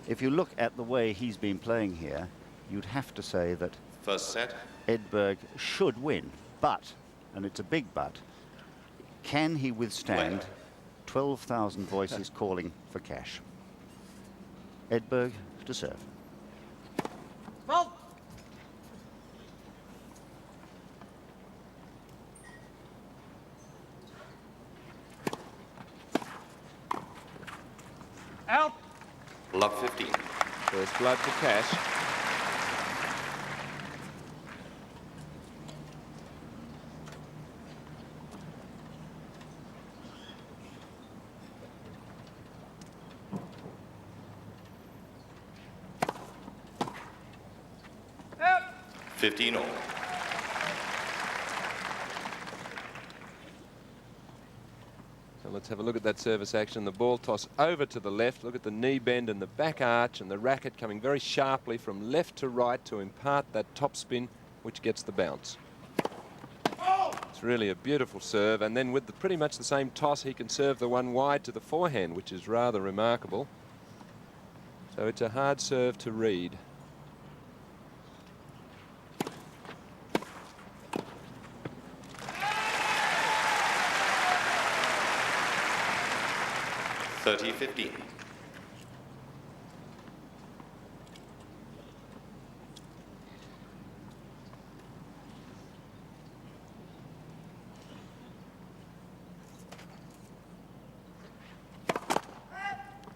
If you look at the way he's been playing here, you'd have to say that First set. Edberg should win, but, and it's a big but, can he withstand 12,000 voices calling for cash? Edberg to serve. Well. Out. Love 15. First blood for cash. Out. 15 all. So let's have a look at that service action. The ball toss over to the left. Look at the knee bend and the back arch and the racket coming very sharply from left to right to impart that top spin, which gets the bounce. It's really a beautiful serve, and then with pretty much the same toss, he can serve the one wide to the forehand, which is rather remarkable. So it's a hard serve to read. $30-15.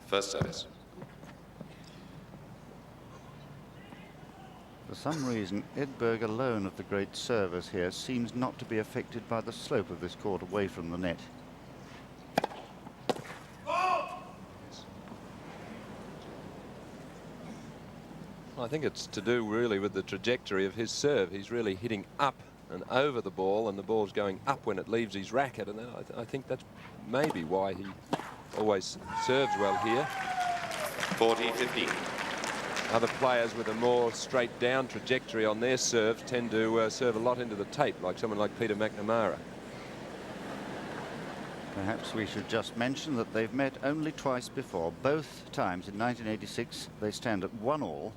First service. For some reason, Edberg alone of the great servers here seems not to be affected by the slope of this court away from the net. I think it's to do really with the trajectory of his serve. He's really hitting up and over the ball, and the ball's going up when it leaves his racket, and I think that's maybe why he always serves well here. 40-15. Other players with a more straight down trajectory on their serve tend to serve a lot into the tape, like someone like Peter McNamara. Perhaps we should just mention that they've met only twice before. Both times in 1986 they stand at 1-1.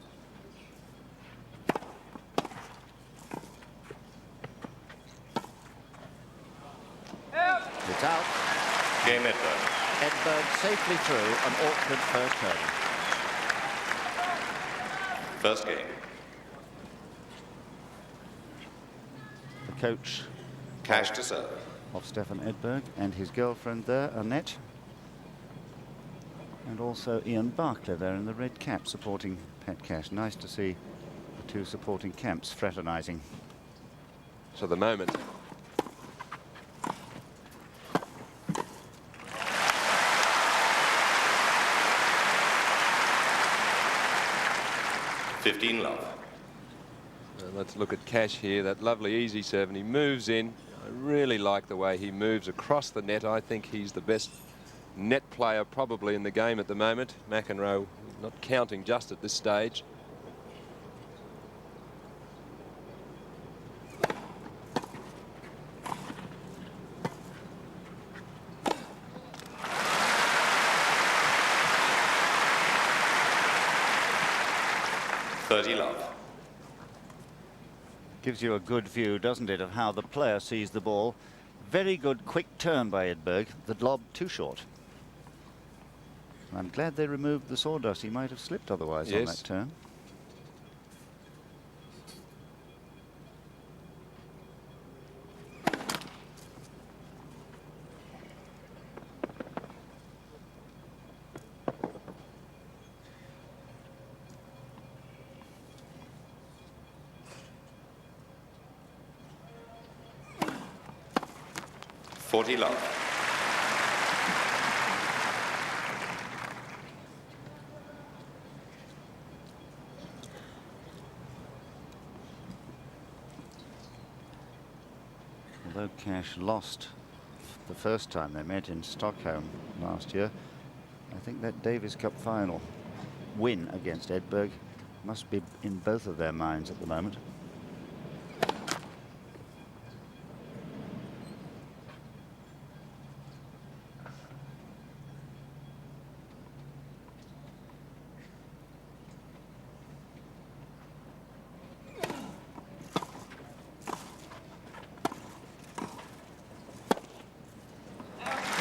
It's out. Game Edberg. Edberg safely through an awkward first hurdle. First game. The coach Cash to serve. of Stefan Edberg and his girlfriend there, Annette. And also Ian Barclay there in the red cap supporting Pat Cash. Nice to see the two supporting camps fraternizing. So the moment. Love. Let's look at Cash here. That lovely easy serve, and he moves in. I really like the way he moves across the net. I think he's the best net player probably in the game at the moment. McEnroe not counting just at this stage. Love. Gives you a good view, doesn't it, of how the player sees the ball. Very good quick turn by Edberg. The lob too short. I'm glad they removed the sawdust. He might have slipped otherwise on that turn. Love. Although Cash lost the first time they met in Stockholm last year, I think that Davis Cup final win against Edberg must be in both of their minds at the moment.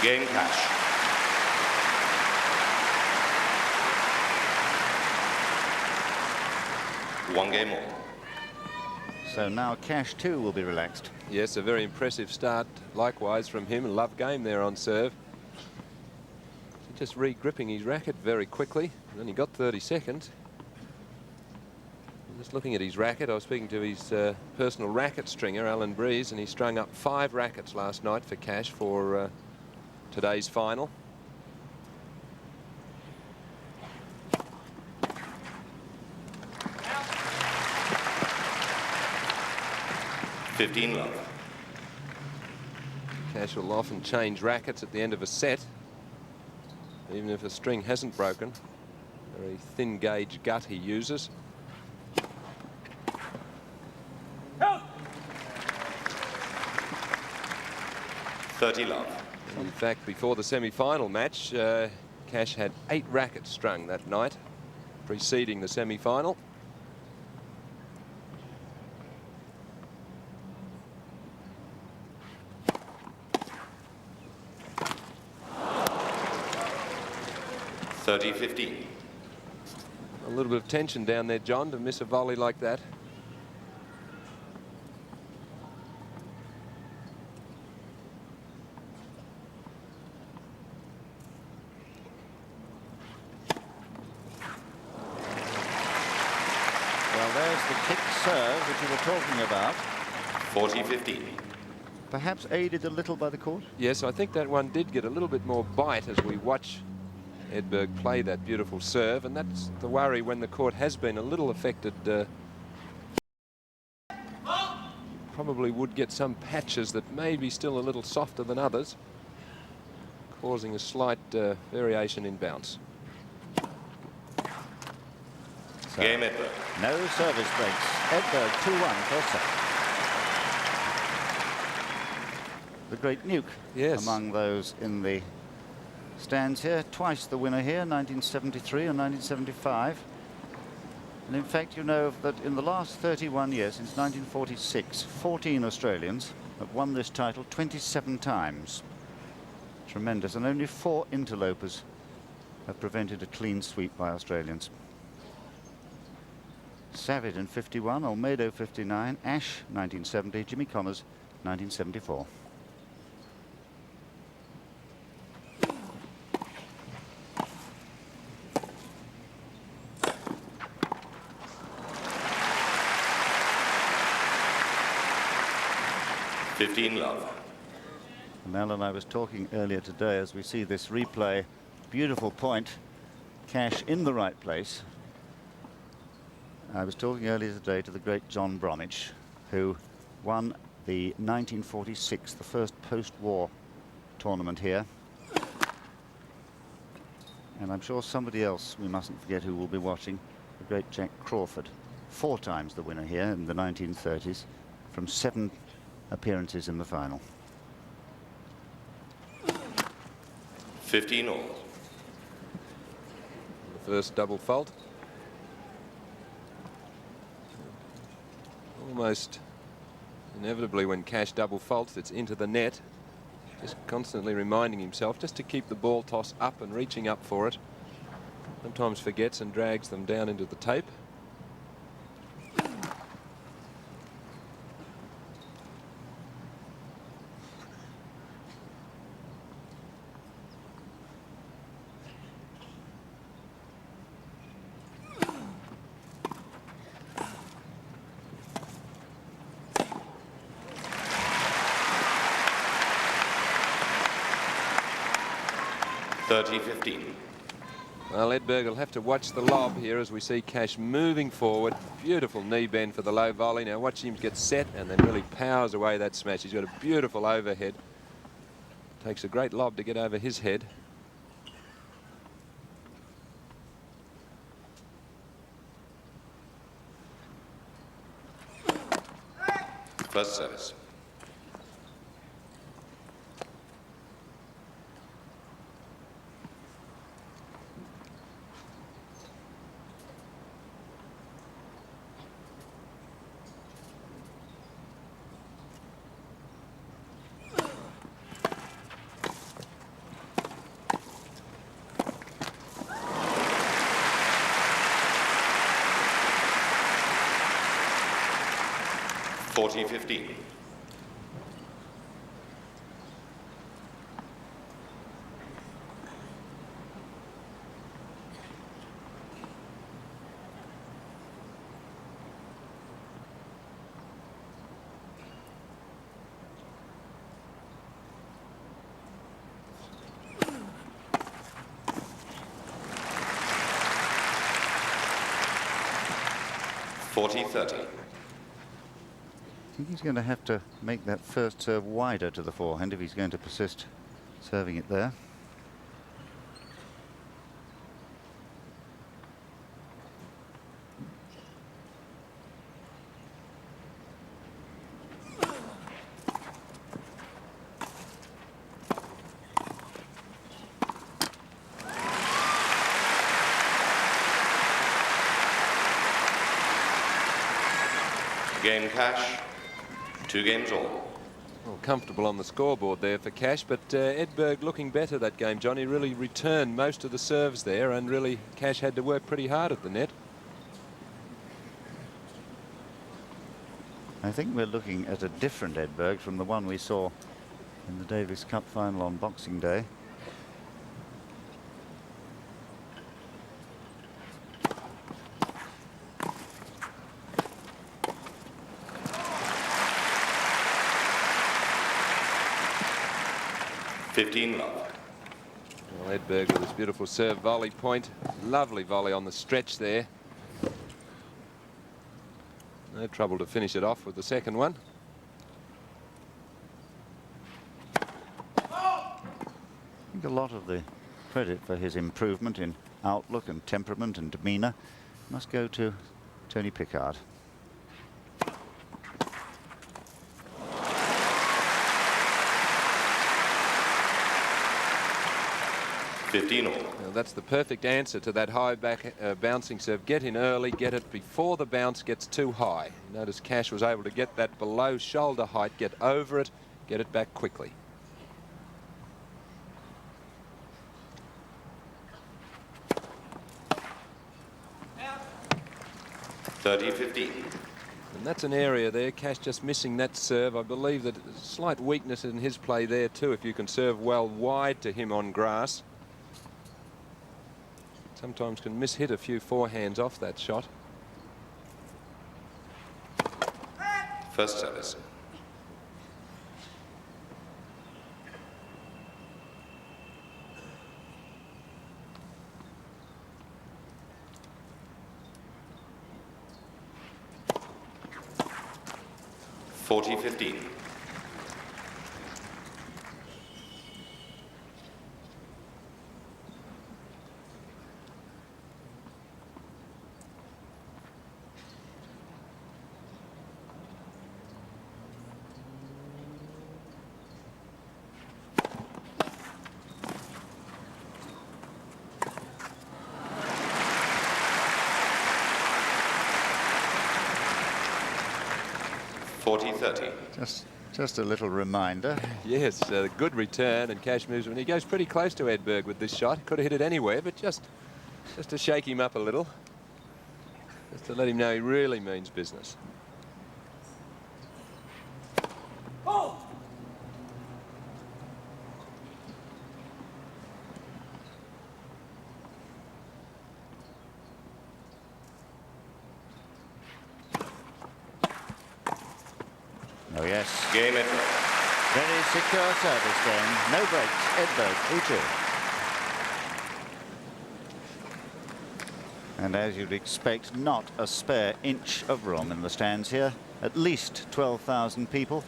Game cash. One game more. So now cash too will be relaxed. Yes, a very impressive start likewise from him. Love game there on serve. Just re-gripping his racket very quickly. And then he got 30 seconds. Just looking at his racket, I was speaking to his personal racket stringer, Alan Breeze, and he strung up 5 rackets last night for cash for today's final. $15 love. Cash will often change rackets at the end of a set, even if a string hasn't broken. Very thin gauge gut he uses. $30 love. In fact, before the semi-final match, Cash had 8 rackets strung that night, preceding the semi-final. $30-15. A little bit of tension down there, John, to miss a volley like that. Well, there's the kick serve that you were talking about. 40-15. Perhaps aided a little by the court. Yes, I think that one did get a little bit more bite as we watch Edberg play that beautiful serve, and that's the worry when the court has been a little affected. Probably would get some patches that may be still a little softer than others, causing a slight variation in bounce. So, Game Edberg. no service breaks. Edberg 2-1 first set. The great Nuke, Yes. among those in the stands here. Twice the winner here, 1973 and 1975. And in fact, you know that in the last 31 years, since 1946, 14 Australians have won this title 27 times. Tremendous. And only 4 interlopers have prevented a clean sweep by Australians. Savage in 51, Olmedo 59, Ash 1970, Jimmy Connors 1974. $15 love. And Alan and I was talking earlier today as we see this replay. Beautiful point. Cash in the right place. I was talking earlier today to the great John Bromwich, who won the 1946, the first post-war tournament here. And I'm sure somebody else we mustn't forget who will be watching, the great Jack Crawford, 4 times the winner here in the 1930s, from 7 appearances in the final. 15 all. The first double fault. Almost inevitably when Cash double faults, it's into the net. Just constantly reminding himself just to keep the ball toss up and reaching up for it. Sometimes forgets and drags them down into the tape. $30-15. Well, Edberg will have to watch the lob here as we see Cash moving forward. Beautiful knee bend for the low volley. Now watch him get set and then really powers away that smash. He's got a beautiful overhead. Takes a great lob to get over his head. First service. 40-15. I think he's going to have to make that first serve wider to the forehand if he's going to persist serving it there. Game cash, 2 games all. Well, comfortable on the scoreboard there for Cash, but Edberg looking better that game, Johnny. Really returned most of the serves there, and really Cash had to work pretty hard at the net. I think we're looking at a different Edberg from the one we saw in the Davis Cup final on Boxing Day. Love. Well, Edberg with his beautiful serve volley point. Lovely volley on the stretch there. No trouble to finish it off with the second one. I think a lot of the credit for his improvement in outlook and temperament and demeanour must go to Tony Pickard. 15 all. Now, that's the perfect answer to that high back bouncing serve. Get in early, get it before the bounce gets too high. Notice Cash was able to get that below shoulder height, get over it, get it back quickly. Out. 30-15. And that's an area there, Cash just missing that serve. I believe that there's a slight weakness in his play there too, if you can serve well wide to him on grass. Sometimes can miss-hit a few forehands off that shot. First service. (40-15). Just a little reminder. Yes, a good return, and Cash moves when he goes pretty close to Edberg with this shot. Could have hit it anywhere, but just to shake him up a little, just to let him know he really means business. Oh! Oh yes. Game Edberg. Very secure service game. No breaks. Edberg, 3-2. And as you'd expect, not a spare inch of room in the stands here. At least 12,000 people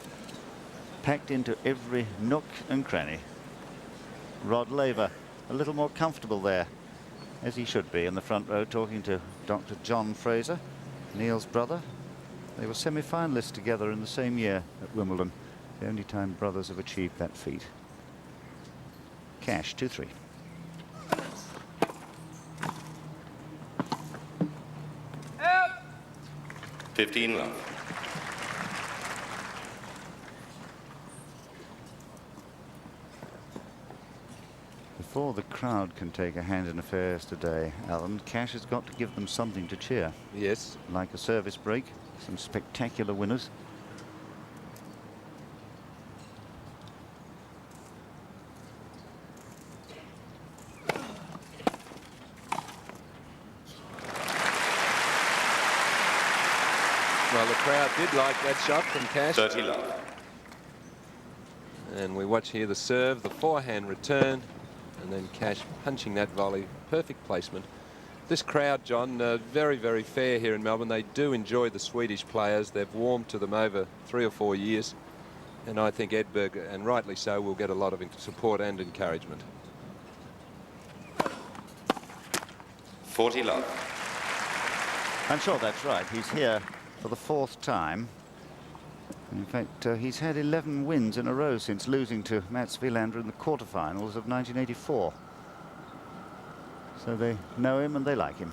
packed into every nook and cranny. Rod Laver a little more comfortable there, as he should be in the front row, talking to Dr. John Fraser, Neil's brother. They were semi-finalists together in the same year at Wimbledon, the only time brothers have achieved that feat. Cash, 2-3. Out. 15 love. Before the crowd can take a hand in affairs today, Alan, Cash has got to give them something to cheer. Yes. Like a service break, some spectacular winners, Well, the crowd did like that shot from Cash. 30 love. And we watch here the serve, the forehand return, and then Cash punching that volley. Perfect placement. This crowd, John, very, very fair here in Melbourne. They do enjoy the Swedish players. They've warmed to them over 3 or 4 years. And I think Edberg, and rightly so, will get a lot of support and encouragement. 40 love. I'm sure that's right. He's here for the 4th time. In fact, he's had 11 wins in a row since losing to Mats Wilander in the quarterfinals of 1984. So they know him and they like him.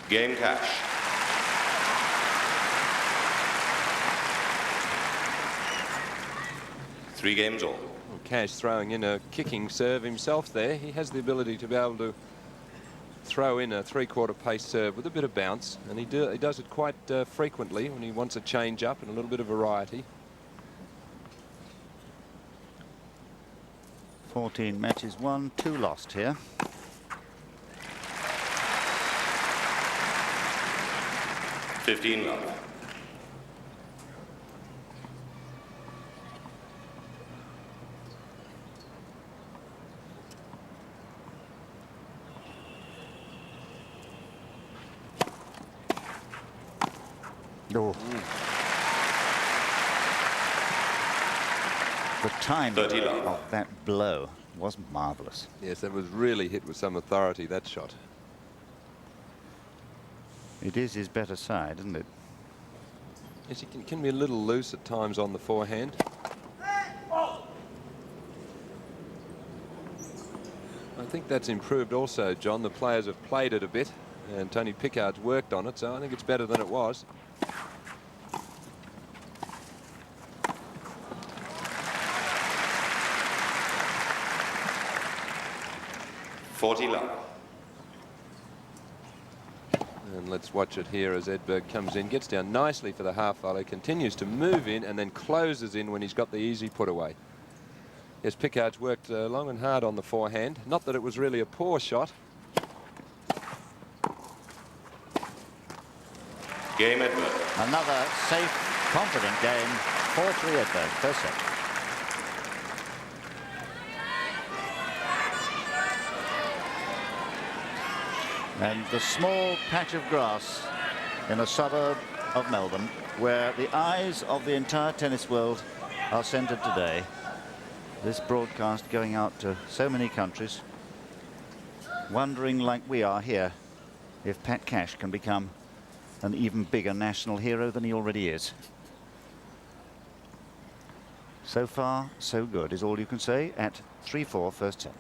Game Cash. Three games all. Cash throwing in a kicking serve himself there. He has the ability to be able to throw in a 3/4 pace serve with a bit of bounce, and he does it quite frequently when he wants a change up and a little bit of variety. 14 matches won, 2 lost here. $15 love. Oh. The timing 30 love. of that blow was marvellous. Yes, that was really hit with some authority, that shot. It is his better side, isn't it? Yes, he can be a little loose at times on the forehand. I think that's improved also, John. The players have played it a bit, and Tony Pickard's worked on it, so I think it's better than it was. $40 love. And let's watch it here as Edberg comes in, gets down nicely for the half volley, continues to move in and then closes in when he's got the easy put away. Yes, Pickard's worked long and hard on the forehand. Not that it was really a poor shot. Game Edberg. Another safe, confident game. 4-3 Edberg, first set. And the small patch of grass in a suburb of Melbourne where the eyes of the entire tennis world are centred today. This broadcast going out to so many countries, wondering like we are here if Pat Cash can become an even bigger national hero than he already is. So far, so good is all you can say at 3-4 first set.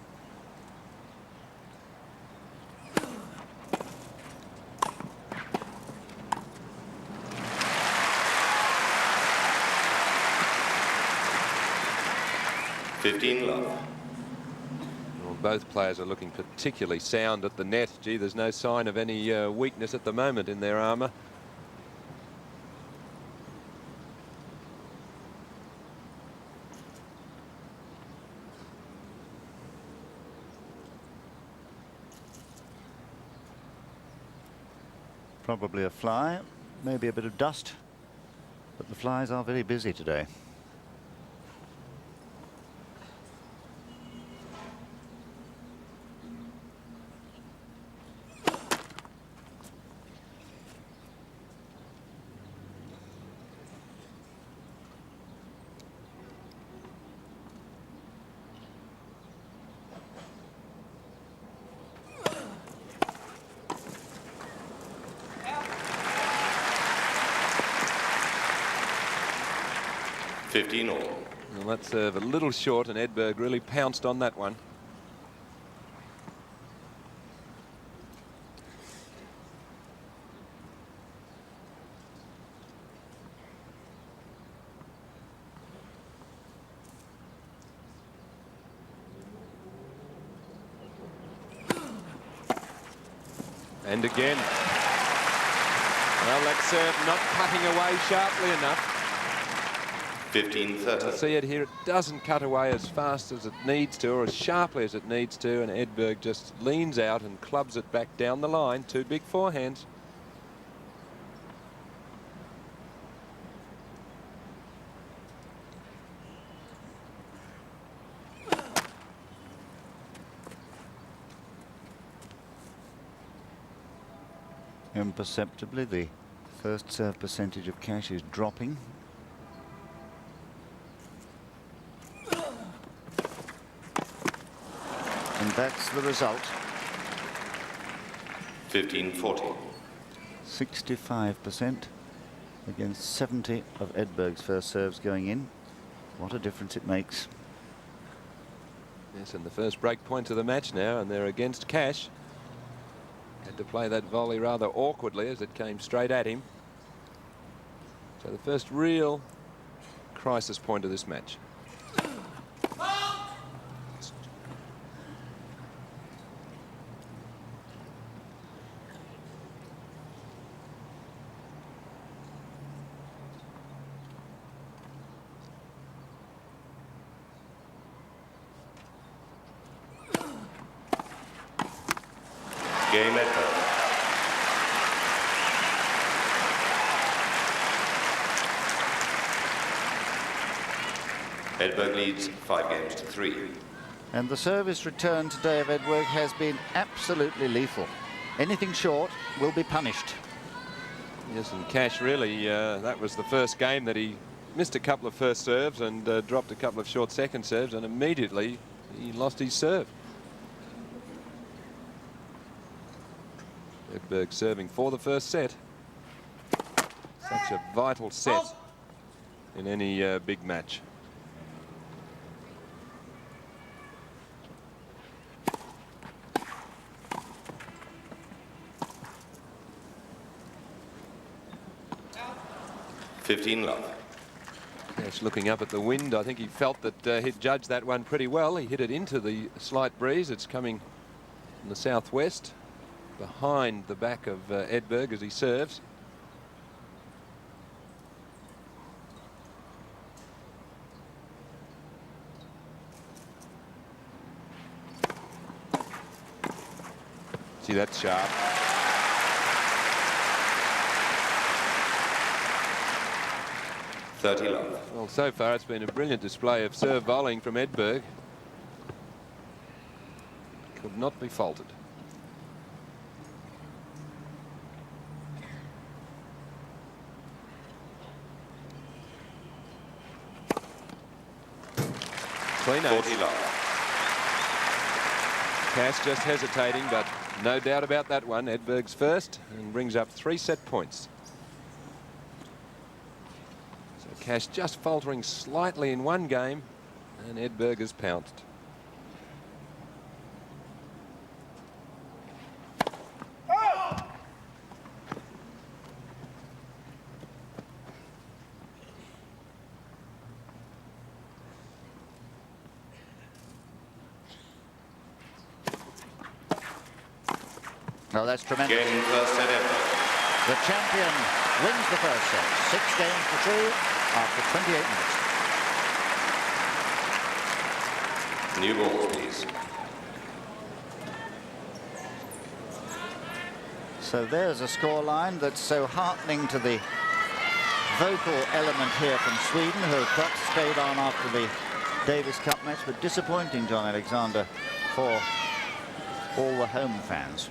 $15 love. Well, both players are looking particularly sound at the net. Gee, there's no sign of any weakness at the moment in their armour. Probably a fly, maybe a bit of dust, but the flies are very busy today. $15 all. Well, that serve a little short, and Edberg really pounced on that one. And again. Well, that serve not cutting away sharply enough. 15-30. See it here, it doesn't cut away as fast as it needs to or as sharply as it needs to, and Edberg just leans out and clubs it back down the line. Two big forehands. Imperceptibly, the first serve percentage of Cash is dropping. And that's the result. 15-40. 65% against 70 of Edberg's first serves going in. What a difference it makes. Yes, and the first break point of the match now, and they're against Cash. Had to play that volley rather awkwardly as it came straight at him. So the first real crisis point of this match. Game Edberg. Edberg leads 5-3. And the service return today of Edberg has been absolutely lethal. Anything short will be punished. Yes, and Cash really, that was the first game that he missed a couple of first serves and dropped a couple of short second serves, and immediately he lost his serve. Edberg serving for the first set. Such a vital set in any big match. Love. Cash looking up at the wind. I think he felt that he'd judged that one pretty well. He hit it into the slight breeze. It's coming from the southwest, behind the back of Edberg as he serves. See, that's sharp. Love. Well, so far it's been a brilliant display of serve bowling from Edberg. Could not be faulted. Clean ace. 40 love. Cash just hesitating, but no doubt about that one. Edberg's first and brings up 3 set points. So Cash just faltering slightly in one game, and Edberg has pounced. Oh, that's tremendous. Game first set Edberg. The champion wins the first set, 6 games to 2 after 28 minutes. New balls, please. So there's a scoreline that's so heartening to the vocal element here from Sweden, who have got stayed on after the Davis Cup match, but disappointing, John Alexander, for all the home fans.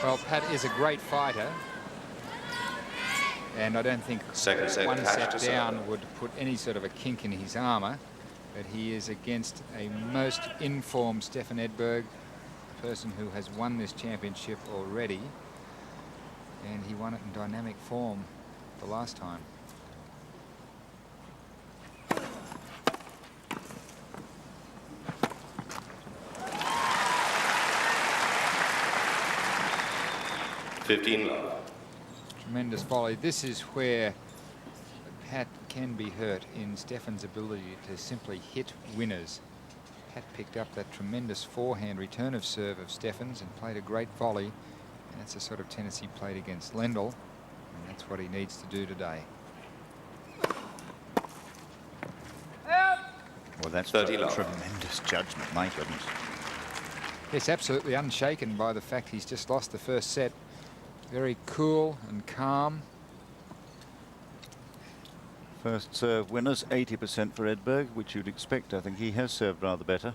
Well, Pat is a great fighter, and I don't think Second set, one Cash set to down serve. would put any sort of a kink in his armour, but he is against a most informed Stefan Edberg, a person who has won this championship already, and he won it in dynamic form the last time. Love. Tremendous volley. This is where Pat can be hurt in Stefan's ability to simply hit winners. Pat picked up that tremendous forehand return of serve of Stefan's and played a great volley, and that's the sort of tennis he played against Lendl, and that's what he needs to do today. Well, that's 30 love. tremendous judgment, my goodness. Yes, absolutely unshaken by the fact he's just lost the first set. Very cool and calm. First serve winners, 80% for Edberg, which you'd expect. I think he has served rather better.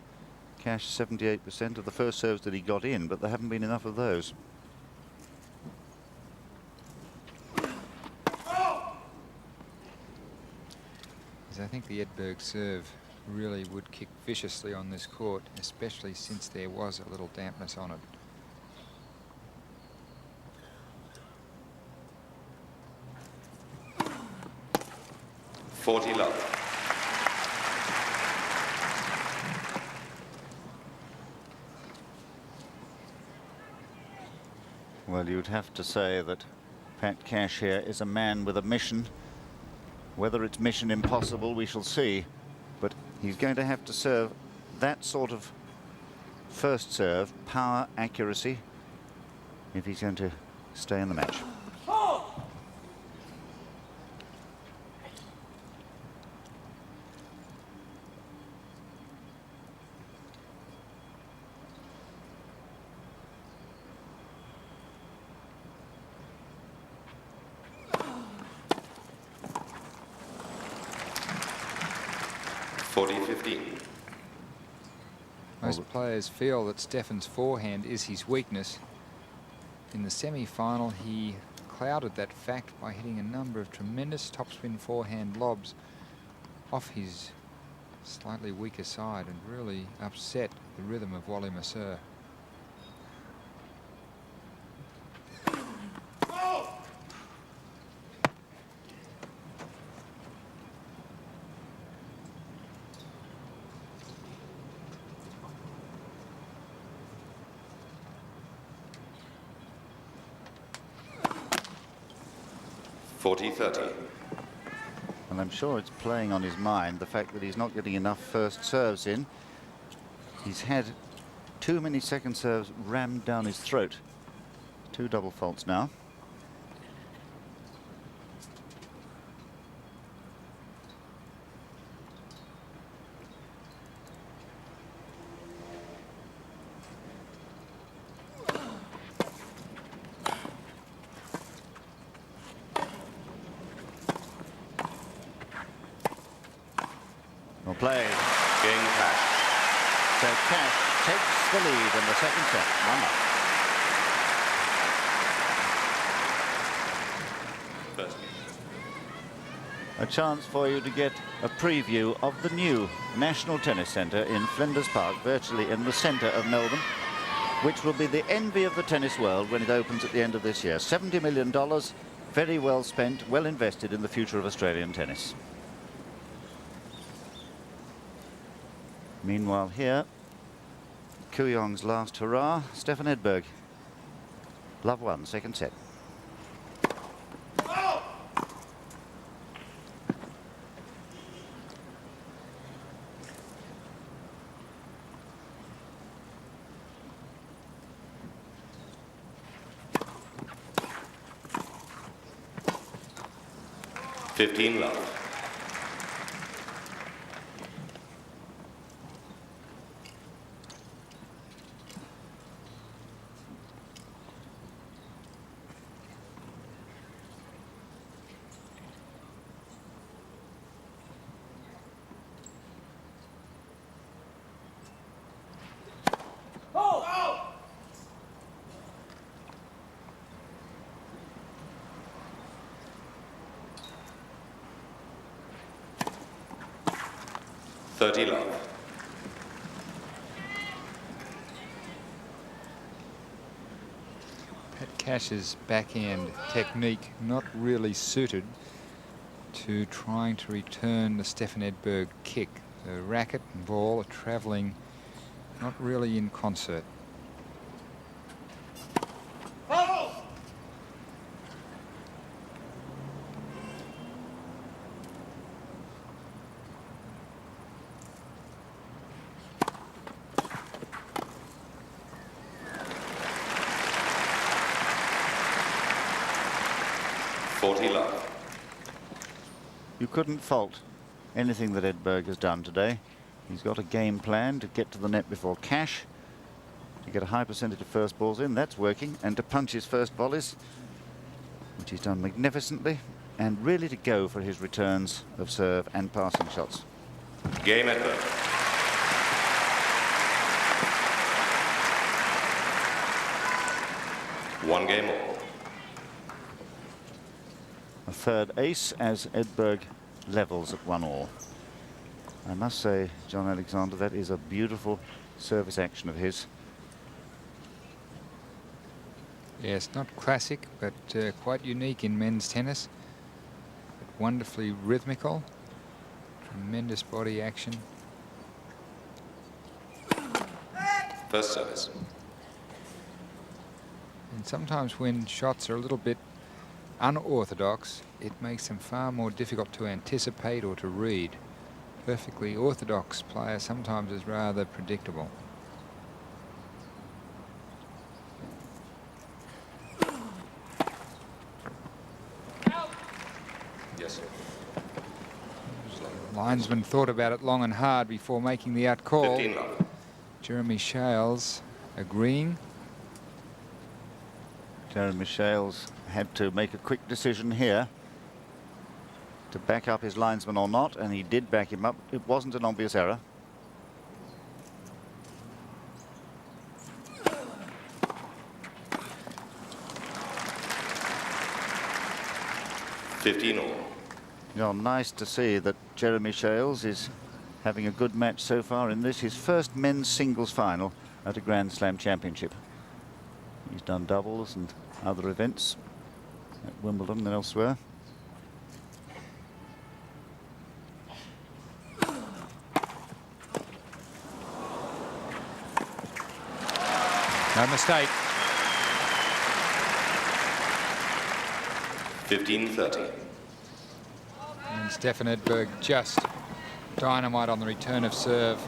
Cash 78% of the first serves that he got in, but there haven't been enough of those. As I think the Edberg serve really would kick viciously on this court, especially since there was a little dampness on it. Forty love. Well, you'd have to say that Pat Cash here is a man with a mission. Whether it's mission impossible, we shall see. But he's going to have to serve that sort of first serve, power, accuracy, if he's going to stay in the match. Most players feel that Stefan's forehand is his weakness. In the semi-final, he clouded that fact by hitting a number of tremendous topspin forehand lobs off his slightly weaker side and really upset the rhythm of Wally Mercer. And I'm sure it's playing on his mind, the fact that he's not getting enough first serves in. He's had too many second serves rammed down his throat. 2 double faults now. Well played. Game Cash. So Cash takes the lead in the second set. 1-up. A chance for you to get a preview of the new National Tennis Centre in Flinders Park, virtually in the centre of Melbourne, which will be the envy of the tennis world when it opens at the end of this year. $70 million, very well spent, well invested in the future of Australian tennis. Meanwhile here, Kooyong's last hurrah, Stefan Edberg. Love 1, second set. Love. Oh! 30 love. Pat Cash's backhand technique not really suited to trying to return the Stefan Edberg kick. The racket and ball are travelling not really in concert. Oh! You couldn't fault anything that Edberg has done today. He's got a game plan to get to the net before cash, to get a high percentage of first balls in. That's working. And to punch his first volleys, which he's done magnificently, and really to go for his returns of serve and passing shots. Game Edberg. One game all. A third ace as Edberg levels at 1-all. I must say, John Alexander, that is a beautiful service action of his. Yes, not classic, but quite unique in men's tennis. But wonderfully rhythmical. Tremendous body action. First service. And sometimes when shots are a little bit unorthodox, it makes them far more difficult to anticipate or to read. Perfectly orthodox player sometimes is rather predictable. Yes. Linesman thought about it long and hard before making the out call. 15 love. Jeremy Shales agreeing. Jeremy Shales had to make a quick decision here to back up his linesman or not, and he did back him up. It wasn't an obvious error. Well, nice to see that Jeremy Shales is having a good match so far in this, his first men's singles final at a Grand Slam championship. He's done doubles and other events at Wimbledon and elsewhere. No mistake. 15-30. And Stefan Edberg just dynamite on the return of serve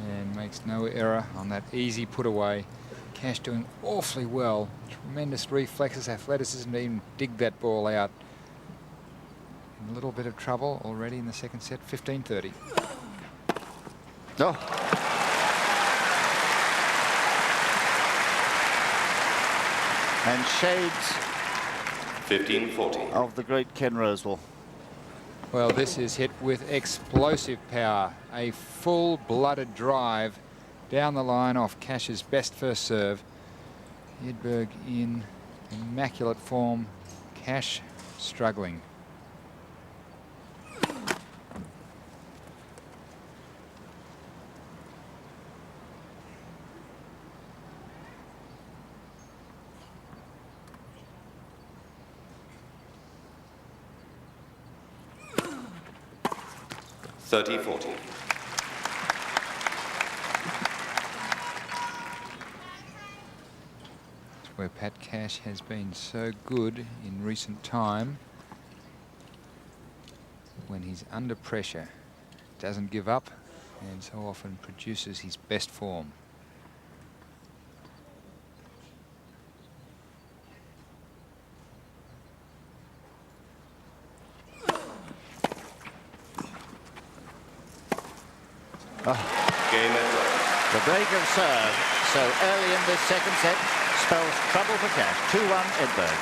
and makes no error on that easy put away. Cash doing awfully well. Tremendous reflexes, athleticism to even dig that ball out. A little bit of trouble already in the second set. 15-30. Oh. And shades 15-40. of the great Ken Rosewall. Well, this is hit with explosive power. A full-blooded drive down the line off Cash's best first serve. Edberg in immaculate form. Cash struggling. Where Pat Cash has been so good in recent time. When he's under pressure, doesn't give up and so often produces his best form. Game Edberg. The break of serve so early in this second set spells trouble for Cash. 2-1 Edberg.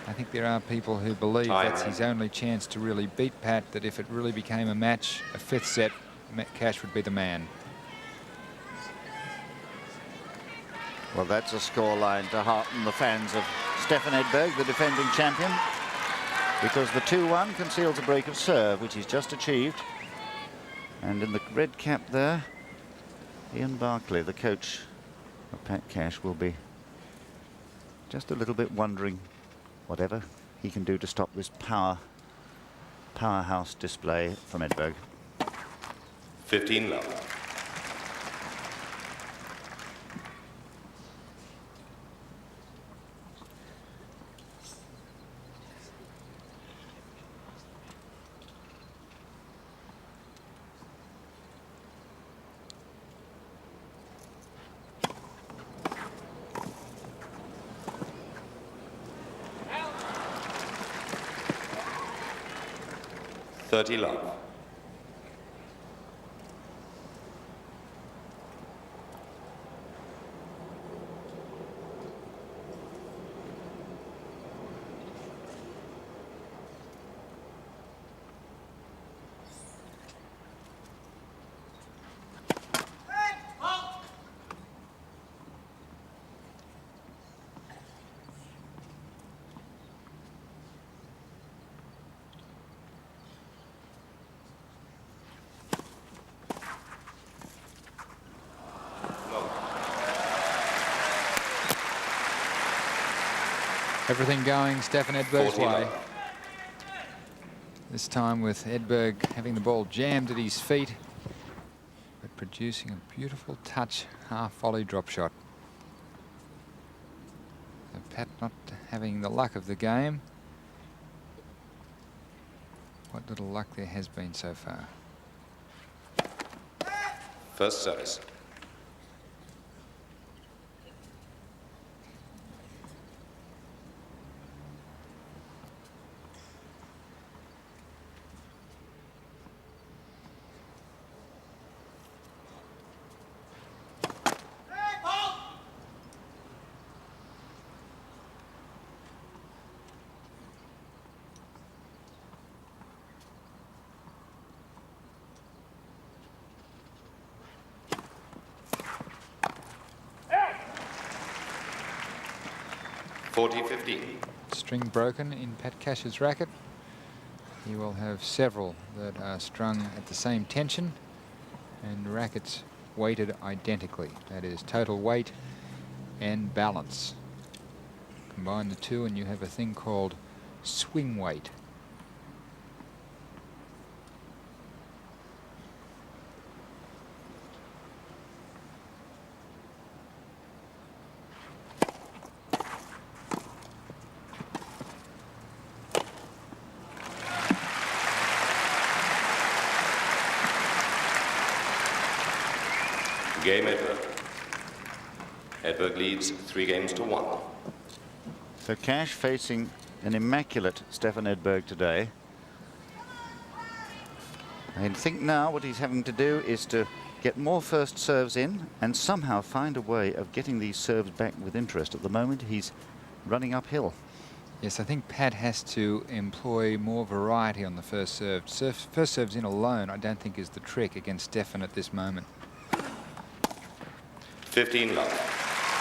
I think there are people who believe Time. that's his only chance to really beat Pat, that if it really became a match, a fifth set, Cash would be the man. Well, that's a scoreline to hearten the fans of Stefan Edberg, the defending champion, because the 2-1 conceals a break of serve, which he's just achieved. And in the red cap there, Ian Barclay, the coach of Pat Cash, will be just a little bit wondering whatever he can do to stop this powerhouse display from Edberg. 15 love. Love. Everything going Stefan Edberg's 40 way. love. This time with Edberg having the ball jammed at his feet, but producing a beautiful touch half volley drop shot. So Pat not having the luck of the game. What little luck there has been so far. First service. String broken in Pat Cash's racket. He will have several that are strung at the same tension and rackets weighted identically. That is total weight and balance. Combine the two and you have a thing called swing weight. Game Edberg. Edberg leads 3 games to 1. So Cash facing an immaculate Stefan Edberg today. I think now what he's having to do is to get more first serves in and somehow find a way of getting these serves back with interest. At the moment he's running uphill. Yes, I think Pat has to employ more variety on the first serve. First serves in alone I don't think is the trick against Stefan at this moment. 15 love.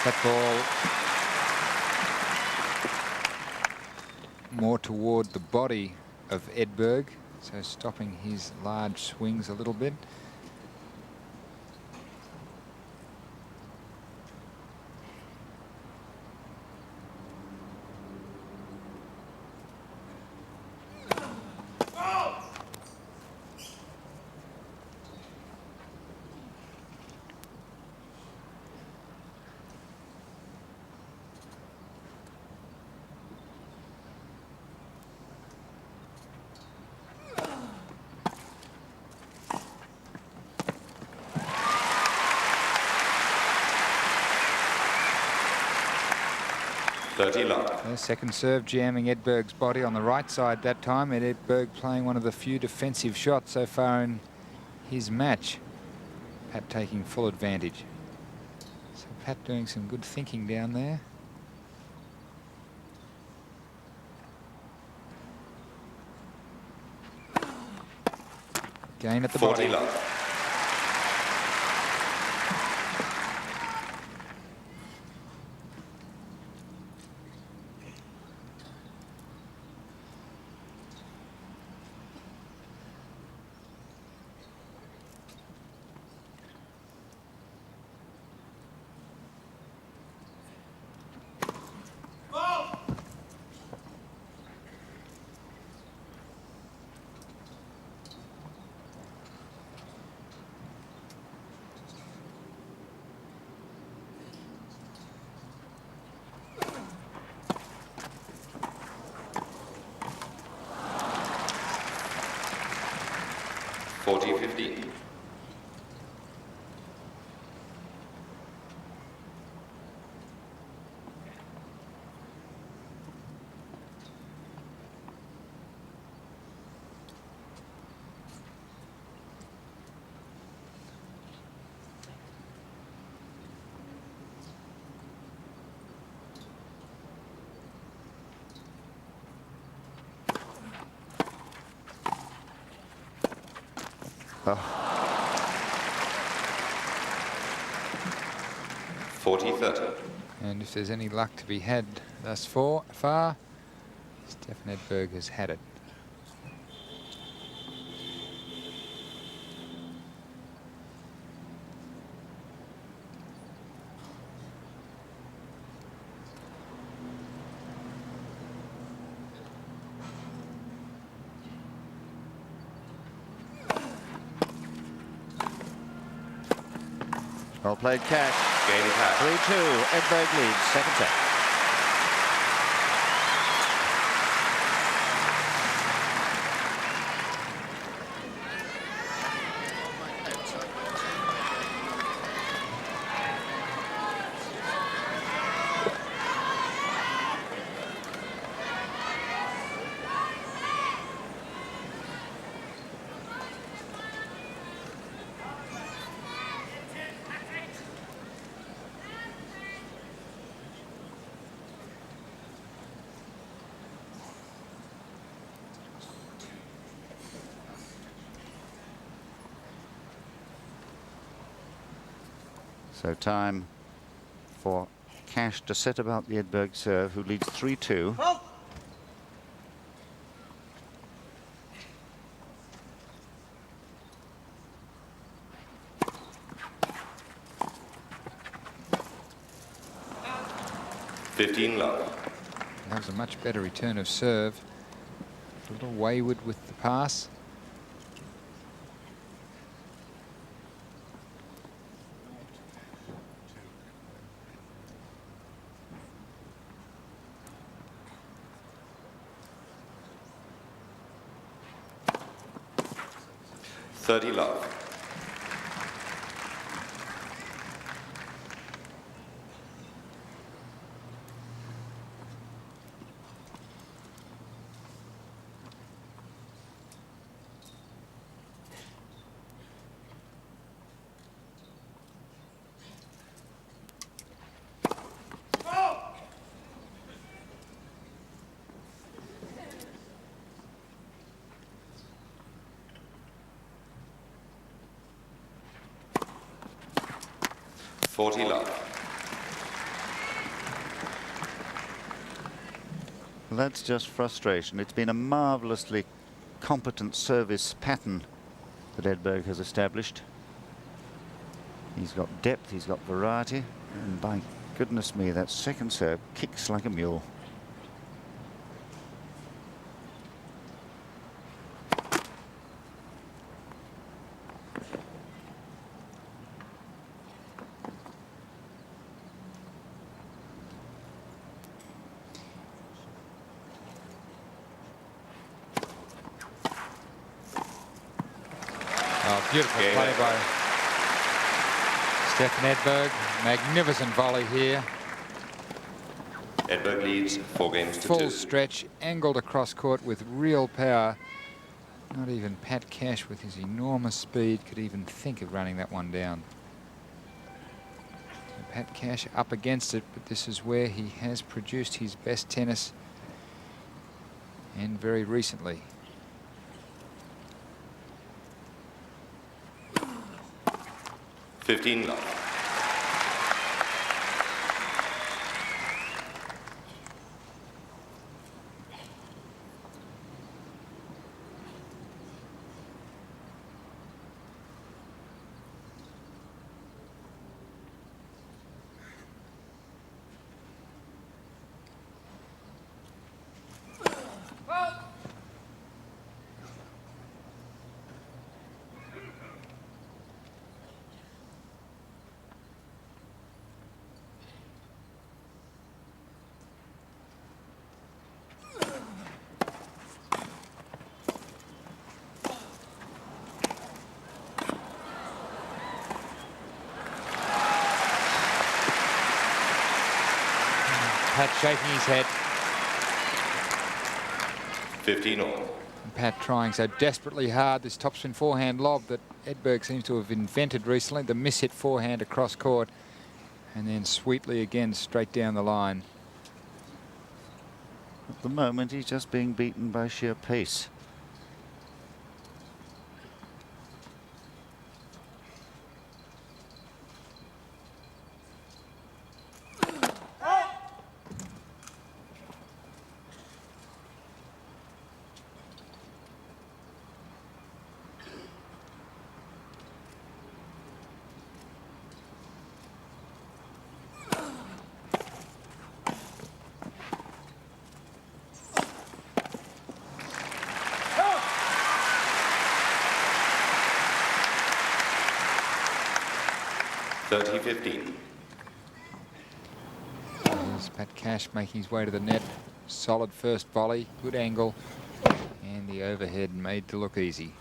That ball more toward the body of Edberg, so stopping his large swings a little bit. Second serve jamming Edberg's body on the right side that time, and Edberg playing one of the few defensive shots so far in his match. Pat taking full advantage. So Pat doing some good thinking down there. Gain at the 40 body. love. Oh. 40-30. And if there's any luck to be had thus far, Stefan Edberg has had it. Well played, Cash. Game power. 3-2. Edberg leads. Second set. So time for Cash to set about the Edberg serve, who leads 3-2. Halt! Out. 15 love. That was a much better return of serve. A little wayward with the pass. Thirty love. Halt! 40 love. That's just frustration. It's been a marvellously competent service pattern that Edberg has established. He's got depth, he's got variety, and by goodness me, that second serve kicks like a mule. Oh, beautiful Yeah. play by Stefan Edberg. Magnificent volley here. Edberg leads 4 games to Full 2. stretch, angled across court with real power. Not even Pat Cash with his enormous speed could even think of running that one down. So Pat Cash up against it, but this is where he has produced his best tennis, and very recently. $15 love. Halt! Pat shaking his head. 15 all. And Pat trying so desperately hard this topspin forehand lob that Edberg seems to have invented recently. The miss-hit forehand across court, and then sweetly again straight down the line. At the moment, he's just being beaten by sheer pace. 30-15. There's Pat Cash making his way to the net. Solid first volley, good angle, and the overhead made to look easy.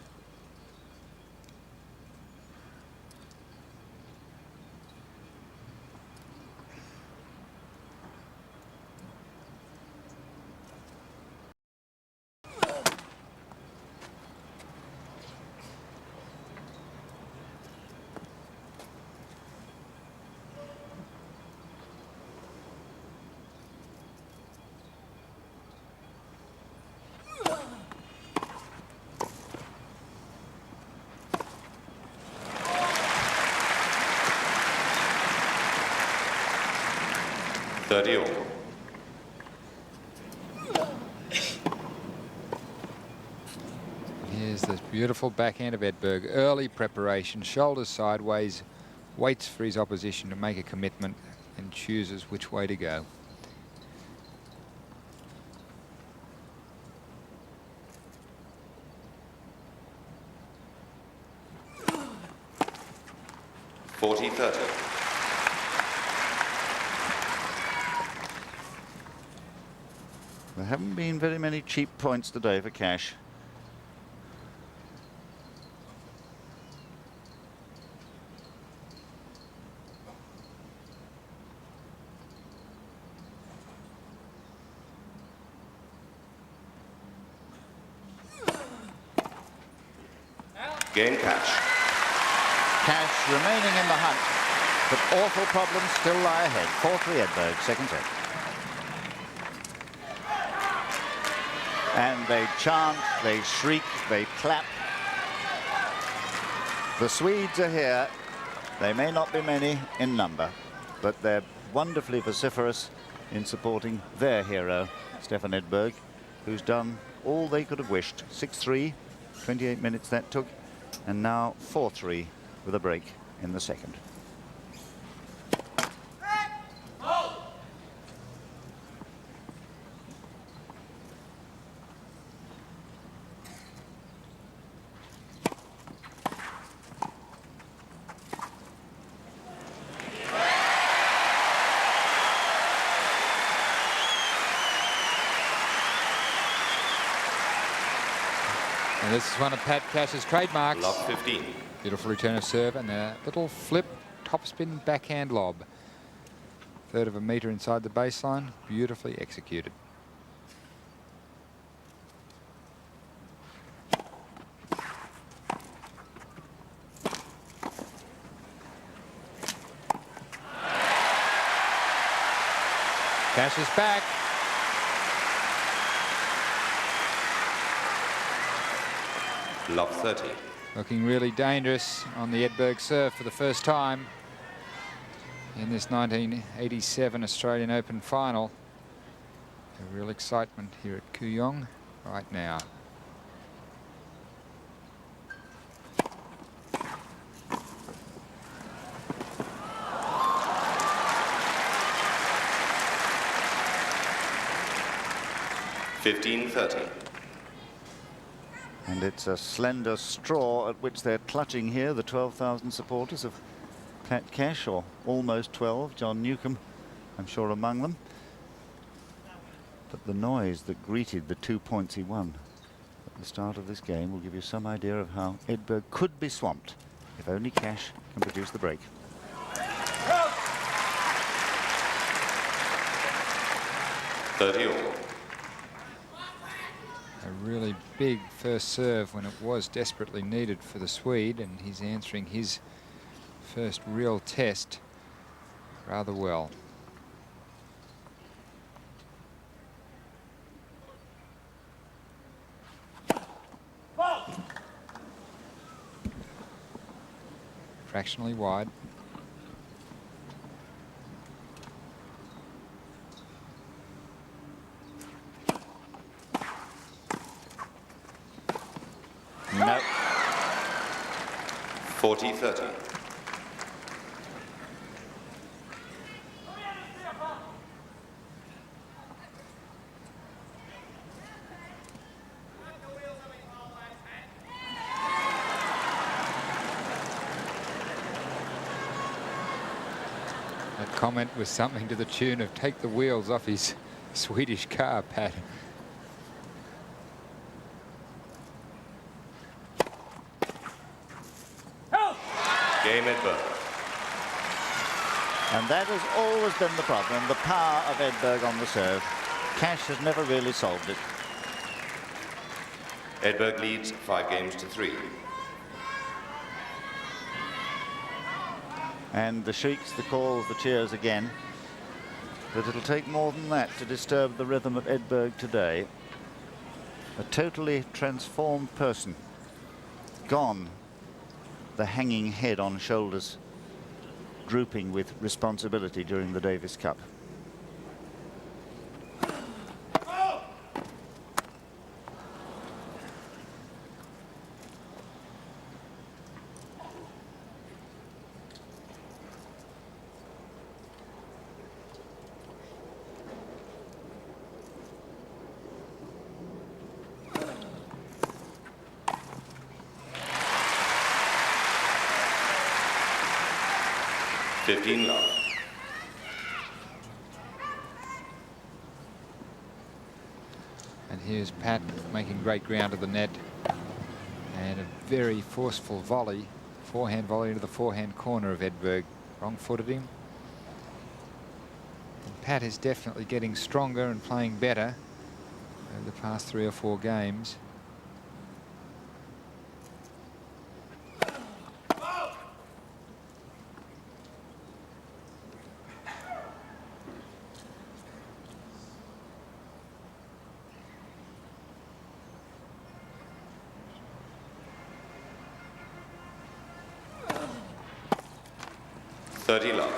Here's this beautiful backhand of Edberg. Early preparation, shoulders sideways, waits for his opposition to make a commitment and chooses which way to go. There haven't been very many cheap points today for Cash. Game Cash. Cash remaining in the hunt, but awful problems still lie ahead. 4-3 Edberg, second set. And they chant, they shriek, they clap. The Swedes are here. They may not be many in number, but they're wonderfully vociferous in supporting their hero, Stefan Edberg, who's done all they could have wished. 6-3, 28 minutes that took, and now 4-3 with a break in the second. And this is one of Pat Cash's trademarks. Lob 15. Beautiful return of serve and a little flip topspin backhand lob. Third of a metre inside the baseline, beautifully executed. Cash is back. Lob 30. Looking really dangerous on the Edberg serve for the first time in this 1987 Australian Open final. A real excitement here at Kooyong right now. And it's a slender straw at which they're clutching here, the 12,000 supporters of Pat Cash, or almost 12, John Newcombe, I'm sure, among them. But the noise that greeted the 2 points he won at the start of this game will give you some idea of how Edberg could be swamped if only Cash can produce the break. A really big first serve when it was desperately needed for the Swede, and he's answering his first real test rather well. Fractionally wide. No. 40-30. That comment was something to the tune of "Take the wheels off his Swedish car, Pat." Game Edberg. And that has always been the problem, the power of Edberg on the serve. Cash has never really solved it. Edberg leads 5 games to 3. And the shrieks, the calls, the cheers again. But it'll take more than that to disturb the rhythm of Edberg today. A totally transformed person. Gone the hanging head on shoulders, drooping with responsibility during the Davis Cup. Love. And here's Pat making great ground to the net. And a very forceful volley, forehand volley into the forehand corner of Edberg. Wrong-footed him. And Pat is definitely getting stronger and playing better over the past 3 or 4 games. Love.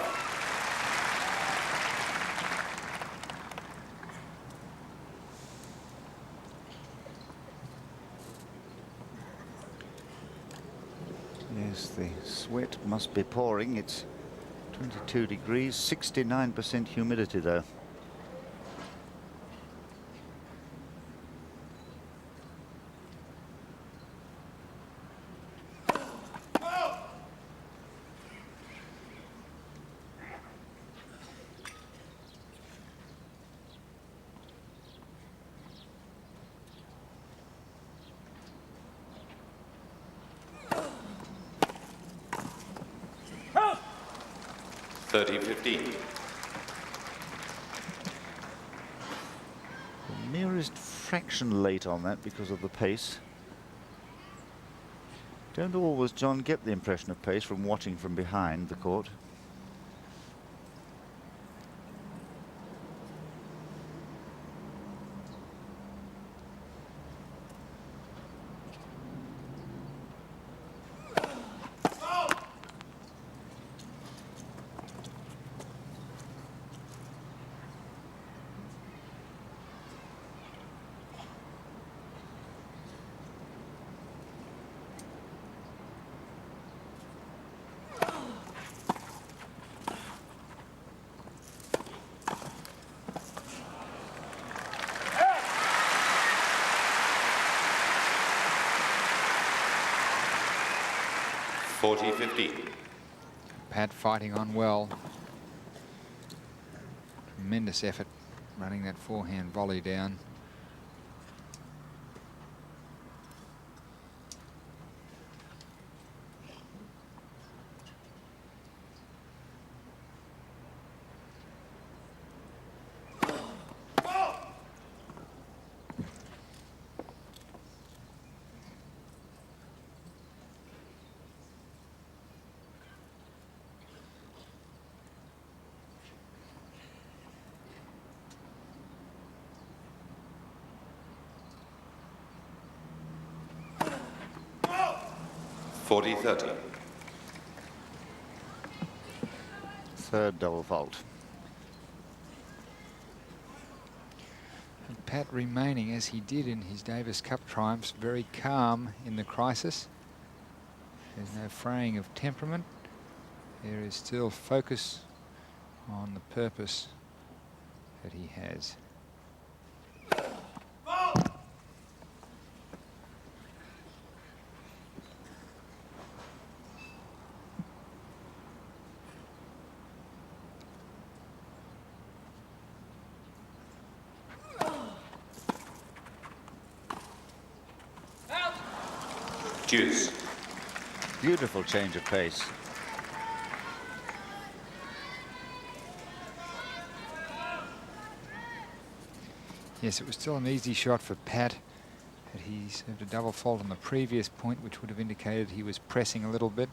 Yes, the sweat must be pouring. It's 22 degrees, 69% humidity though. The merest fraction late on that because of the pace. Don't always, John, get the impression of pace from watching from behind the court. Pat fighting on well. Tremendous effort running that forehand volley down. Third double fault. And Pat remaining, as he did in his Davis Cup triumphs, very calm in the crisis. There's no fraying of temperament. There is still focus on the purpose that he has. Deuce. Beautiful change of pace. Yes, it was still an easy shot for Pat, but he served a double fault on the previous point, which would have indicated he was pressing a little bit.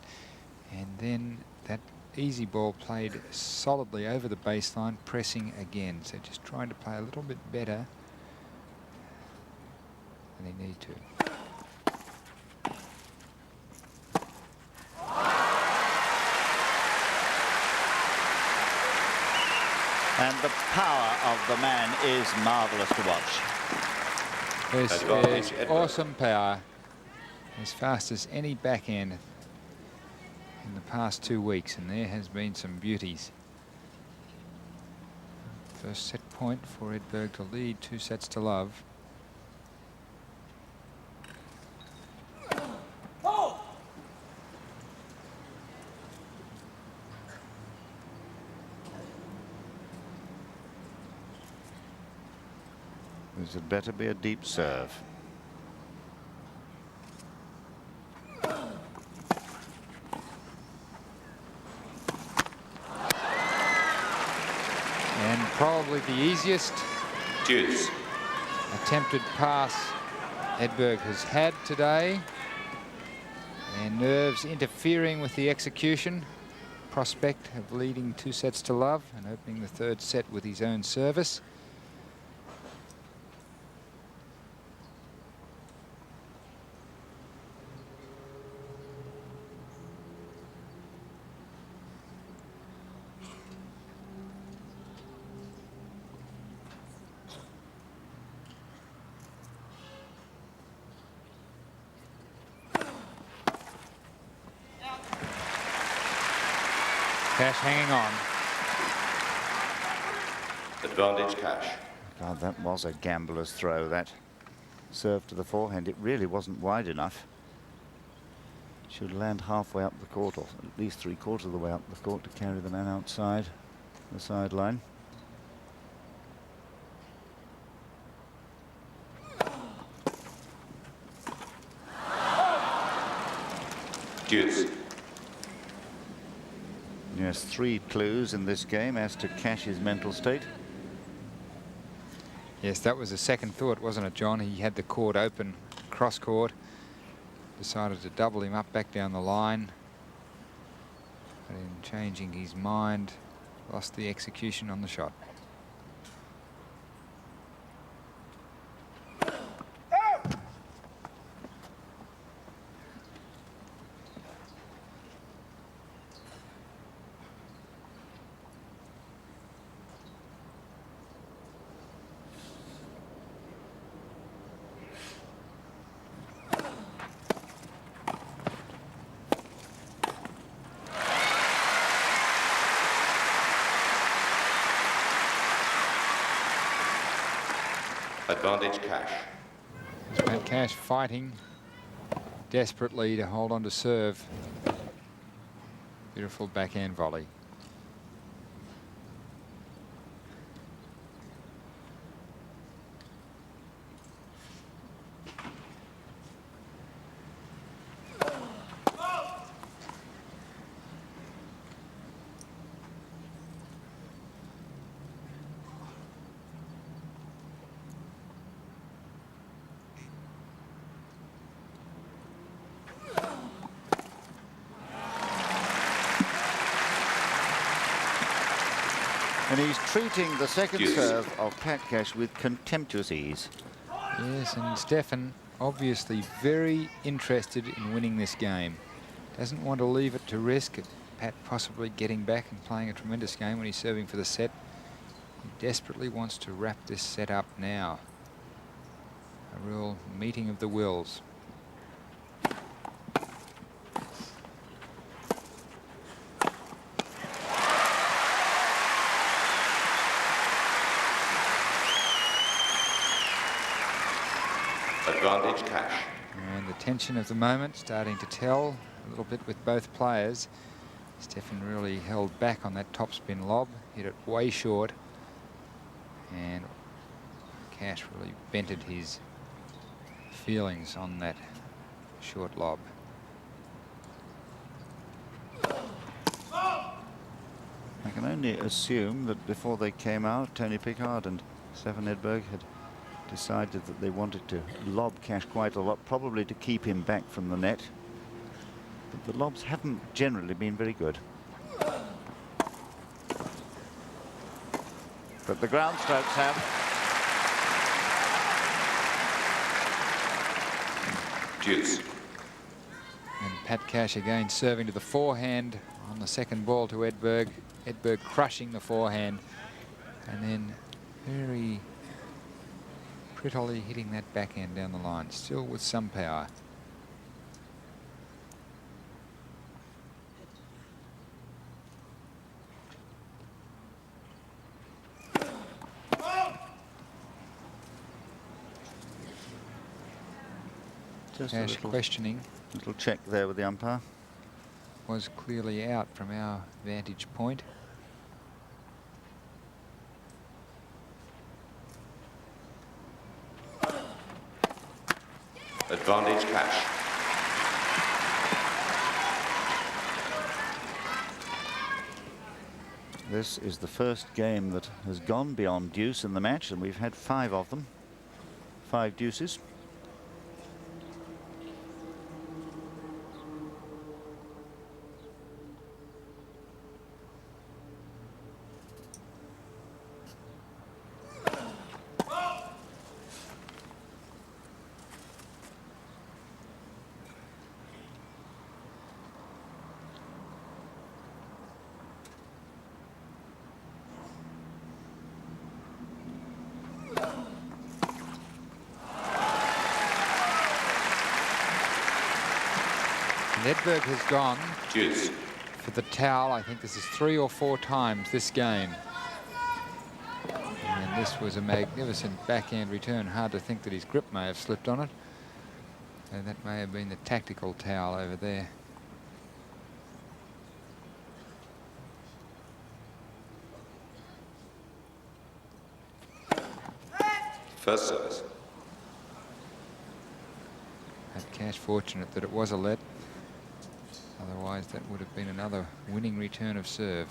And then that easy ball played solidly over the baseline, pressing again. So just trying to play a little bit better than he needed to. And the power of the man is marvellous to watch. This Advantage, is Edberg. awesome power, as fast as any backhand in the past 2 weeks, and there has been some beauties. First set point for Edberg to lead 2 sets to love. This had better be a deep serve. And probably the easiest Deuce. attempted pass Edberg has had today. And nerves interfering with the execution. Prospect of leading 2 sets to love and opening the 3rd set with his own service. Cash hanging on. Advantage cash. God, that was a gambler's throw, that serve to the forehand. It really wasn't wide enough. Should land halfway up the court, or at least 3/4 of the way up the court, to carry the man outside the sideline. Deuce. Yes, 3 clues in this game as to Cash's mental state. Yes, that was a second thought, wasn't it, John? He had the court open, cross court, decided to double him up back down the line. But in changing his mind, lost the execution on the shot. Advantage cash. Pat Cash fighting desperately to hold on to serve. Beautiful backhand volley. And he's treating the second Yes. serve of Pat Cash with contemptuous ease. Yes, and Stefan obviously very interested in winning this game. Doesn't want to leave it to risk. Pat possibly getting back and playing a tremendous game when he's serving for the set. He desperately wants to wrap this set up now. A real meeting of the wills. Advantage cash. And the tension of the moment starting to tell a little bit with both players. Stefan really held back on that topspin lob, hit it way short, and Cash really vented his feelings on that short lob. I can only assume that before they came out, Tony Pickard and Stefan Edberg had decided that they wanted to lob Cash quite a lot, probably to keep him back from the net. But the lobs haven't generally been very good. But the ground strokes have. Deuce. And Pat Cash again serving to the forehand on the second ball to Edberg. Edberg crushing the forehand and then very prettily hitting that backhand down the line, still with some power. Just a Cash little, questioning. little check there with the umpire. Was clearly out from our vantage point. Advantage Cash. This is the first game that has gone beyond deuce in the match, and we've had 5 of them. 5 deuces. Edberg has gone Deuce. for the towel. I think this is 3 or 4 times this game. And this was a magnificent backhand return. Hard to think that his grip may have slipped on it. And that may have been the tactical towel over there. First service. Pat Cash fortunate that it was a let. Otherwise, that would have been another winning return of serve.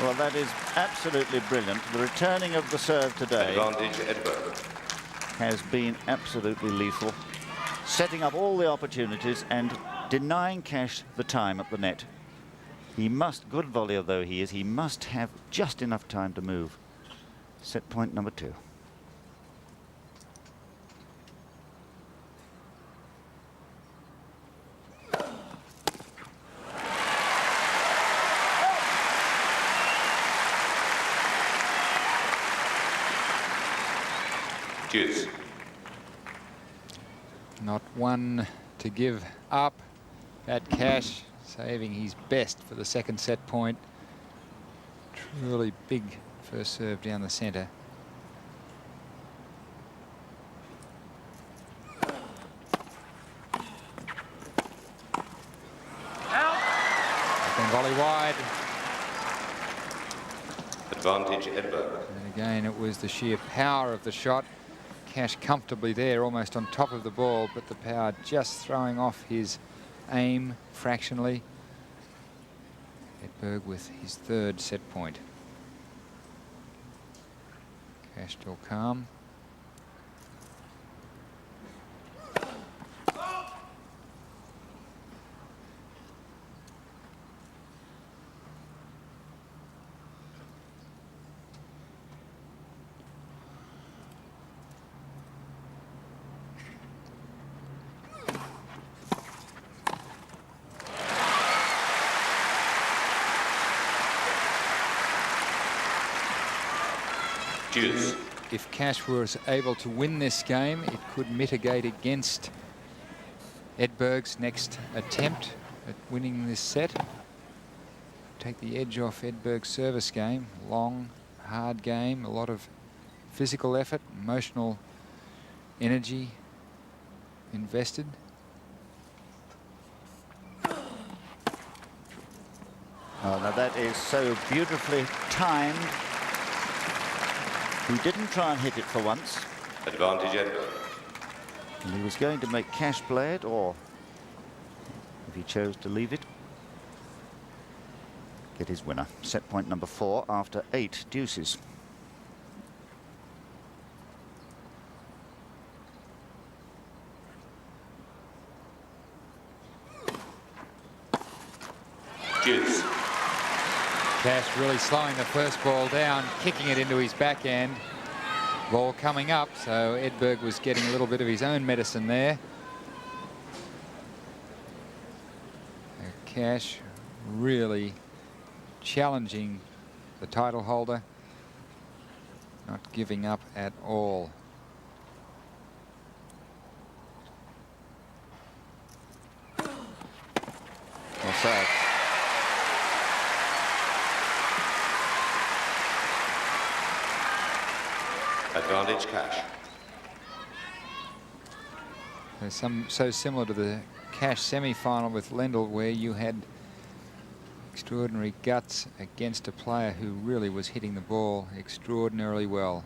Well, that is absolutely brilliant. The returning of the serve today Advantage Edberg. has been absolutely lethal, setting up all the opportunities and denying Cash the time at the net. He must, good volleyer though he is, he must have just enough time to move. Set point number 2. Deuce. Not one to give up. Pat Cash saving his best for the second set point. Truly big first serve down the centre. Second volley wide. Advantage Edberg. And again, it was the sheer power of the shot. Cash comfortably there, almost on top of the ball, but the power just throwing off his aim fractionally. Edberg with his 3rd set point. Cash still calm. Deuce. If Cash was able to win this game, it could mitigate against Edberg's next attempt at winning this set. Take the edge off Edberg's service game. Long, hard game, a lot of physical effort, emotional energy invested. Oh, now that is so beautifully timed. He didn't try and hit it for once. Advantage Edberg. And he was going to make cash play it, or if he chose to leave it, get his winner. Set point number 4 after 8 deuces. Deuce. Cash really slowing the first ball down, kicking it into his backhand. Ball coming up, so Edberg was getting a little bit of his own medicine there. Cash really challenging the title holder, not giving up at all. Well served. Advantage Cash. So similar to the Cash semi-final with Lendl, where you had extraordinary guts against a player who really was hitting the ball extraordinarily well.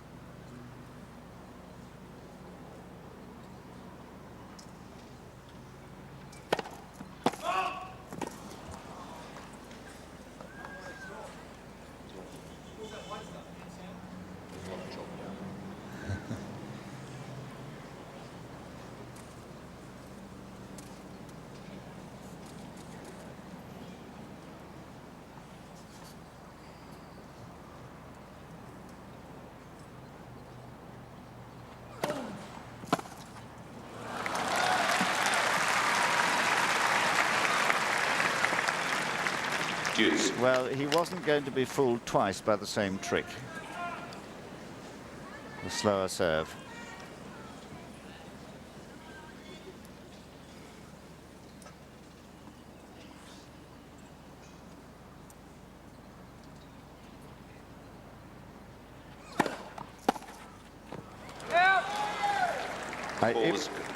Deuce. Well, he wasn't going to be fooled twice by the same trick. The slower serve.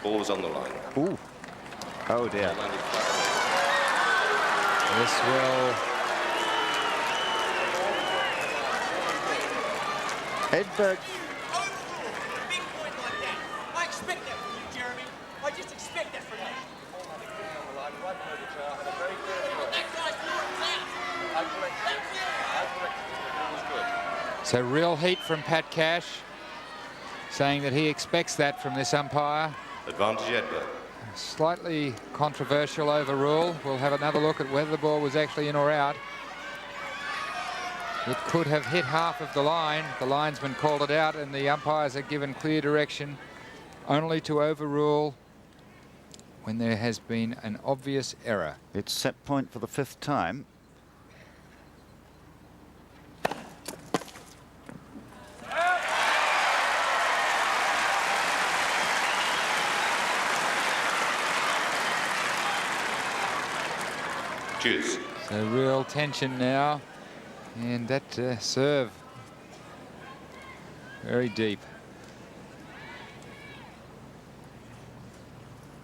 Ball was on the line. Ooh. Oh dear. This will... Edberg. Big point like that. I expect that from you, Jeremy. I just expect that from you. So real heat from Pat Cash, saying that he expects that from this umpire. Advantage Edberg. Slightly controversial overrule. We'll have another look at whether the ball was actually in or out. It could have hit half of the line. The linesman called it out, and the umpires are given clear direction only to overrule when there has been an obvious error. It's set point for the 5th time. Deuce. So real tension now, and that serve very deep.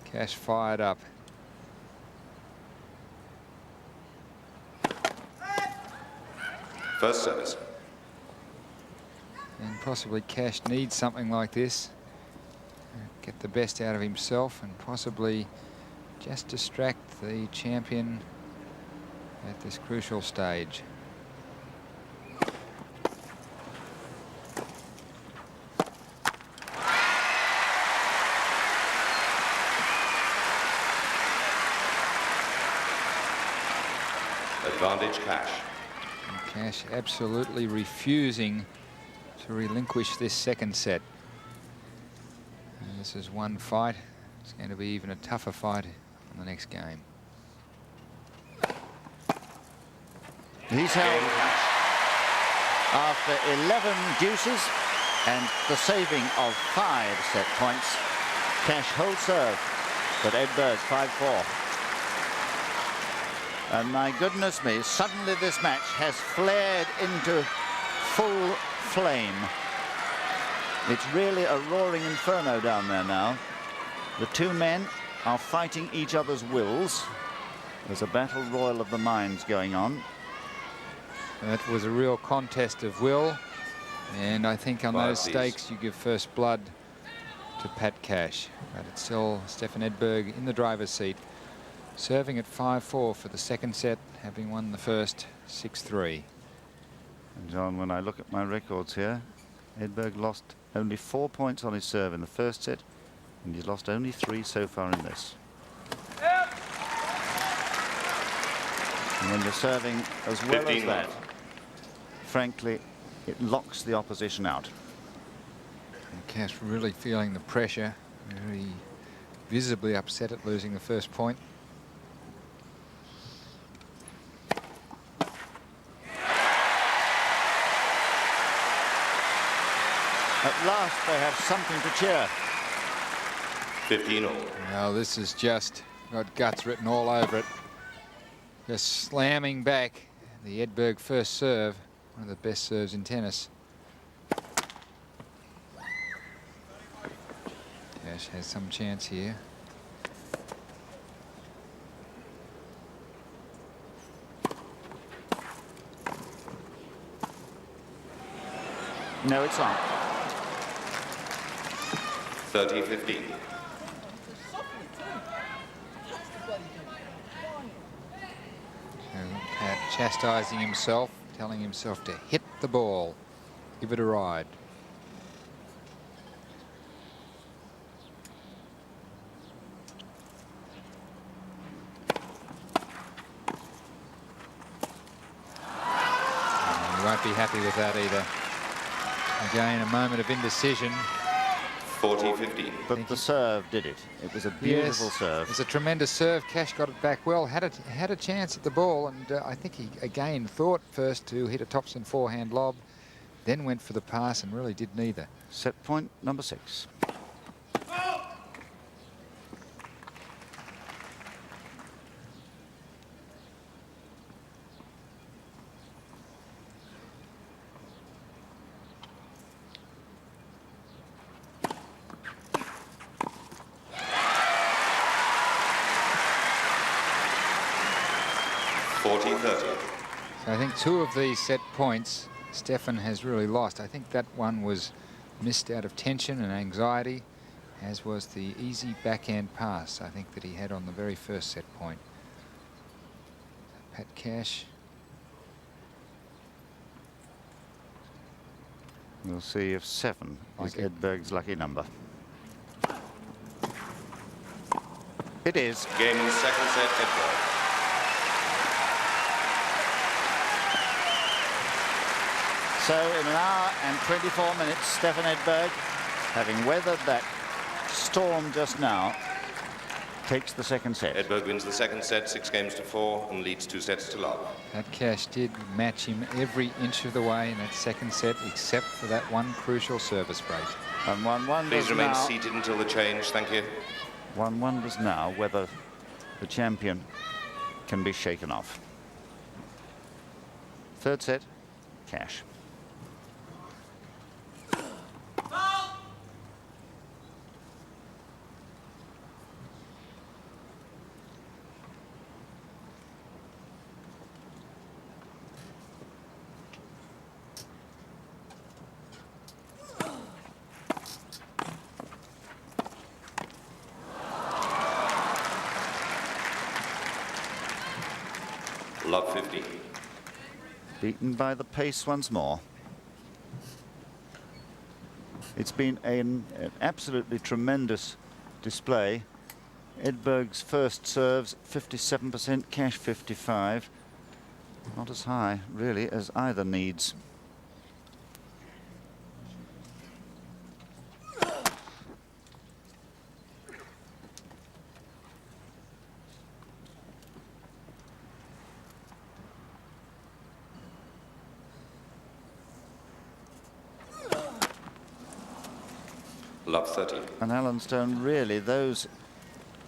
Cash fired up. First service. And possibly Cash needs something like this. Get the best out of himself and possibly just distract the champion at this crucial stage. Advantage Cash. And Cash absolutely refusing to relinquish this second set. And this is one fight. It's going to be even a tougher fight in the next game. He's held after 11 deuces and the saving of 5 set points. Cash holds serve. But Edberg 5-4. And my goodness me, suddenly this match has flared into full flame. It's really a roaring inferno down there now. The two men are fighting each other's wills. There's a battle royal of the minds going on. That was a real contest of will. And I think on those stakes, you give first blood to Pat Cash. But it's still Stefan Edberg in the driver's seat, serving at 5-4 for the second set, having won the first 6-3. And John, when I look at my records here, Edberg lost only 4 points on his serve in the first set, and he's lost only 3 so far in this. And when you're serving as well as that, frankly, it locks the opposition out. And Cash really feeling the pressure, very visibly upset at losing the first point. At last they have something to cheer. 15 all. Well, this has just got guts written all over it. Just slamming back the Edberg first serve, one of the best serves in tennis. Cash has some chance here. No, it's not. 30-15. Pat chastising himself, telling himself to hit the ball, give it a ride. And he won't be happy with that either. Again, a moment of indecision. 40-15. But the serve did it. It was a beautiful serve. It's a tremendous serve. Cash got it back well, had a chance at the ball, and I think he again thought first to hit a topspin forehand lob, then went for the pass and really did neither. Set point number 6. So I think 2 of these set points Stefan has really lost. I think that one was missed out of tension and anxiety, as was the easy backhand pass I think that he had on the very first set point. Pat Cash. We'll see if 7 is Edberg's lucky number. It is. Game in second set, Edberg. So in 1 hour and 24 minutes, Stefan Edberg, having weathered that storm just now, takes the second set. Edberg wins the second set, 6-4, and leads 2 sets to love. Pat Cash did match him every inch of the way in that second set, except for that one crucial service break. And one wonders Please remain now, seated until the change, thank you. one wonders now whether the champion can be shaken off. Third set, Cash. Love 15. Beaten by the pace once more. It's been an absolutely tremendous display. Edberg's first serves 57%, Cash 55. Not as high, really, as either needs. Love 13. And Alan Stone, really, those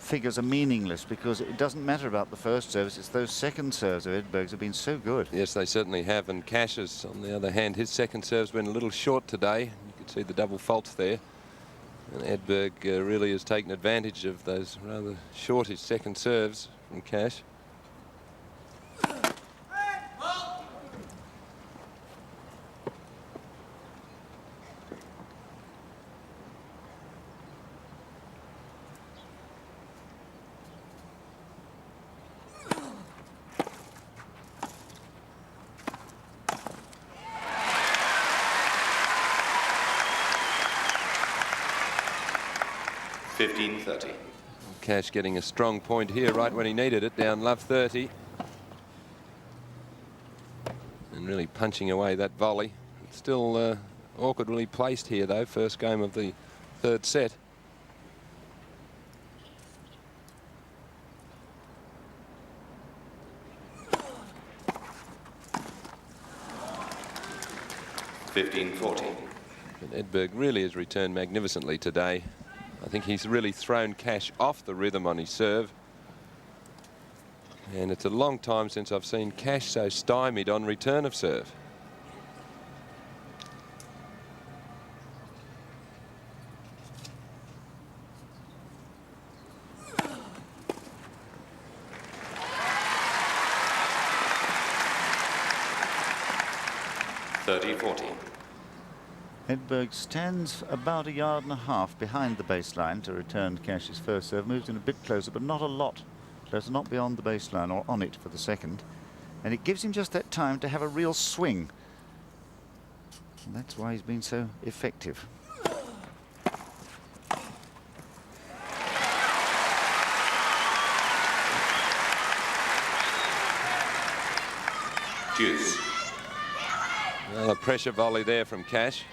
figures are meaningless because it doesn't matter about the first service. It's those second serves of Edberg's have been so good. Yes, they certainly have. And Cash's, on the other hand, his second serve's been a little short today. You can see the double faults there. And Edberg really has taken advantage of those rather shortish second serves from Cash. Cash getting a strong point here right when he needed it, down love 30. And really punching away that volley. It's still awkwardly placed here though, first game of the third set. And Edberg really has returned magnificently today. I think he's really thrown Cash off the rhythm on his serve. And it's a long time since I've seen Cash so stymied on return of serve. Edberg stands about 1.5 yards behind the baseline to return Cash's first serve. Moves in a bit closer, but not a lot. Closer, not beyond the baseline or on it for the second. And it gives him just that time to have a real swing. And that's why he's been so effective. Deuce. Well, a pressure volley there from Cash.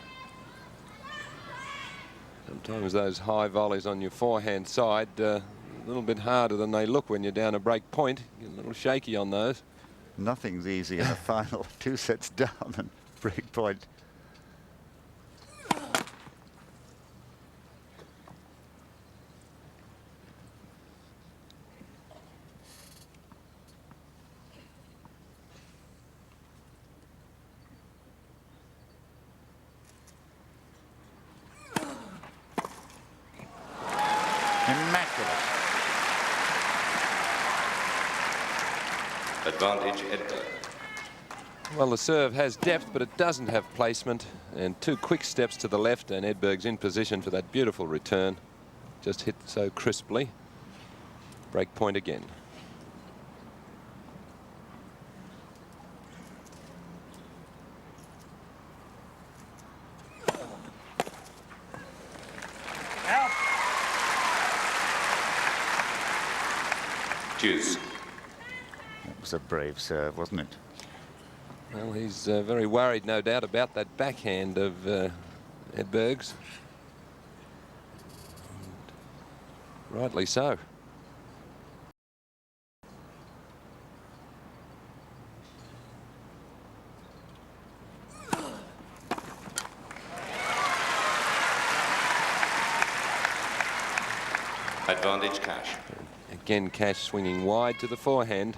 Sometimes those high volleys on your forehand side a little bit harder than they look when you're down a break point. Get a little shaky on those. Nothing's easy in the final. 2 sets down and break point. Advantage Edberg. Well, the serve has depth, but it doesn't have placement. And 2 quick steps to the left, and Edberg's in position for that beautiful return. Just hit so crisply. Break point again. Deuce. That was a brave serve, wasn't it? Well, he's very worried, no doubt, about that backhand of Edberg's. And rightly so. Advantage Cash. Again, Cash swinging wide to the forehand.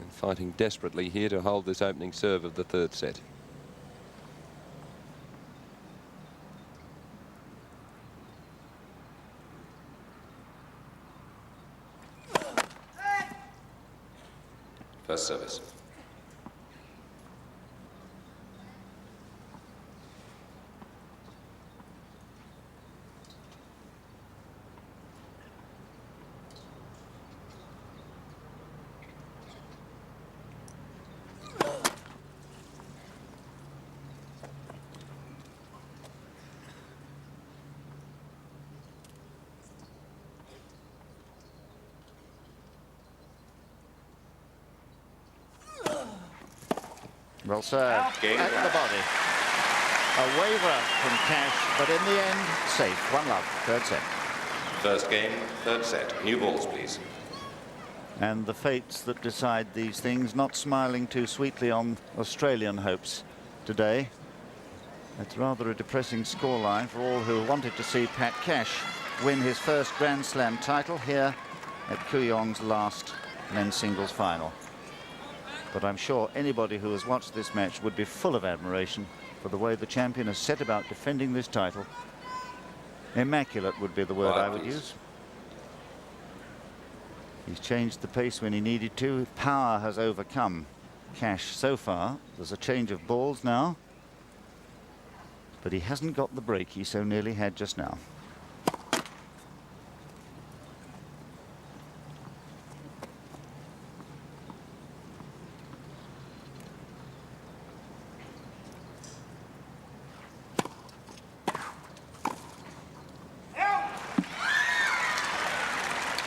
And fighting desperately here to hold this opening serve of the third set. First service. Well served. Game At the body. A waver from Cash, but in the end, safe. 1-love, third set. First game, third set. New balls, please. And the fates that decide these things not smiling too sweetly on Australian hopes today. It's rather a depressing scoreline for all who wanted to see Pat Cash win his first Grand Slam title here at Kooyong's last men's singles final. But I'm sure anybody who has watched this match would be full of admiration for the way the champion has set about defending this title. Immaculate would be the word I would use. He's changed the pace when he needed to. Power has overcome Cash so far. There's a change of balls now, but he hasn't got the break he so nearly had just now.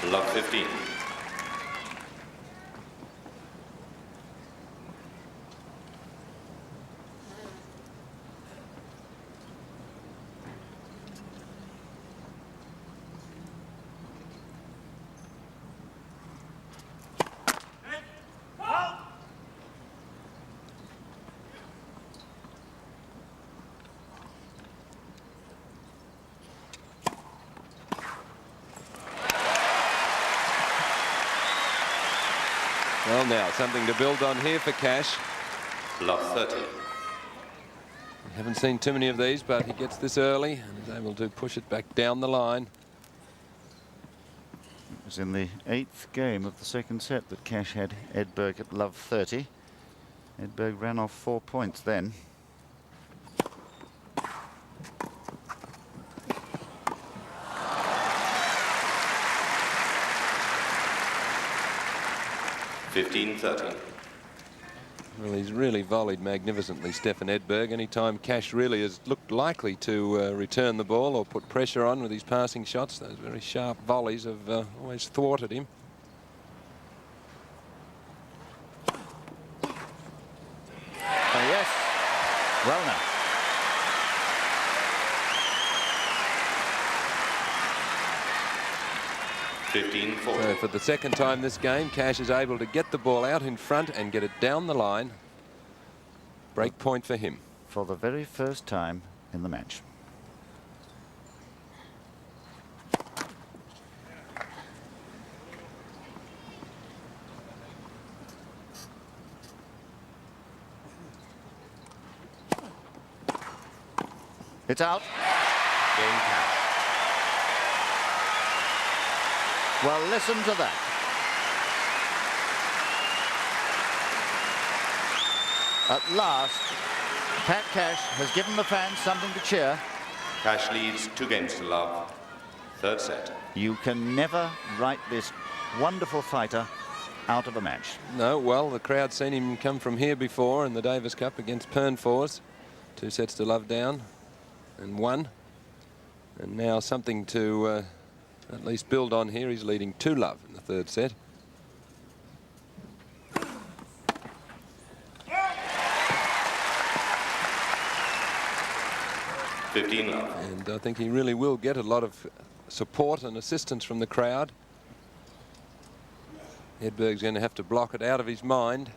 Love 15. Well, now, something to build on here for Cash. Love 30. We haven't seen too many of these, but he gets this early and is able to push it back down the line. It was in the 8th game of the second set that Cash had Edberg at love 30. Edberg ran off 4 points then. Well, he's really volleyed magnificently, Stefan Edberg. Anytime Cash really has looked likely to return the ball or put pressure on with his passing shots, those very sharp volleys have always thwarted him. Oh, yes. Well now. So for the second time this game, Cash is able to get the ball out in front and get it down the line. Break point for him. For the very first time in the match. It's out. Game Cash. Well, listen to that. At last, Pat Cash has given the fans something to cheer. Cash leads 2 games to love. Third set. You can never write this wonderful fighter out of a match. No, well, the crowd's seen him come from here before in the Davis Cup against Pernfors. 2 sets to love down and 1. And now something to at least build on here. He's leading 2 love in the third set. And I think he really will get a lot of support and assistance from the crowd. Edberg's going to have to block it out of his mind.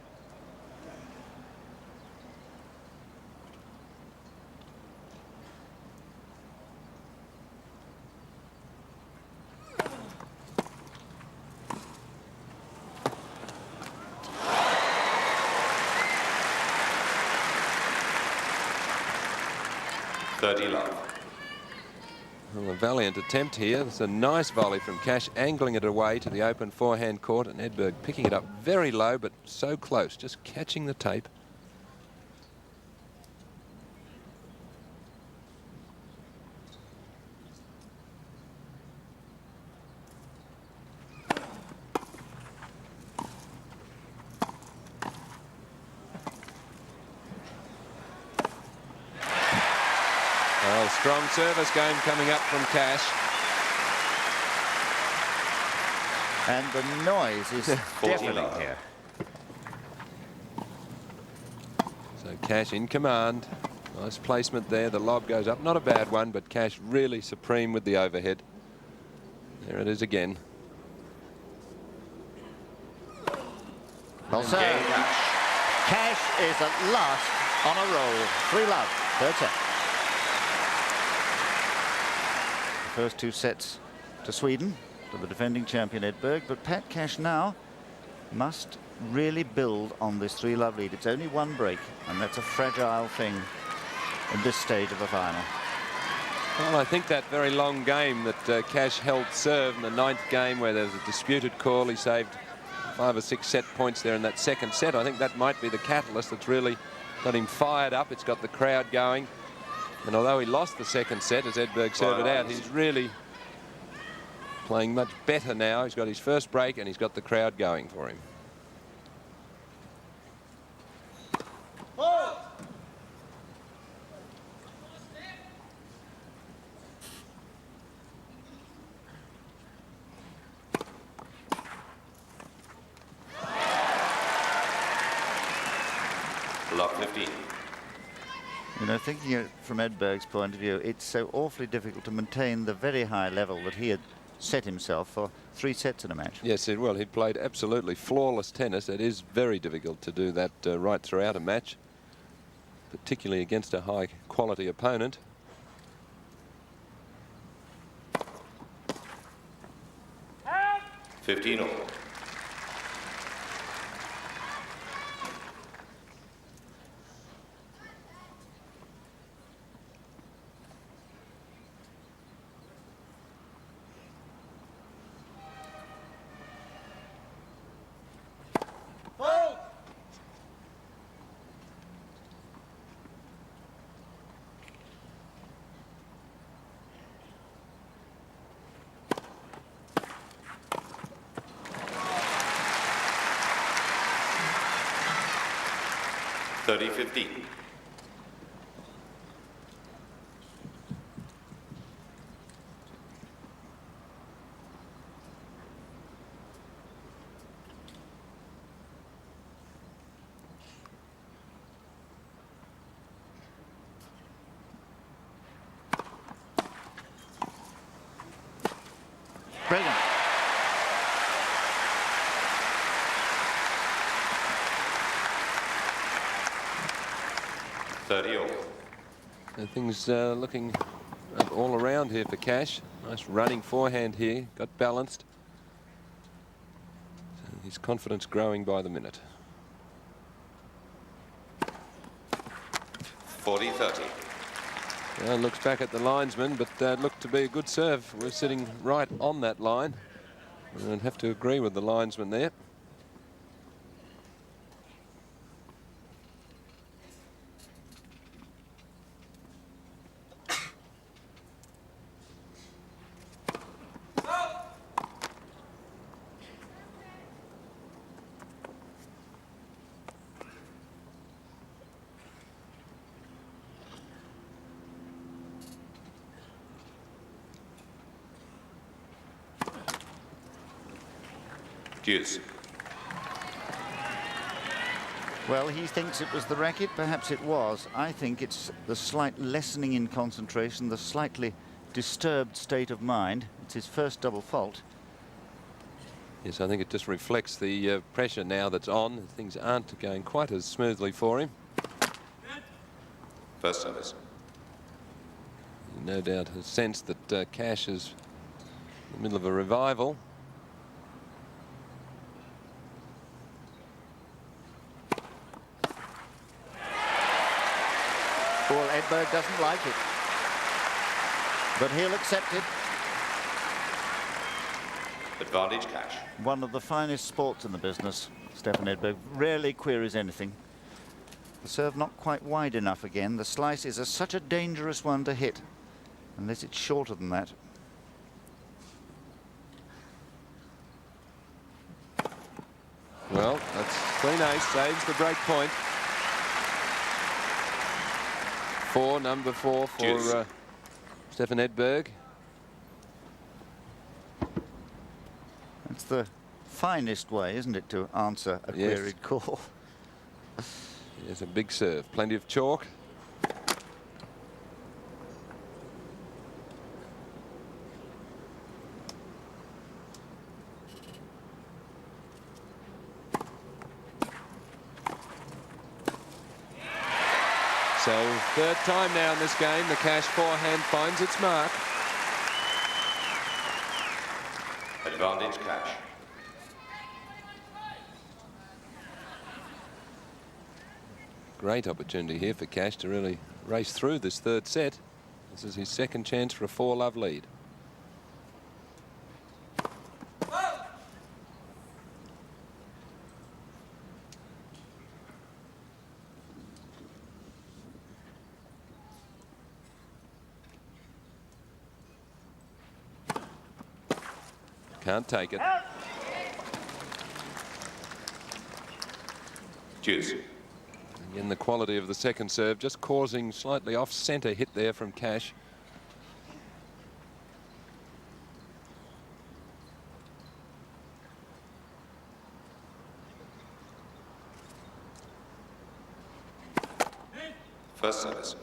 Well, a valiant attempt here. It's a nice volley from Cash, angling it away to the open forehand court, and Edberg picking it up very low, but so close, just catching the tape. Well, strong service game coming up from Cash. And the noise is deafening here. So Cash in command. Nice placement there. The lob goes up. Not a bad one, but Cash really supreme with the overhead. There it is again. Well, so Cash is at last on a roll. 3 love. Third set. first 2 sets to Sweden, to the defending champion Edberg, but Pat Cash now must really build on this 3-love lead. It's only 1 break, and that's a fragile thing in this stage of the final. Well, I think that very long game that Cash held serve in the 9th game, where there was a disputed call, he saved 5 or 6 set points there in that 2nd set. I think that might be the catalyst that's really got him fired up. It's got the crowd going. And although he lost the 2nd set as Edberg served it out, he's really playing much better now. He's got his first break and he's got the crowd going for him. Block 15. You know, thinking it from Edberg's point of view, it's so awfully difficult to maintain the very high level that he had set himself for 3 sets in a match. Yes, well, he played absolutely flawless tennis. It is very difficult to do that right throughout a match, particularly against a high-quality opponent. Out. 15 all. $30-15. Brilliant. Things looking all around here for Cash. Nice running forehand here, got balanced. So his confidence growing by the minute. 40-30. Well, looks back at the linesman, but that looked to be a good serve. We're sitting right on that line. I'd have to agree with the linesman there. Deuce. Well, he thinks it was the racket. Perhaps it was. I think it's the slight lessening in concentration, the slightly disturbed state of mind. It's his first double fault. Yes, I think it just reflects the pressure now that's on. Things aren't going quite as smoothly for him. First service. No doubt has sensed that Cash is in the middle of a revival. Well, Edberg doesn't like it, but he'll accept it. Advantage Cash. One of the finest sports in the business, Stefan Edberg. Rarely queries anything. The serve not quite wide enough again. The slice is such a dangerous one to hit, unless it's shorter than that. Well, that's clean ace, saves the break point. Number four for Stefan Edberg. That's the finest way, isn't it, to answer a queried call? Yes, a big serve, plenty of chalk. So third time now in this game, the Cash forehand finds its mark. Advantage Cash. Great opportunity here for Cash to really race through this third set. This is his second chance for a 4-love lead. Can't take it. Deuce. Again, the quality of the second serve just causing slightly off-centre hit there from Cash. First service.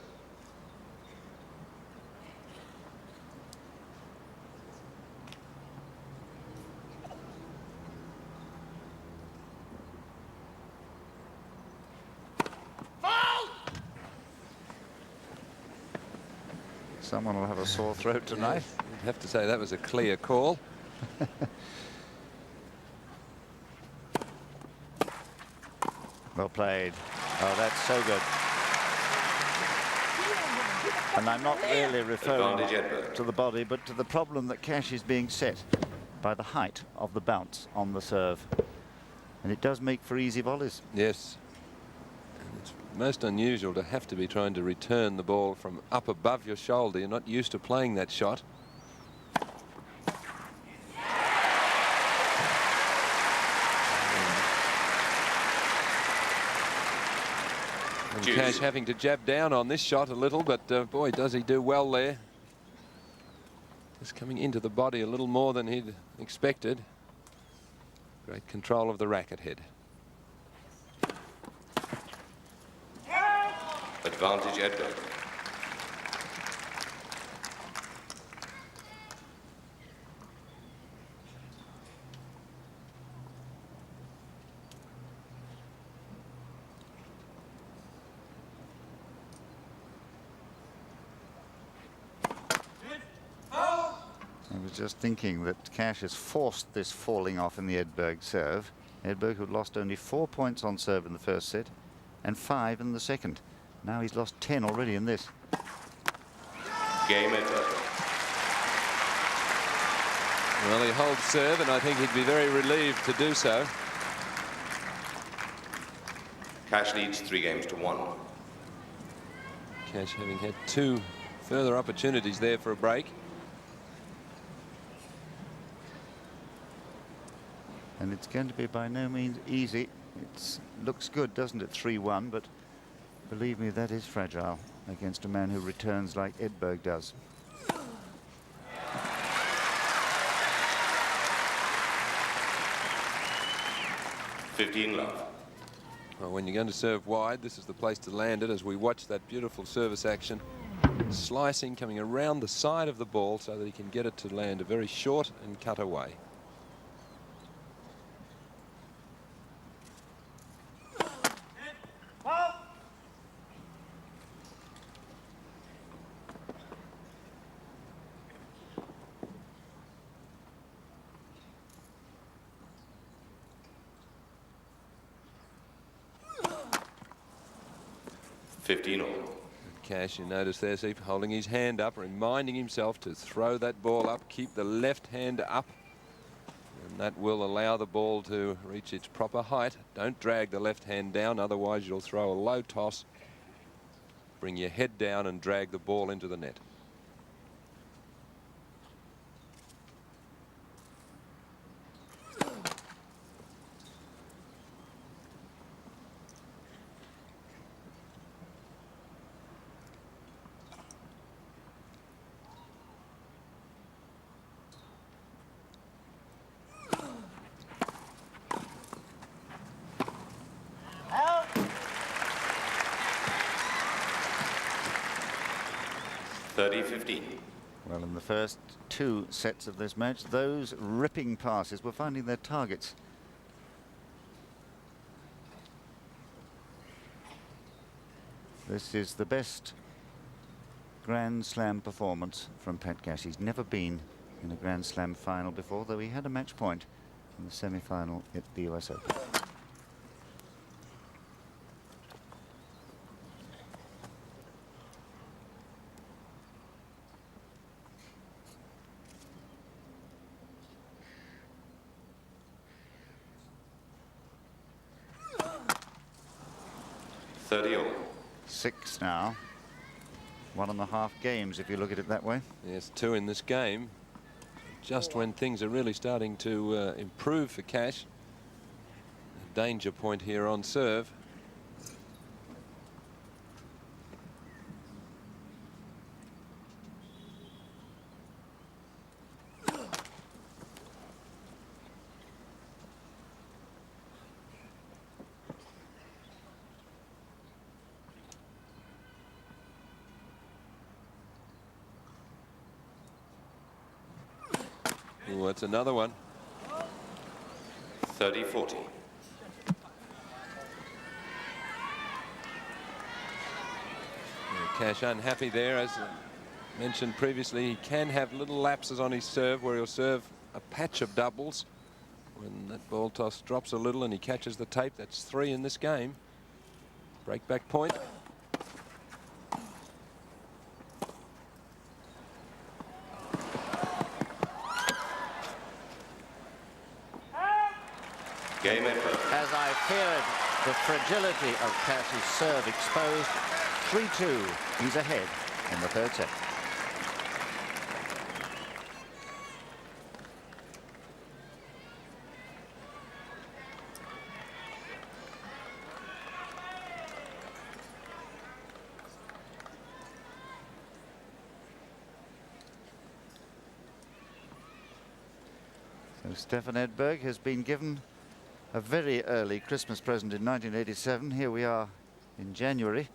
Someone will have a sore throat tonight. I'd have to say that was a clear call. Well played. Oh, that's so good. And I'm not really referring Advantage Edberg. to the body, but to the problem that Cash is being set by the height of the bounce on the serve. And it does make for easy volleys. Yes. And it's most unusual to have to be trying to return the ball from up above your shoulder. You're not used to playing that shot. And Cash having to jab down on this shot a little, but boy, does he do well there. Just coming into the body a little more than he'd expected. Great control of the racket head. Advantage Edberg. I was just thinking that Cash has forced this falling off in the Edberg serve. Edberg, who'd lost only 4 points on serve in the first set and 5 in the second. Now he's lost 10 already in this. Game Edberg. Well, he holds serve, and I think he'd be very relieved to do so. Cash leads 3 games to 1. Cash having had 2 further opportunities there for a break. And it's going to be by no means easy. It looks good, doesn't it, 3-1, but believe me, that is fragile against a man who returns like Edberg does. Love. Well, when you're going to serve wide, this is the place to land it, as we watch that beautiful service action. Slicing, coming around the side of the ball so that he can get it to land a very short and cut away. Cash, you notice there, see, holding his hand up, reminding himself to throw that ball up, keep the left hand up, and that will allow the ball to reach its proper height. Don't drag the left hand down, otherwise you'll throw a low toss, bring your head down and drag the ball into the net. Well, in the first 2 sets of this match, those ripping passes were finding their targets. This is the best Grand Slam performance from Pat Cash. He's never been in a Grand Slam final before, though he had a match point in the semi-final at the US Open. Six now. 1.5 games, if you look at it that way. Yes, 2 in this game. Just when things are really starting to improve for Cash. A danger point here on serve. Oh, that's another one. 30-40. Cash unhappy there. As mentioned previously, he can have little lapses on his serve where he'll serve a patch of doubles. When that ball toss drops a little and he catches the tape, that's 3 in this game. Break back point. Game Edberg. As I feared, the fragility of Cash's serve exposed. 3-2. He's ahead in the third set. So Stefan Edberg has been given a very early Christmas present in 1987. Here we are in January.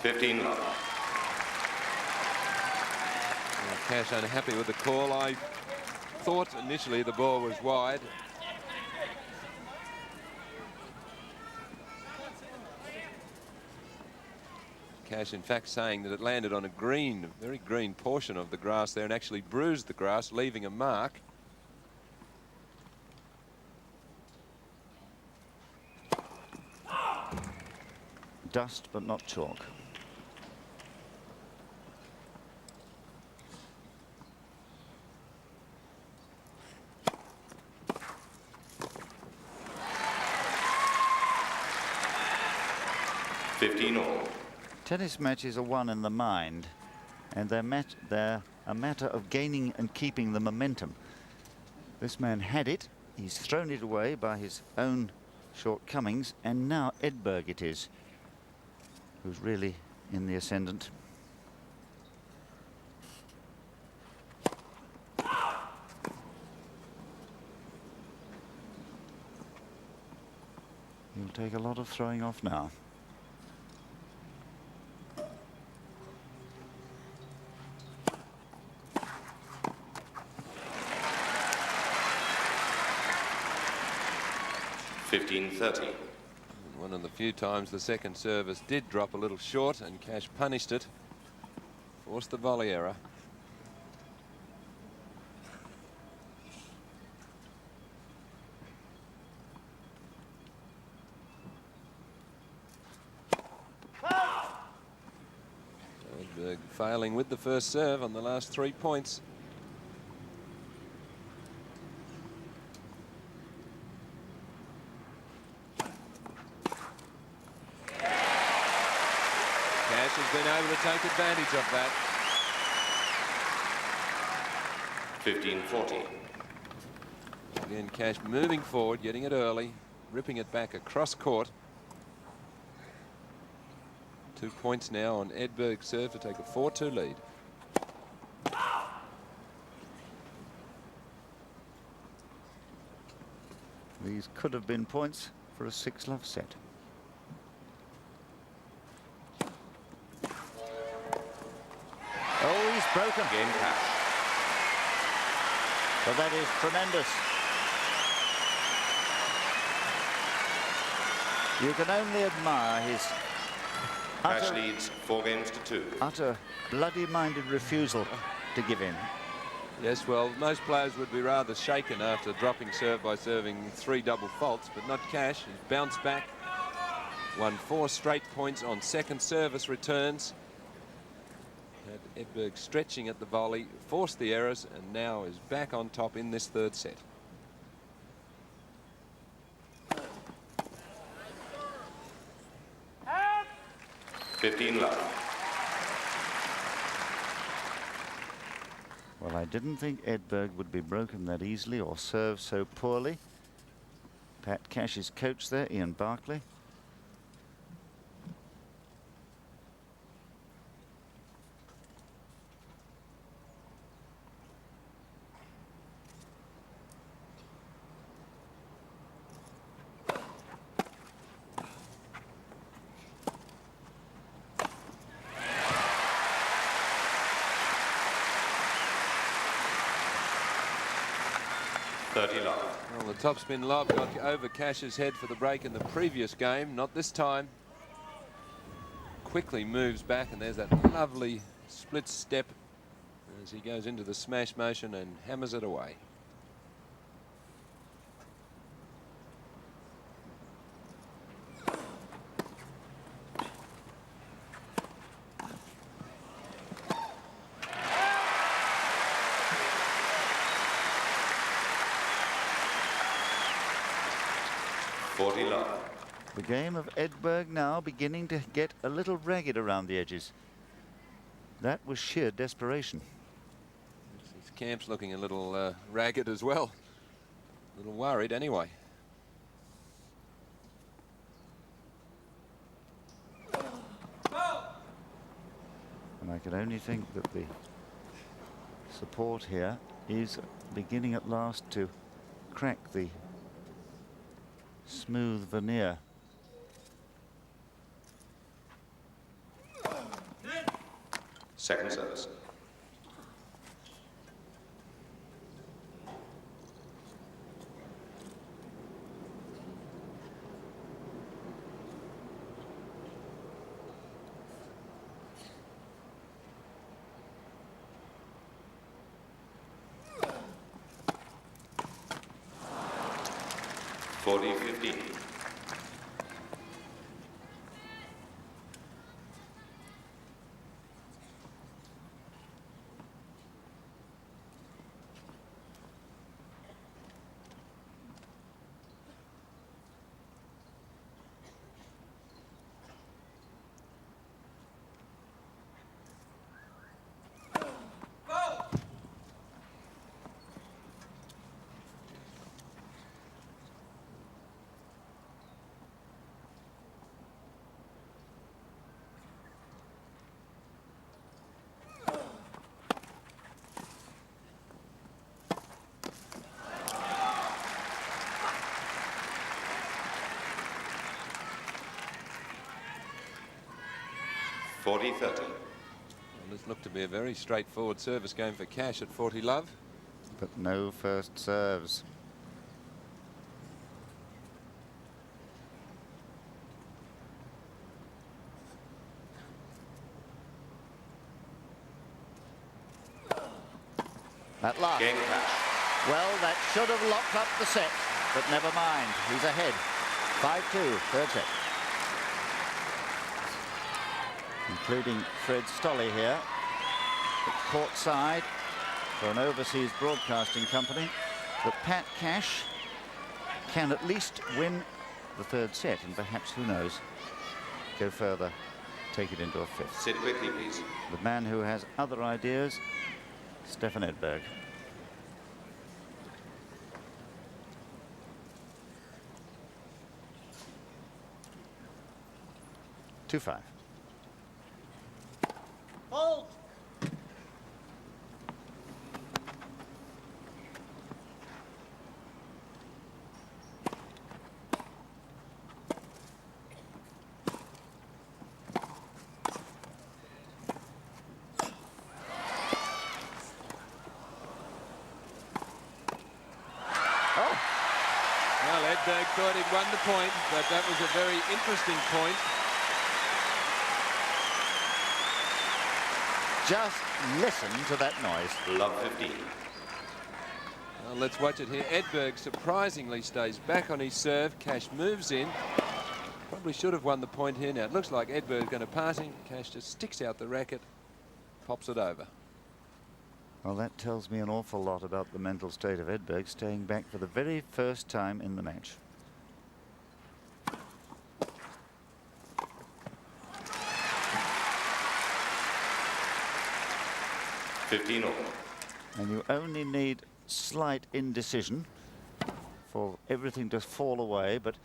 15 love. Cash unhappy with the call. I thought initially the ball was wide. Cash in fact saying that it landed on a green, very green portion of the grass there and actually bruised the grass, leaving a mark. Dust, but not chalk. Tennis matches are won in the mind, and they're a matter of gaining and keeping the momentum. This man had it, he's thrown it away by his own shortcomings, and now Edberg it is who's really in the ascendant. He'll take a lot of throwing off now. One of the few times the second service did drop a little short and Cash punished it, forced the volley error. Edberg failing with the first serve on the last 3 points. Been able to take advantage of that. 15-40. Again, Cash moving forward, getting it early, ripping it back across court. 2 points now on Edberg's serve to take a 4-2 lead. These could have been points for a 6-love set. Oh, he's broken. Game Cash. But that is tremendous. You can only admire his Cash leads 4 games to 2. Utter bloody-minded refusal to give in. Yes, well, most players would be rather shaken after dropping serve by serving 3 double faults, but not Cash. He's bounced back, won 4 straight points on second service returns. Had Edberg stretching at the volley, forced the errors, and now is back on top in this third set. $15 love. Well, I didn't think Edberg would be broken that easily or serve so poorly. Pat Cash's coach there, Ian Barclay. Well, the topspin lob got over Cash's head for the break in the previous game. Not this time. Quickly moves back, and there's that lovely split step as he goes into the smash motion and hammers it away. The game of Edberg now beginning to get a little ragged around the edges. That was sheer desperation. His camp's looking a little ragged as well. A little worried anyway. And I can only think that the support here is beginning at last to crack the smooth veneer. Second service. $40-15. $40-30. Well, this looked to be a very straightforward service game for Cash at 40 love. But no first serves. At last. Game Cash. Well, that should have locked up the set, but never mind. He's ahead. 5-2, third set. Including Fred Stolley here, at court side for an overseas broadcasting company. But Pat Cash can at least win the third set and perhaps, who knows, go further, take it into a fifth. Sit quickly, please. The man who has other ideas, Stefan Edberg. Two-five. Hold! Well, Edberg thought he'd won the point, but that was a very interesting point. Just listen to that noise. Love 15. Well, let's watch it here. Edberg surprisingly stays back on his serve. Cash moves in. Probably should have won the point here. Now it looks like Edberg going to pass him. Cash just sticks out the racket, pops it over. Well, that tells me an awful lot about the mental state of Edberg, staying back for the very first time in the match. And you only need slight indecision for everything to fall away, but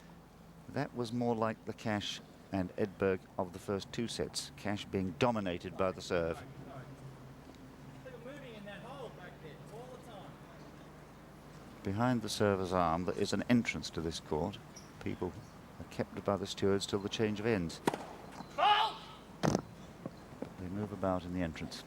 that was more like the Cash and Edberg of the first two sets. Cash being dominated by the serve. Behind the server's arm there is an entrance to this court. People are kept by the stewards till the change of ends. They move about in the entrance.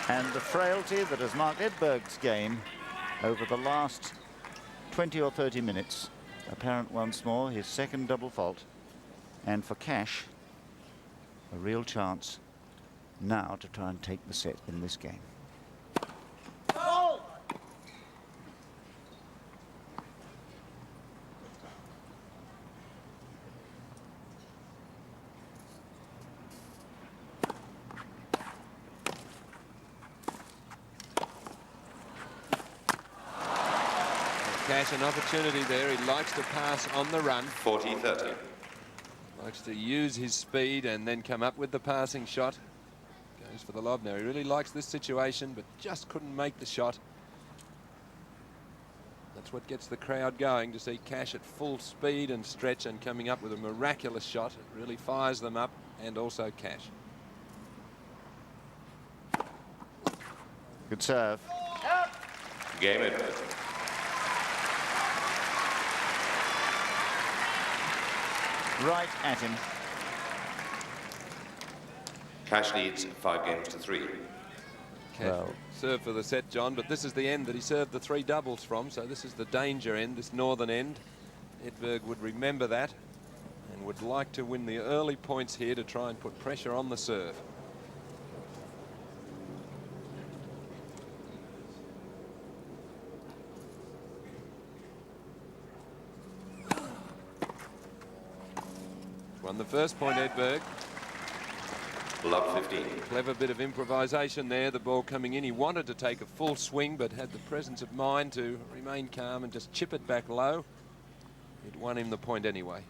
And the frailty that has marked Edberg's game over the last 20 or 30 minutes apparent once more. His second double fault, and for Cash a real chance now to try and take the set in this game. Cash an opportunity there. He likes to pass on the run. 40-30. Likes to use his speed and then come up with the passing shot. Goes for the lob now. He really likes this situation, but just couldn't make the shot. That's what gets the crowd going, to see Cash at full speed and stretch and coming up with a miraculous shot. It really fires them up, and also Cash. Good serve. Game Edberg. Right at him. Cash leads 5-3. Cash serve for the set, John, but this is the end that he served the three doubles from, so this is the danger end, this northern end. Edberg would remember that and would like to win the early points here to try and put pressure on the serve. Won the first point, Edberg. Love 15. Clever bit of improvisation there. The ball coming in. He wanted to take a full swing, but had the presence of mind to remain calm and just chip it back low. It won him the point anyway.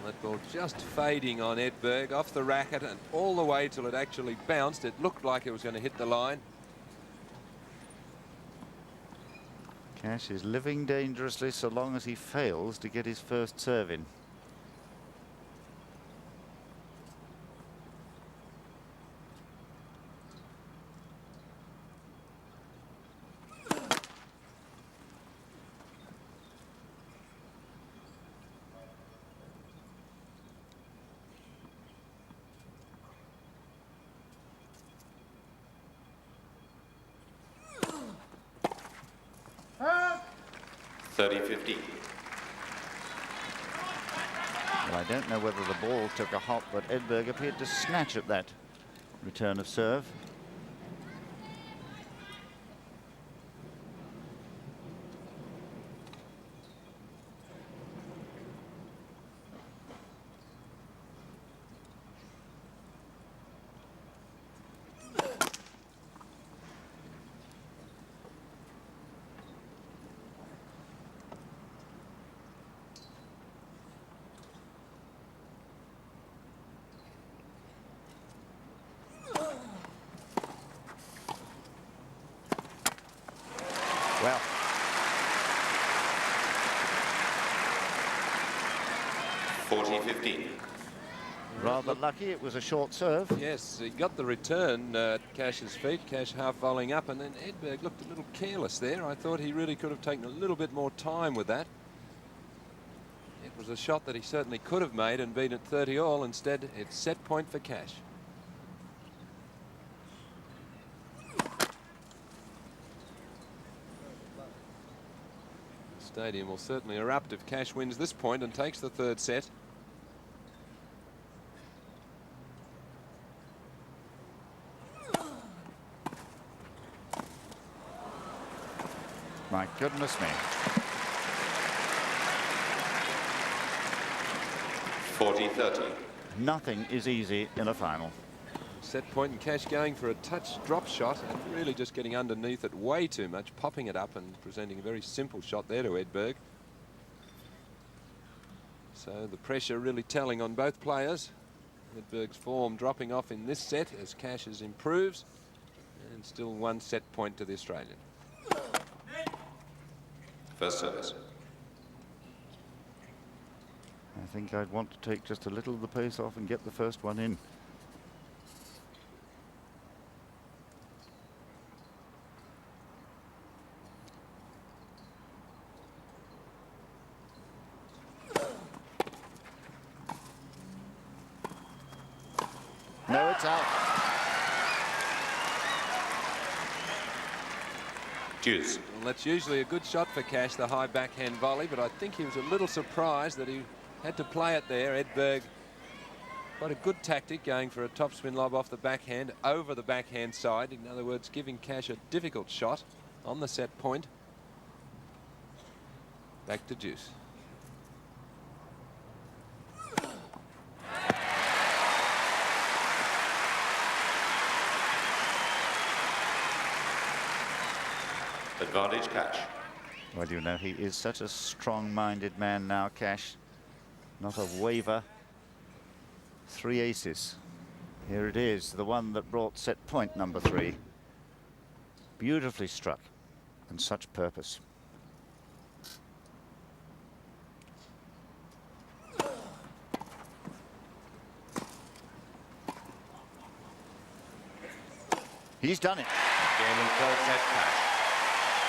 That ball just fading on Edberg, off the racket and all the way till it actually bounced. It looked like it was going to hit the line. Cash is living dangerously so long as he fails to get his first serve in. Well, I don't know whether the ball took a hop, but Edberg appeared to snatch at that return of serve. Well, 40-15. rather lucky it was a short serve. Yes, he got the return at Cash's feet. Cash half volleying up, and then Edberg looked a little careless there. I thought he really could have taken a little bit more time with that. It was a shot that he certainly could have made and been at 30 all. Instead, it's set point for Cash. The stadium will certainly erupt if Cash wins this point and takes the third set. My goodness me. 40-30. Nothing is easy in a final. Set point and Cash going for a touch drop shot and really just getting underneath it way too much, popping it up and presenting a very simple shot there to Edberg. So the pressure really telling on both players. Edberg's form dropping off in this set as Cash's improves, and still one set point to the Australian. First service. I think I'd want to take just a little of the pace off and get the first one in. No, it's out. Deuce. Well, that's usually a good shot for Cash, the high backhand volley, but I think he was a little surprised that he had to play it there. Edberg, quite a good tactic, going for a topspin lob off the backhand, over the backhand side. In other words, giving Cash a difficult shot on the set point. Back to Deuce. Advantage Cash. Well, you know, he is such a strong-minded man now, Cash. Not a waver. 3 aces. Here it is, the one that brought set point number 3. Beautifully struck, and such purpose. He's done it. Game and third set Cash.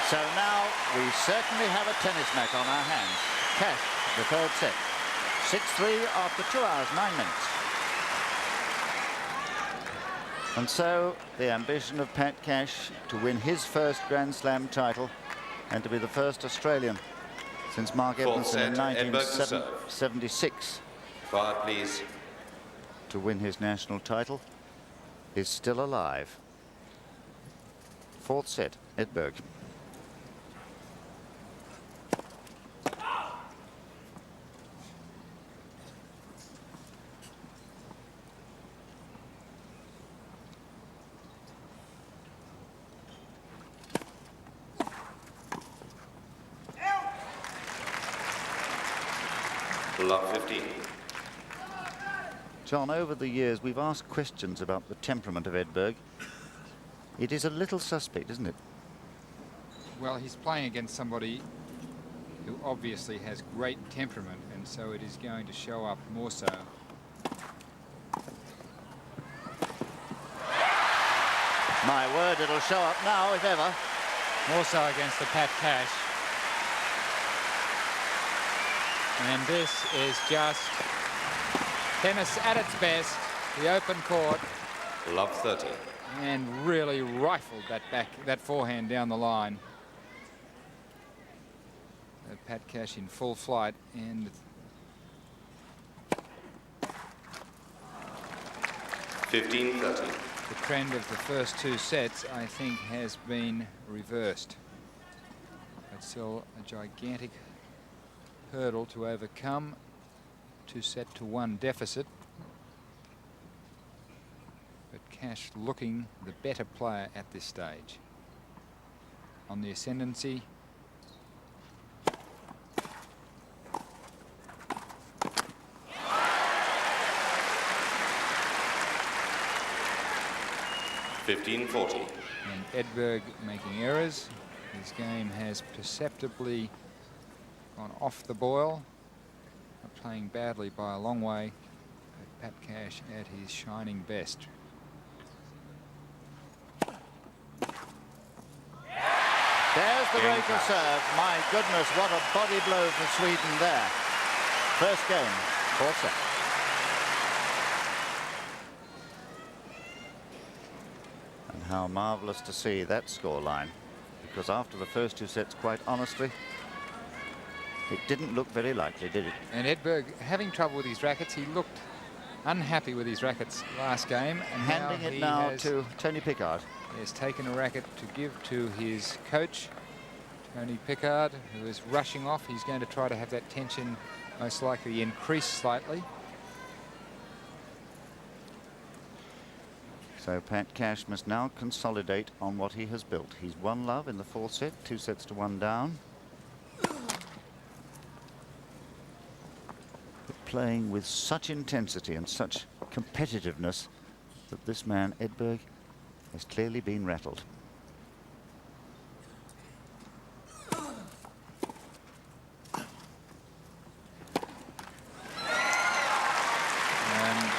So now we certainly have a tennis match on our hands. Cash, the third set. 6-3 after 2 hours, 9 minutes. And so the ambition of Pat Cash to win his first Grand Slam title and to be the first Australian since Mark Fourth Edmondson in set, Edberg to serve. 1976 Fire, please. to win his national title is still alive. Fourth set, Edberg. Love 15. John, over the years we've asked questions about the temperament of Edberg. It is a little suspect, isn't it? Well, he's playing against somebody who obviously has great temperament, and so it is going to show up more so. My word, it'll show up now, if ever. More so against the Pat Cash. And this is just tennis at its best, the open court, Love 30. and really rifled that forehand down the line. Pat Cash in full flight, and 15-30. The trend of the first two sets, I think, has been reversed. But still a gigantic hurdle to overcome. 2-1 deficit. But Cash looking the better player at this stage. On the ascendancy. (15-40). And Edberg making errors. His game has perceptibly gone off the boil. Not playing badly by a long way. But Pat Cash at his shining best. There's the break of serve. My goodness, what a body blow for Sweden there. First game, 4 sets. And how marvellous to see that scoreline. Because after the first 2 sets, quite honestly, it didn't look very likely, did it? And Edberg having trouble with his rackets. He looked unhappy with his rackets last game. And Handing it now to Tony Pickard. He has taken a racket to give to his coach, Tony Pickard, who is rushing off. He's going to try to have that tension most likely increase slightly. So Pat Cash must now consolidate on what he has built. He's won love in the 4th set, 2-1 down. But playing with such intensity and such competitiveness that this man, Edberg, has clearly been rattled. And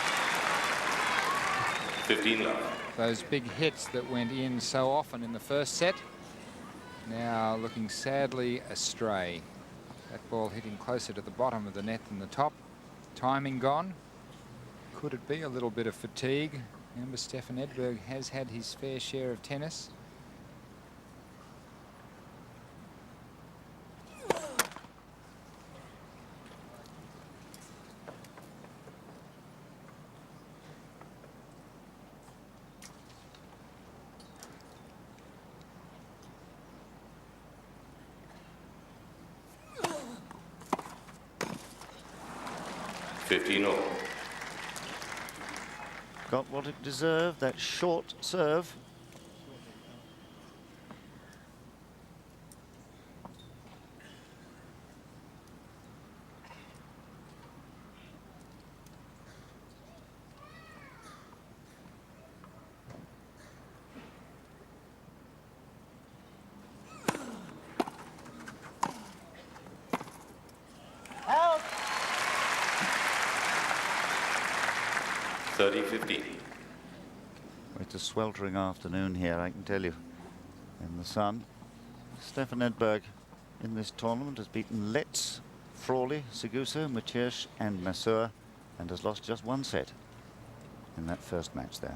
15 love. those big hits that went in so often in the first set, now looking sadly astray. That ball hitting closer to the bottom of the net than the top. Timing gone. Could it be a little bit of fatigue? Remember, Stefan Edberg has had his fair share of tennis. Got what it deserved, that short serve. Out. 30-15. It's a sweltering afternoon here, I can tell you, in the sun. Stefan Edberg in this tournament has beaten Letts, Frawley, Seguso, Mutiersch and Masseur, and has lost just 1 set in that first match there.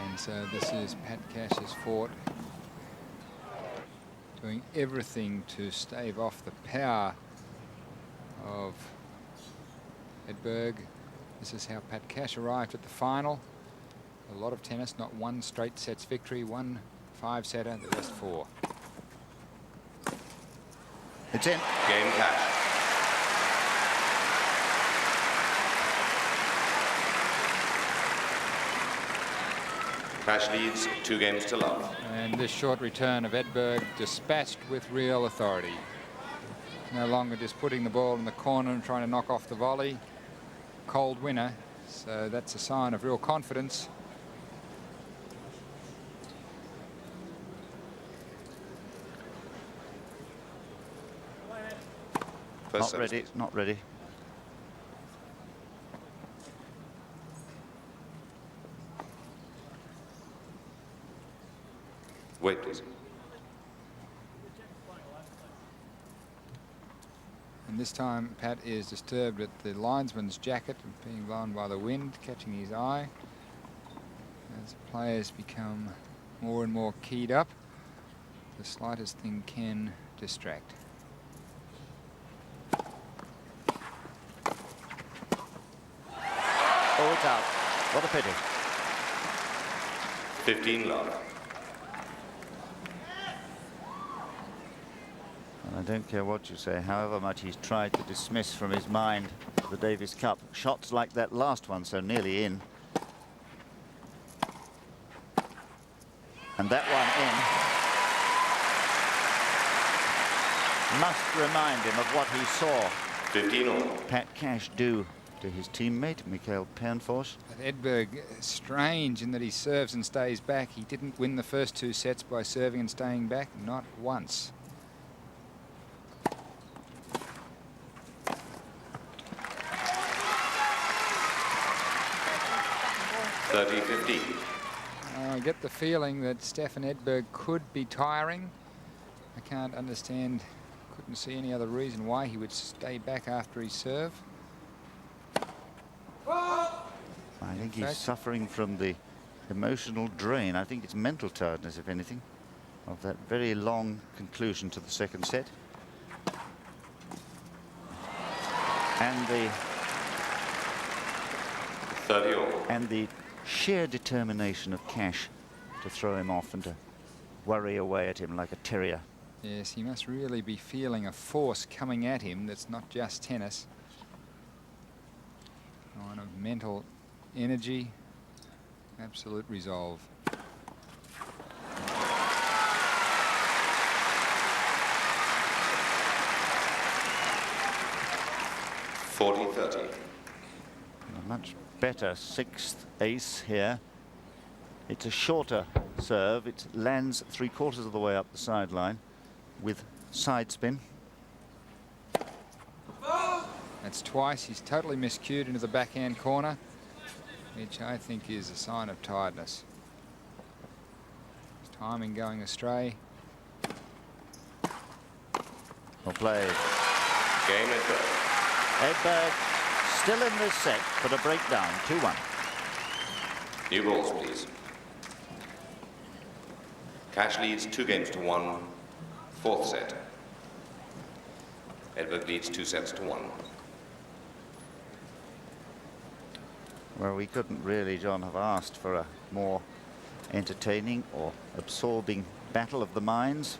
And so this is Pat Cash's fort, doing everything to stave off the power of Edberg. This is how Pat Cash arrived at the final. A lot of tennis, not 1 straight sets victory, 1 5-setter, the rest 4. It's in. Game Cash. Cash leads 2 games to love. And this short return of Edberg dispatched with real authority. No longer just putting the ball in the corner and trying to knock off the volley. Cold winner, so that's a sign of real confidence. First Not ready, service. not ready. Wait, please. And this time Pat is disturbed at the linesman's jacket being blown by the wind, catching his eye. As players become more and more keyed up, the slightest thing can distract. Oh, it's out. What a pity. 15 love. And I don't care what you say, however much he's tried to dismiss from his mind the Davis Cup. Shots like that last one, so nearly in. And that one in must remind him of what he saw 15 all. Pat Cash do to his teammate, Mikhail Pernfors. But Edberg, strange in that he serves and stays back. He didn't win the first 2 sets by serving and staying back, not once. I get the feeling that Stefan Edberg could be tiring. I can't understand, couldn't see any other reason why he would stay back after his serve. I think he's suffering from the emotional drain. I think it's mental tiredness, if anything, of that very long conclusion to the second set. And the 30 all. And the sheer determination of Cash to throw him off and to worry away at him like a terrier. Yes, he must really be feeling a force coming at him that's not just tennis. Kind of mental energy, absolute resolve. 40-30. A much better 6th ace here. It's a shorter serve. It lands 3/4 of the way up the sideline with side spin. That's twice. He's totally miscued into the backhand corner, which I think is a sign of tiredness. His timing going astray. Well played. Game Edberg. Edberg still in this set, but a breakdown, 2-1. New balls, please. Cash leads 2-1, 4th set. Edberg leads 2-1. Well, we couldn't really, John, have asked for a more entertaining or absorbing battle of the minds.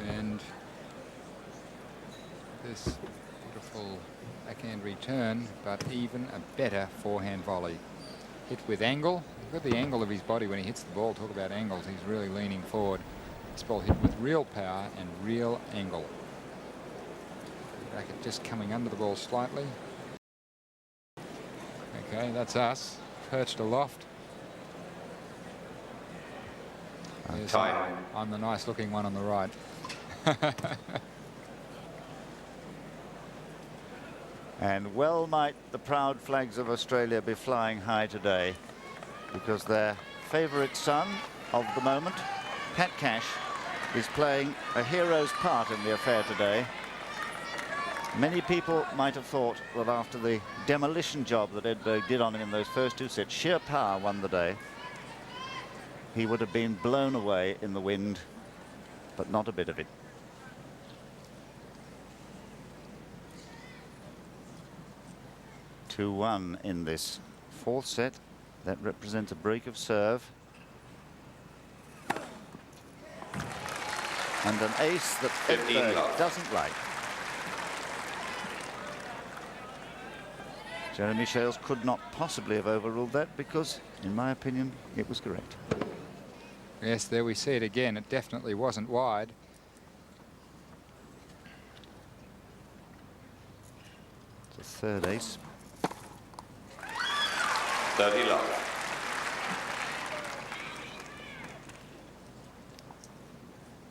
And this beautiful backhand return, but even a better forehand volley. Hit with angle. Look at the angle of his body when he hits the ball. Talk about angles. He's really leaning forward. This ball hit with real power and real angle. Racket just coming under the ball slightly. Okay, that's us. Perched aloft. Yes, Time. I'm the nice looking one on the right. And well might the proud flags of Australia be flying high today, because their favourite son of the moment, Pat Cash, is playing a hero's part in the affair today. Many people might have thought that after the demolition job that Edberg did on him in those first 2 sets, sheer power won the day. He would have been blown away in the wind, but not a bit of it. (2-1) in this 4th set. That represents a break of serve. And an ace that 15 Edberg love. doesn't like. Jeremy Shales could not possibly have overruled that because, in my opinion, it was correct. Yes, there we see it again. It definitely wasn't wide. It's a 3rd ace. 30 love.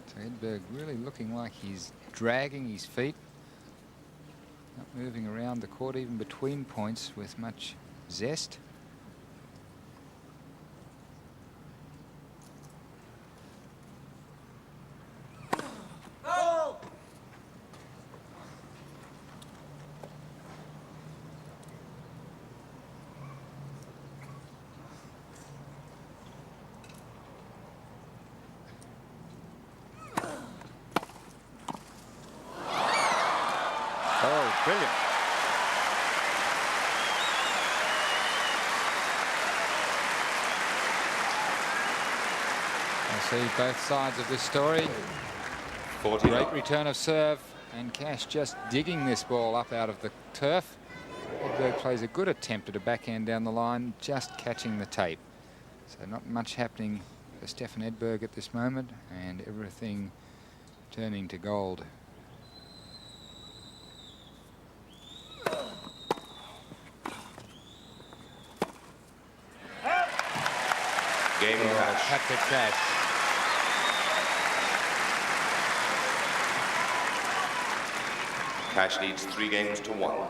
So Edberg really looking like he's dragging his feet, not moving around the court even between points with much zest. Oh, brilliant. I see both sides of this story. 40 Great love. return of serve, and Cash just digging this ball up out of the turf. Edberg plays a good attempt at a backhand down the line, just catching the tape. So not much happening for Stefan Edberg at this moment, and everything turning to gold. Game Cash. Patrick Cash. Cash leads 3 games to 1.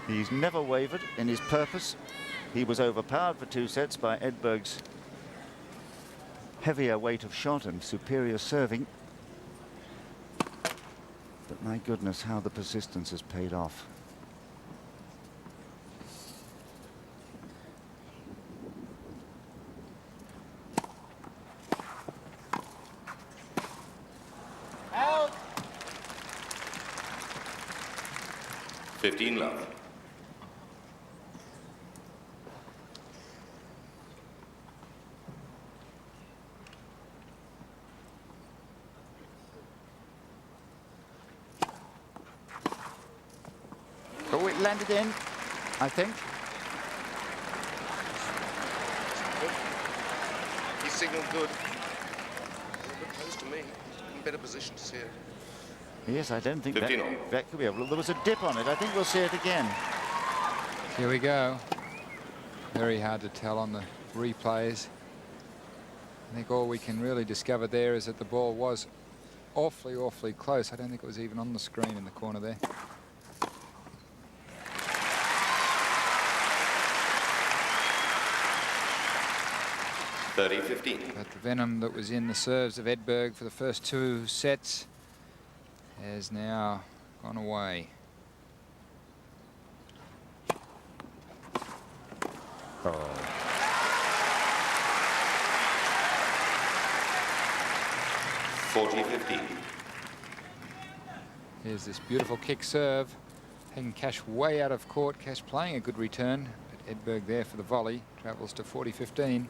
He's never wavered in his purpose. He was overpowered for 2 sets by Edberg's heavier weight of shot and superior serving. But my goodness, how the persistence has paid off. Out. 15 love. Oh, it landed in, I think. He signalled good. A bit close to me. In better position to see it. Yes, I don't think 15 all. that could be able. There was a dip on it. I think we'll see it again. Here we go. Very hard to tell on the replays. I think all we can really discover there is that the ball was awfully close. I don't think it was even on the screen in the corner there. But the venom that was in the serves of Edberg for the first 2 sets has now gone away. Oh. Here's this beautiful kick serve, taking Cash way out of court. Cash playing a good return, but Edberg there for the volley. Travels to 40-15.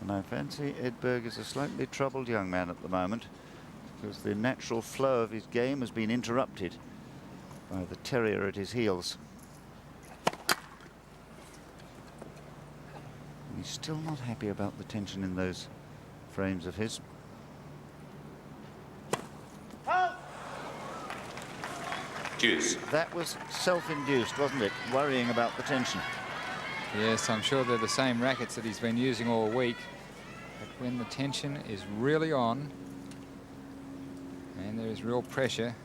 And I fancy Edberg is a slightly troubled young man at the moment, because the natural flow of his game has been interrupted by the terrier at his heels. He's still not happy about the tension in those frames of his. Deuce. That was self-induced, wasn't it? Worrying about the tension. Yes, I'm sure they're the same rackets that he's been using all week. But when the tension is really on and there is real pressure,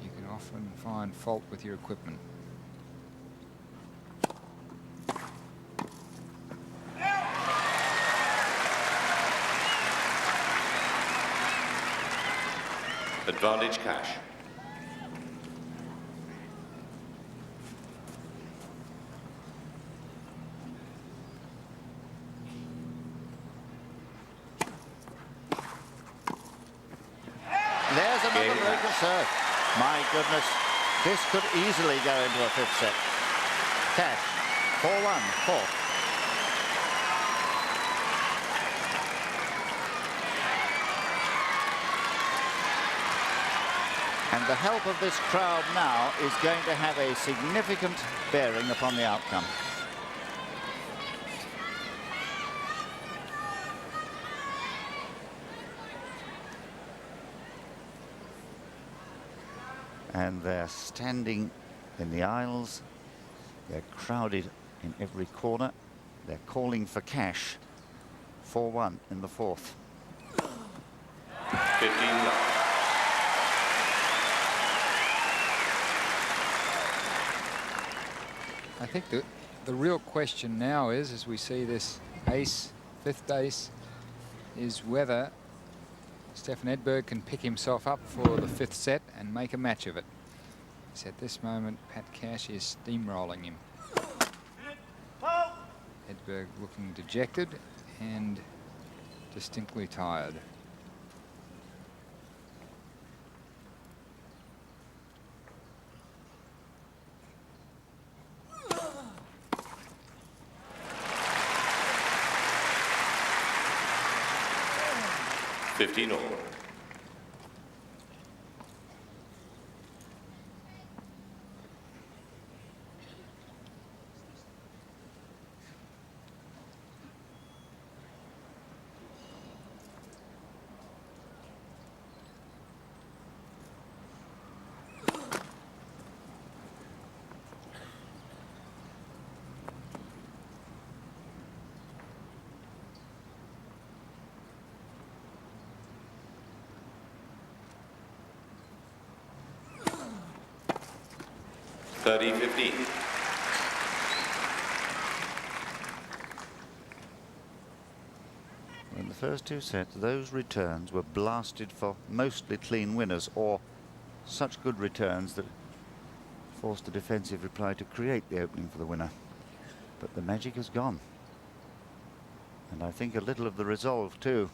you can often find fault with your equipment. Advantage Cash. There's another Game break of serve. My goodness, this could easily go into a 5th set. Cash, 4-1, 4th. And the help of this crowd now is going to have a significant bearing upon the outcome. And they're standing in the aisles They're crowded in every corner. They're calling for cash. 4-1 in the fourth. 15 love. I think the real question now is, as we see this ace, fifth ace, is whether Stefan Edberg can pick himself up for the fifth set and make a match of it. As at this moment, Pat Cash is steamrolling him. Edberg looking dejected and distinctly tired. $15 all. $30-15. In the first two sets, those returns were blasted for mostly clean winners, or such good returns that forced the defensive reply to create the opening for the winner. But the magic has gone. And I think a little of the resolve too.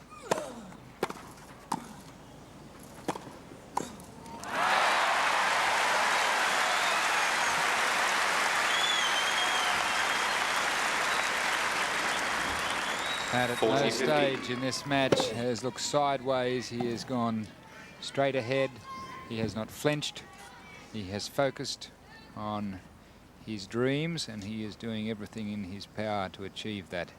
Pat at no stage in this match has looked sideways. He has gone straight ahead. He has not flinched. He has focused on his dreams, and he is doing everything in his power to achieve that.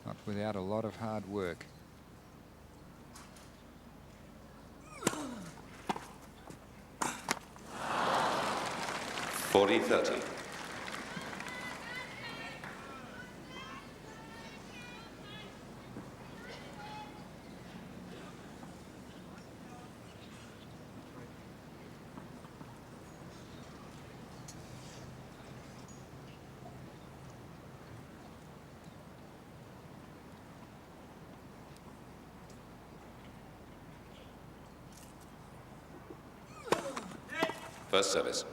Not without a lot of hard work. $40-30. First service.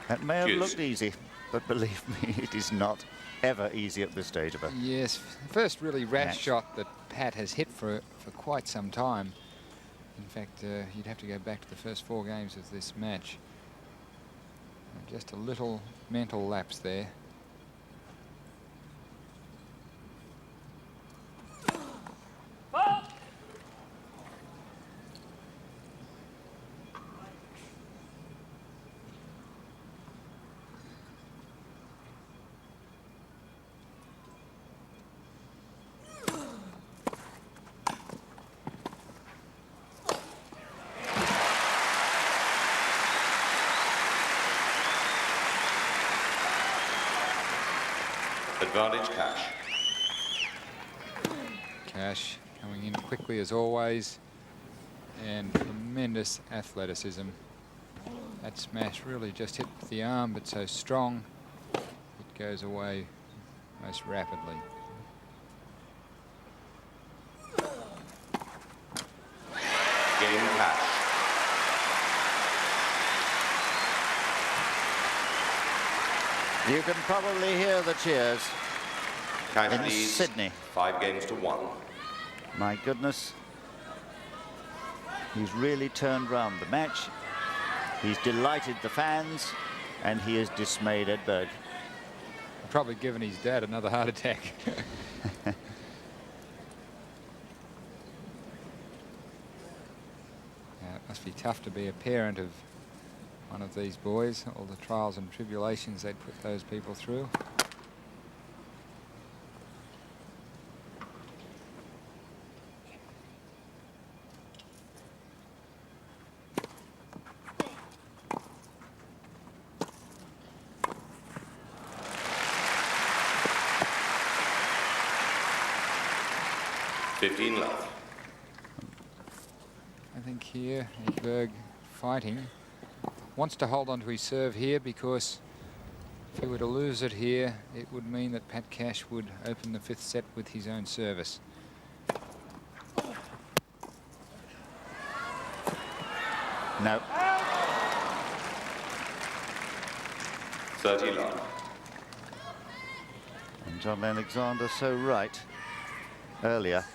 That may have looked easy, but believe me, it is not ever easy at this stage of a Yes, first really rash match. shot that Pat has hit for quite some time. In fact, you'd have to go back to the first 4 games of this match. Just a little mental lapse there. Advantage Cash. Cash coming in quickly as always, and tremendous athleticism. That smash really just hit the arm, but so strong it goes away most rapidly. Game Cash. You can probably hear the cheers Cash in leads Sydney. 5 games to 1. My goodness, He's really turned round the match. He's delighted the fans, and he has dismayed Edberg. Probably given his dad another heart attack. It must be tough to be a parent of one of these boys, all the trials and tribulations they'd put those people through. Love. I think here Edberg fighting wants to hold on to his serve here, because if he were to lose it here, it would mean that Pat Cash would open the 5th set with his own service. No. 30 love. And John Alexander so right earlier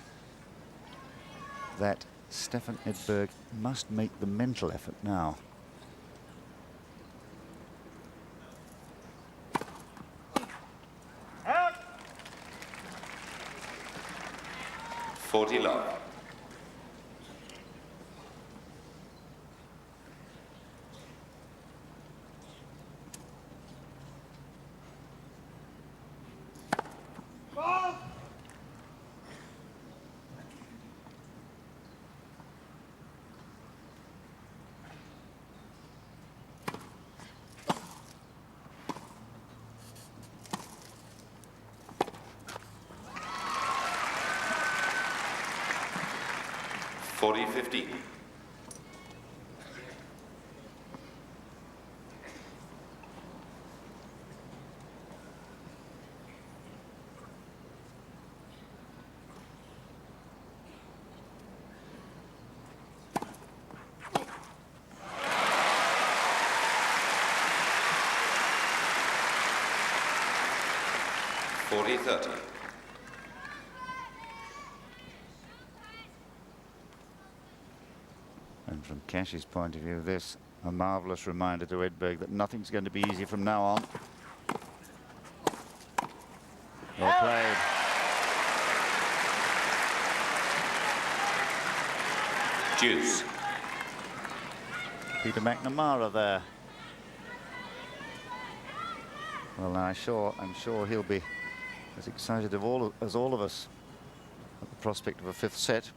that Stefan Edberg must make the mental effort now. Out. 40 love. And from Cash's point of view, this a marvellous reminder to Edberg that nothing's going to be easy from now on. Well played. Deuce. Peter McNamara there. Well, I'm sure he'll be as excited as all of us at the prospect of a 5th set.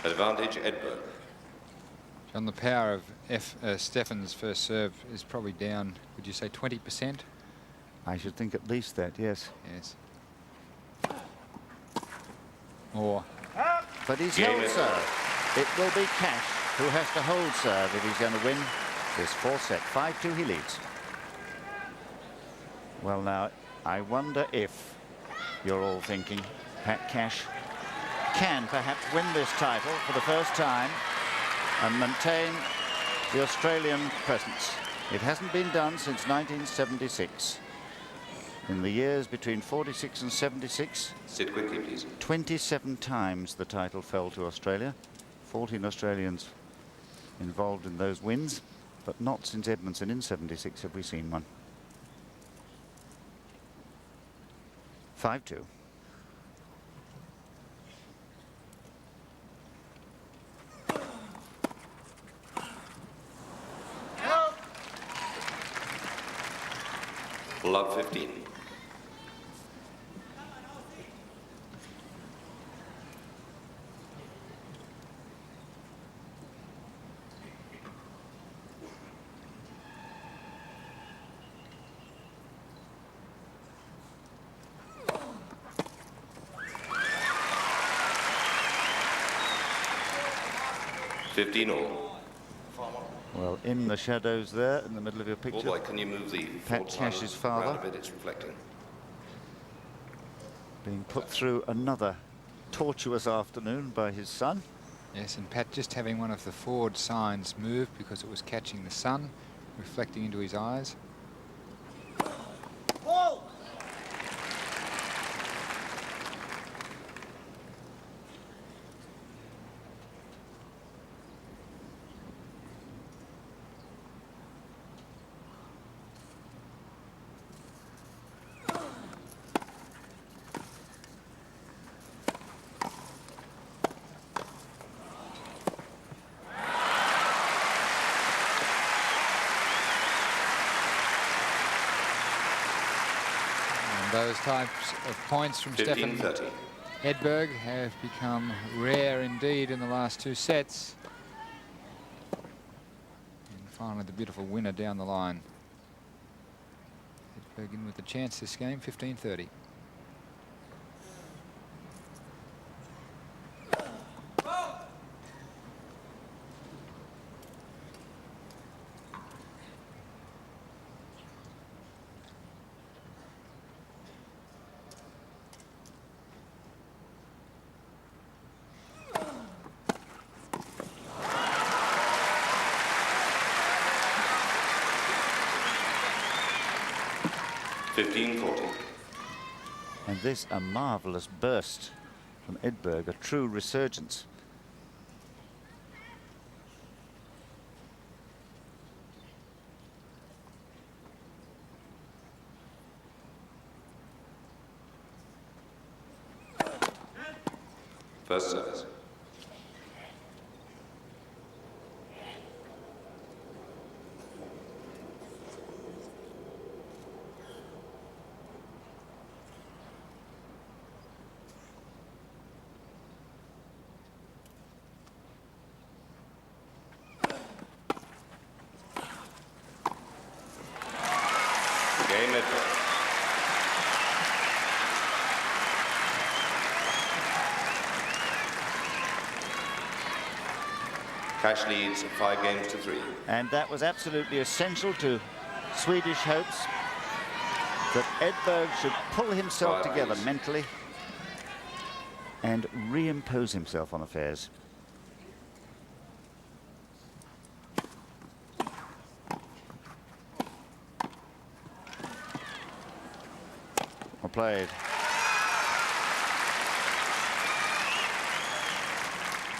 Advantage Edberg. John, the power of Stefan's first serve is probably down, would you say 20%? I should think at least that, yes. Yes. Or. But he's held serve. It will be Cash who has to hold serve if he's going to win this 4th set. 5-2 he leads. Well, now, I wonder if you're all thinking Pat Cash can perhaps win this title for the first time and maintain the Australian presence. It hasn't been done since 1976. In the years between 46 and 76, sit quickly, please. 27 times the title fell to Australia. 14 Australians involved in those wins, but not since Edmondson in 76 have we seen one. 5-2. Love 15. All. Well, in the shadows there, in the middle of your picture, Oh boy, can you move the Pat Cash's father, around a bit? It's reflecting. being put through another tortuous afternoon by his son. Yes, and Pat just having one of the forward signs move because it was catching the sun, reflecting into his eyes. Those types of points from Stefan 15-30. Edberg have become rare indeed in the last 2 sets. And finally the beautiful winner down the line. Edberg in with a chance this game, 15-30. And this a marvellous burst from Edberg, a true resurgence. First service. Game Edberg. Cash leads 5 games to 3. And that was absolutely essential to Swedish hopes, that Edberg should pull himself together mentally and reimpose himself on affairs. Well played.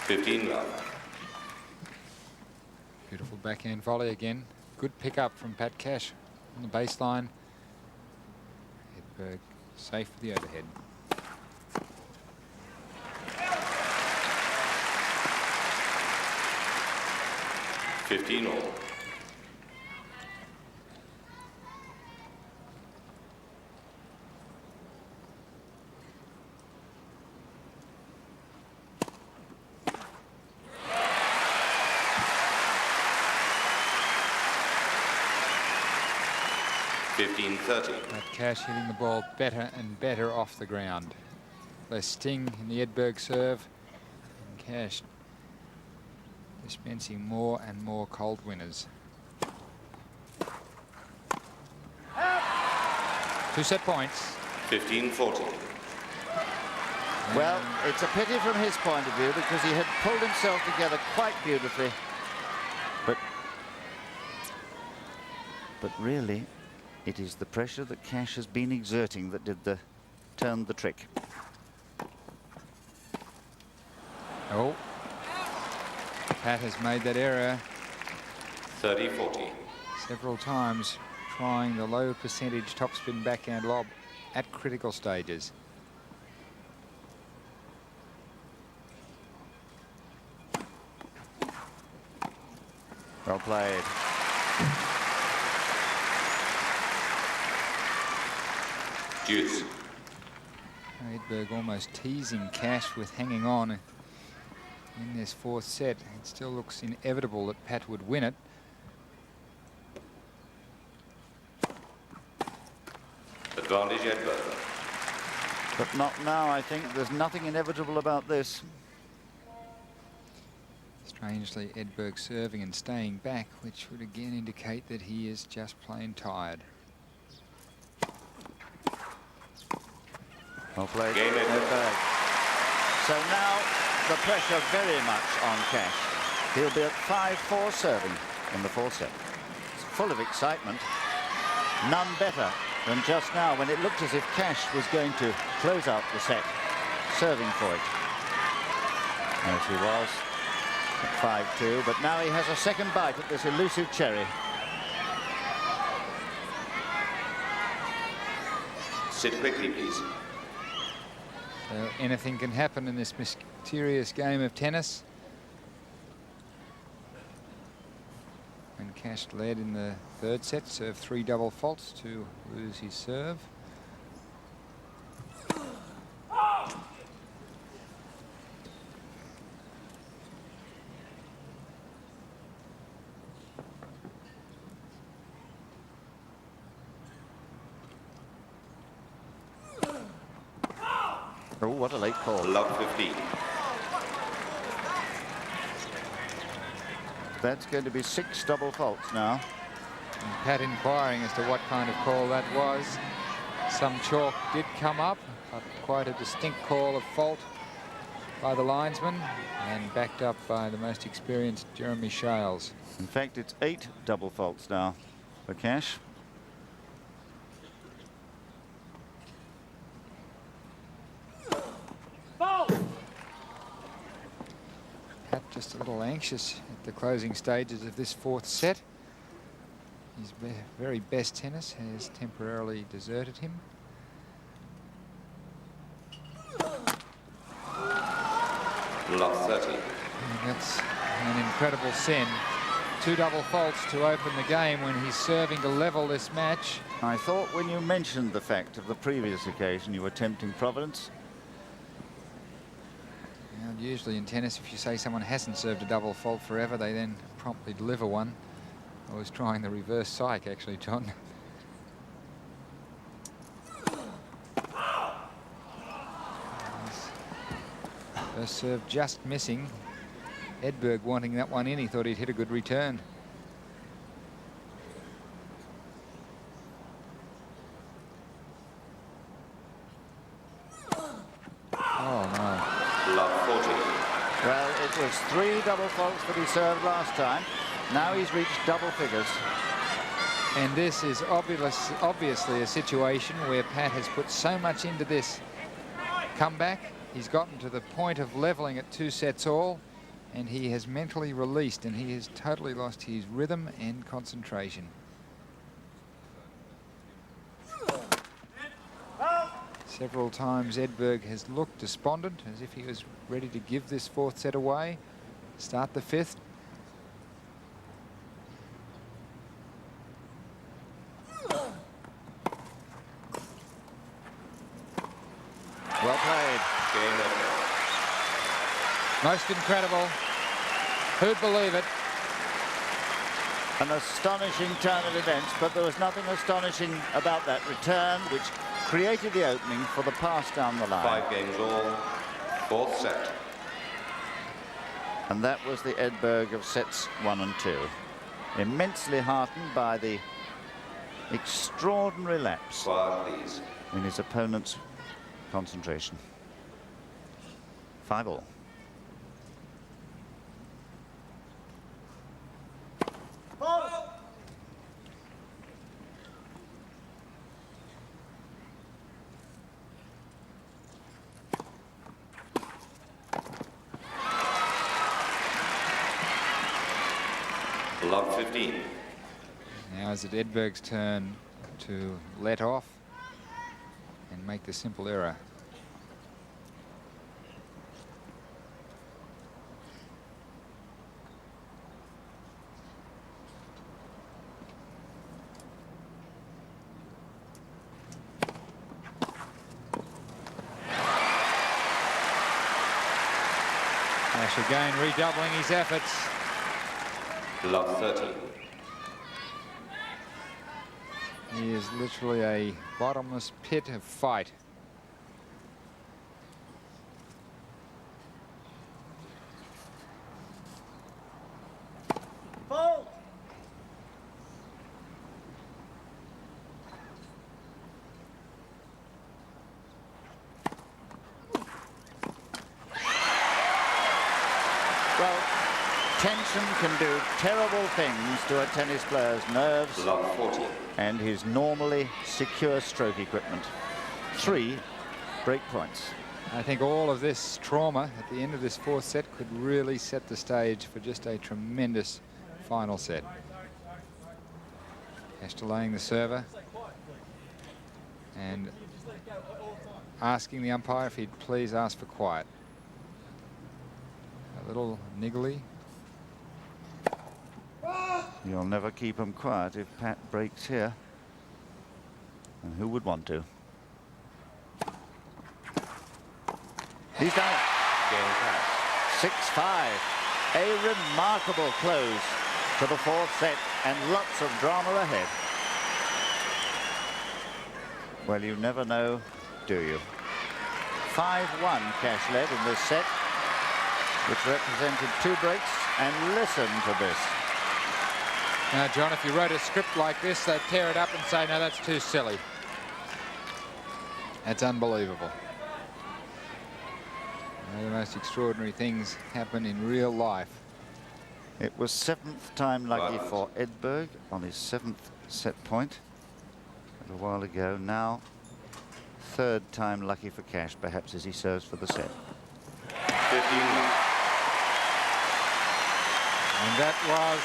15 love. Beautiful backhand volley again. Good pick-up from Pat Cash on the baseline. Edberg safe for the overhead. $15 all. Pat Cash hitting the ball better and better off the ground. Less sting in the Edberg serve. And Cash dispensing more and more cold winners. 2 set points. 15-40. Well, it's a pity from his point of view because he had pulled himself together quite beautifully. But really, it is the pressure that Cash has been exerting that turned the trick. Oh, Pat has made that error 30-40. several times, trying the low percentage topspin backhand lob at critical stages. Well played. Deuce. Edberg almost teasing Cash with hanging on in this 4th set. It still looks inevitable that Pat would win it. Advantage Edberg. But not now, I think. There's nothing inevitable about this. Strangely, Edberg serving and staying back, which would again indicate that he is just plain tired. Well played. Game Edberg. So now the pressure very much on Cash. He'll be at 5-4 serving in the 4th set. It's full of excitement. None better than just now when it looked as if Cash was going to close out the set, serving for it. As he was at 5-2, but now he has a second bite at this elusive cherry. Sit quickly, please. So anything can happen in this mysterious game of tennis. When Cash led in the 3rd set, served 3 double faults to lose his serve. Oh, what a late call. Love 15. That's going to be 6 double faults now. And Pat inquiring as to what kind of call that was. Some chalk did come up, but quite a distinct call of fault by the linesman, and backed up by the most experienced Jeremy Shales. In fact, it's 8 double faults now for Cash. Pat just a little anxious at the closing stages of this 4th set. His very best tennis has temporarily deserted him. Love 30. And that's an incredible send. 2 double faults to open the game when he's serving to level this match. I thought when you mentioned the fact of the previous occasion you were tempting Providence. And usually in tennis, if you say someone hasn't served a double fault forever, they then promptly deliver one. I was trying the reverse psych, actually, John. First serve just missing. Edberg wanting that one in. He thought he'd hit a good return. Oh, no. Love 40. Well, it was 3 double faults that he served last time. Now he's reached double figures. And this is obviously a situation where Pat has put so much into this comeback. He's gotten to the point of leveling at 2 sets all, and he has mentally released, and he has totally lost his rhythm and concentration. Several times Edberg has looked despondent, as if he was ready to give this 4th set away, start the 5th. Well played. Game over. Most incredible. Who'd believe it? An astonishing turn of events, but there was nothing astonishing about that return, which created the opening for the pass down the line. 5 games all. 4th set. And that was the Edberg of sets 1 and 2. Immensely heartened by the extraordinary lapse Quiet, please. in his opponent's concentration. 5 all. Love 15. Now is it Edberg's turn to let off and make the simple error. Ash again redoubling his efforts. Love 30. He is literally a bottomless pit of fight. Well, tension can do terrible things to a tennis player's nerves Love 40. and his normally secure stroke equipment. 3 break points. I think all of this trauma at the end of this 4th set could really set the stage for just a tremendous final set. Cash delaying the server and asking the umpire if he'd please ask for quiet. A little niggly. You'll never keep him quiet if Pat breaks here. And who would want to? He's done it. Game pass. 6-5. A remarkable close to the 4th set and lots of drama ahead. Well, you never know, do you? 5-1 Cash led in this set, which represented 2 breaks. And listen to this. Now, John, if you wrote a script like this, they'd tear it up and say, no, that's too silly. That's unbelievable. The most extraordinary things happen in real life. It was 7th time lucky for Edberg on his 7th set point a little while ago. Now 3rd time lucky for Cash, perhaps, as he serves for the set. 15. And that was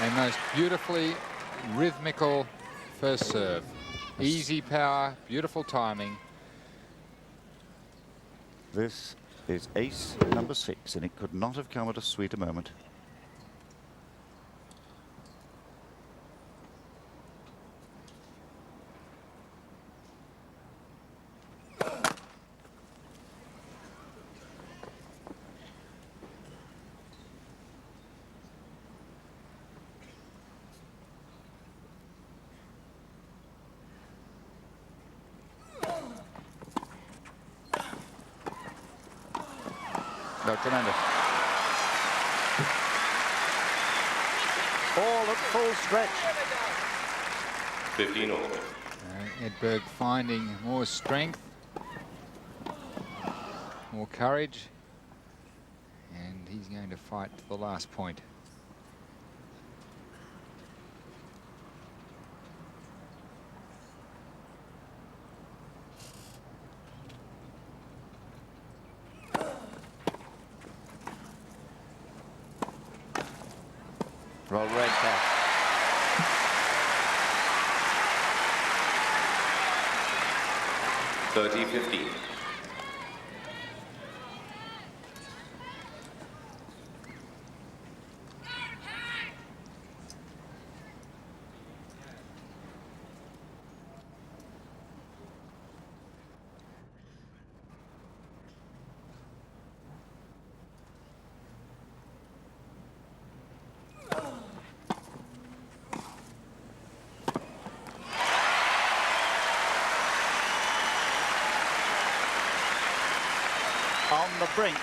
a most beautifully rhythmical first serve. Easy power, beautiful timing. This is ace number 6, and it could not have come at a sweeter moment. No, tremendous. All at full stretch. 15 all. Edberg finding more strength, more courage, and he's going to fight to the last point. Roll red Cash. Thirty 15. On the brink.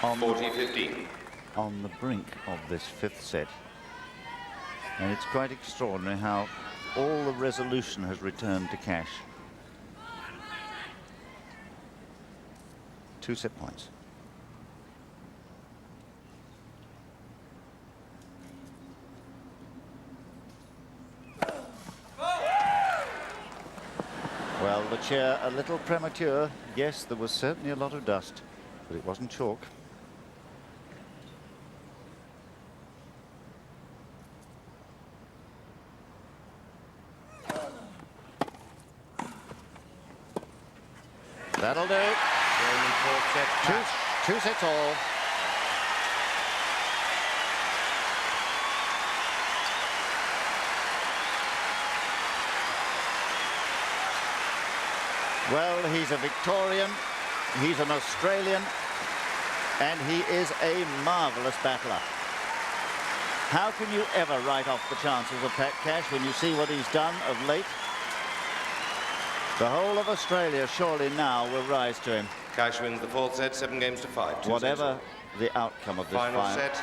On 40-15. on the brink of this 5th set. And it's quite extraordinary how all the resolution has returned to Cash. 2 set points. Well, the chair a little premature. Yes, there was certainly a lot of dust, but it wasn't chalk. That'll do. Two sets all. Well, he's a Victorian, he's an Australian, and he is a marvellous battler. How can you ever write off the chances of Pat Cash when you see what he's done of late? The whole of Australia surely now will rise to him. Cash wins the 4th set, 7 games to 5. 2 Whatever sets the outcome of this final final set.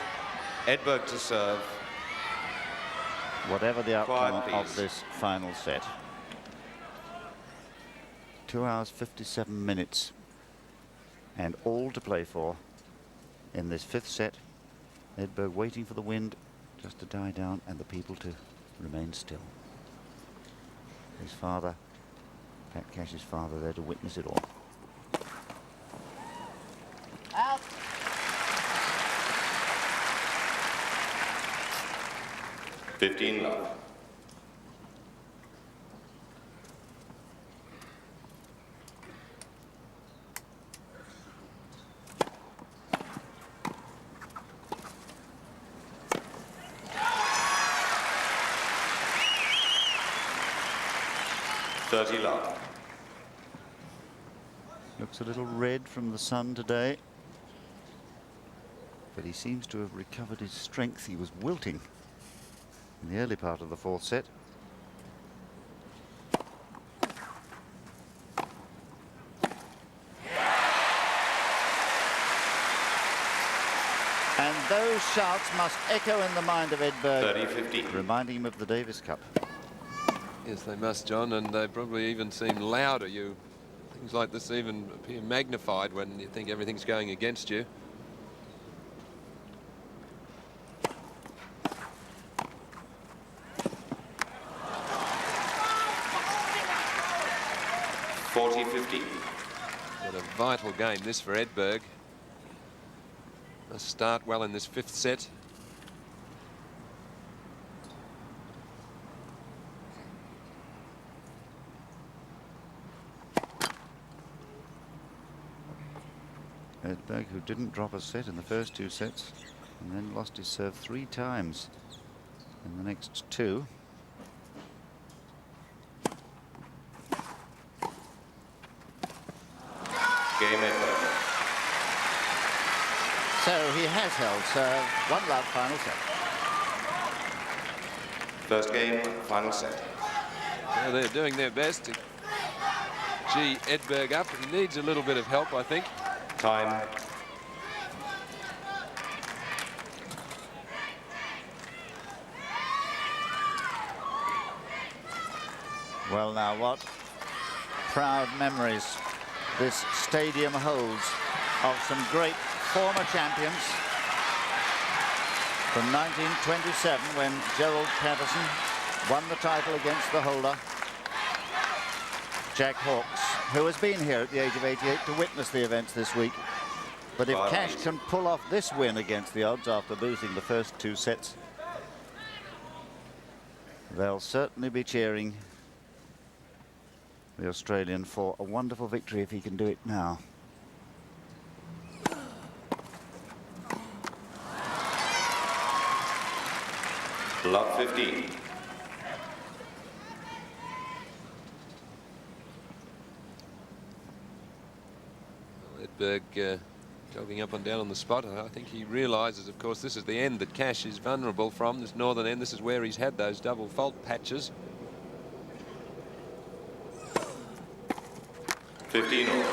Edberg to serve. whatever the outcome Quiet, of please. this final set. 2 hours 57 minutes and all to play for in this 5th set. Edberg waiting for the wind just to die down and the people to remain still. His father, Pat Cash's father, there to witness it all. Out. $15 love. $30 love. Looks a little red from the sun today, but he seems to have recovered his strength. He was wilting in the early part of the 4th set. those shouts must echo in the mind of Edberg, 30-15. reminding him of the Davis Cup. Yes, they must, John, and they probably even seem louder. Things like this even appear magnified when you think everything's going against you. What a vital game this for Edberg. Must start well in this 5th set. Edberg, who didn't drop a set in the first 2 sets, and then lost his serve 3 times in the next 2. Game Edberg. So he has held serve. 1-love, final set. First game, final set. Well, they're doing their best to gee Edberg up. He needs a little bit of help, I think. Time. Well, now, what proud memories this stadium holds of some great former champions from 1927, when Gerald Patterson won the title against the holder, Jack Hawkes, who has been here at the age of 88 to witness the events this week. But if Cash can pull off this win against the odds after losing the first 2 sets, they'll certainly be cheering the Australian for a wonderful victory if he can do it now. Love 15. Edberg jogging up and down on the spot. I think he realises, of course, this is the end that Cash is vulnerable from, this northern end. This is where he's had those double fault patches. 15 all.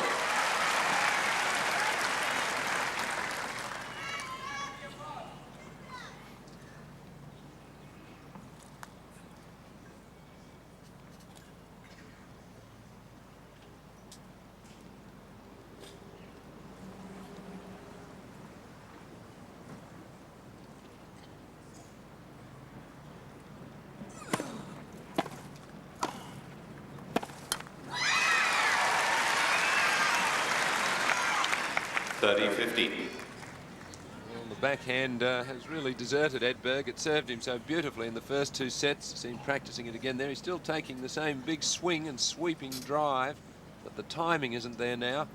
Well, the backhand has really deserted Edberg. It served him so beautifully in the first 2 sets. Seen practicing it again there. He's still taking the same big swing and sweeping drive, but the timing isn't there now.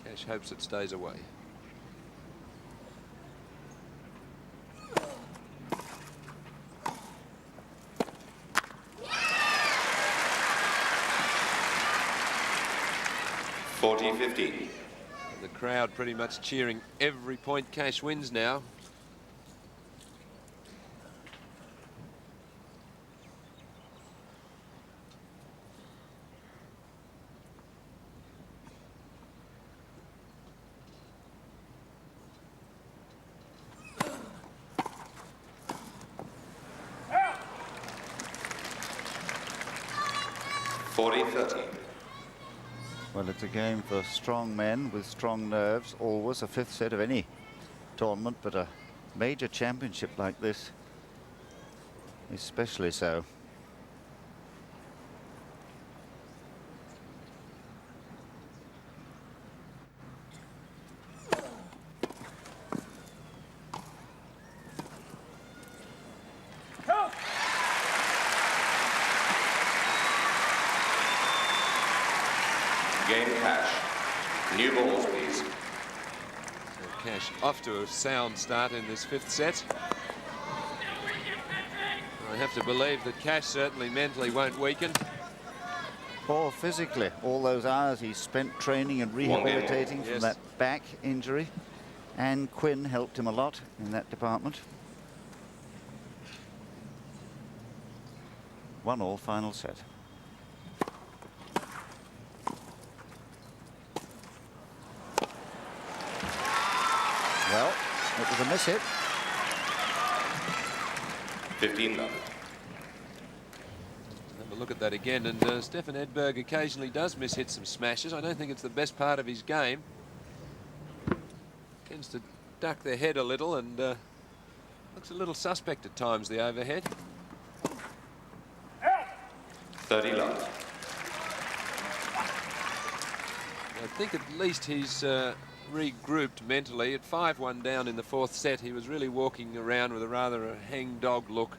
Cash hopes it stays away. The crowd pretty much cheering every point Cash wins now. Well, it's a game for strong men with strong nerves, always a 5th set of any tournament, but a major championship like this, especially so. Game Cash. New balls, please. So Cash off to a sound start in this 5th set. I have to believe that Cash certainly mentally won't weaken. Or physically, all those hours he spent training and rehabilitating from that back injury. And Quinn helped him a lot in that department. 1-all, final set. was a miss hit. 15 love. Have a look at that again, and Stefan Edberg occasionally does miss-hit some smashes. I don't think it's the best part of his game. Tends to duck their head a little and looks a little suspect at times, the overhead. 30 love. I think at least he's regrouped mentally. At 5-1 down in the 4th set, he was really walking around with a rather hang-dog look.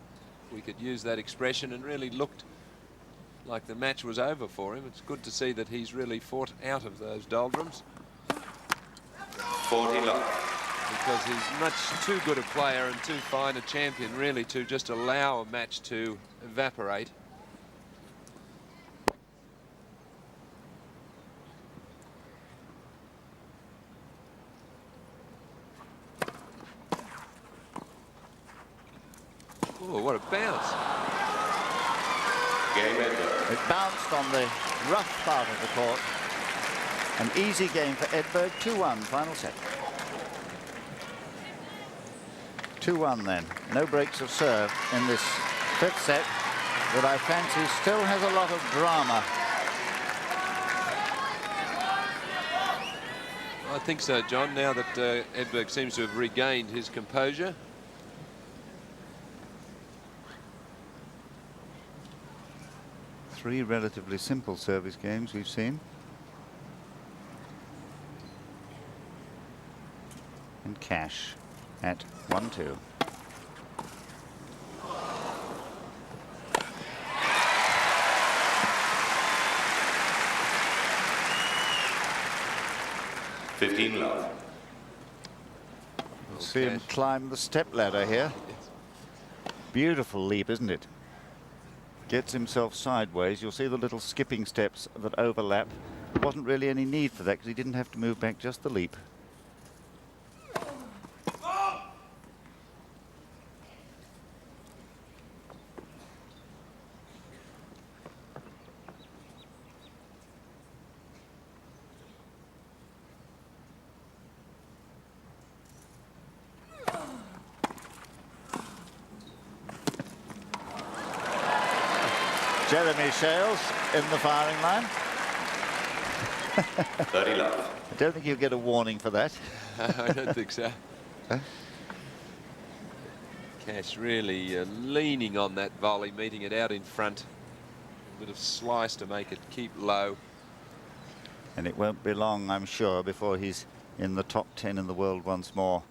We could use that expression, and really looked like the match was over for him. It's good to see that he's really fought out of those doldrums. 40 love. Because he's much too good a player and too fine a champion, really, to just allow a match to evaporate. Oh, what a bounce. Game Edberg. It bounced on the rough part of the court. An easy game for Edberg. 2-1, final set. 2-1 then. No breaks of serve in this 5th set that I fancy still has a lot of drama. I think so, John, now that Edberg seems to have regained his composure. Three relatively simple service games we've seen. And Cash at 1-2. $15 love. We'll see him climb the step ladder here. Beautiful leap, isn't it? Gets himself sideways. You'll see the little skipping steps that overlap. There wasn't really any need for that because he didn't have to move back, just the leap. Jeremy Shales in the firing line. 30 love. I don't think you'll get a warning for that. I don't think so. Cash really leaning on that volley, meeting it out in front. A bit of slice to make it keep low. And it won't be long, I'm sure, before he's in the top 10 in the world once more.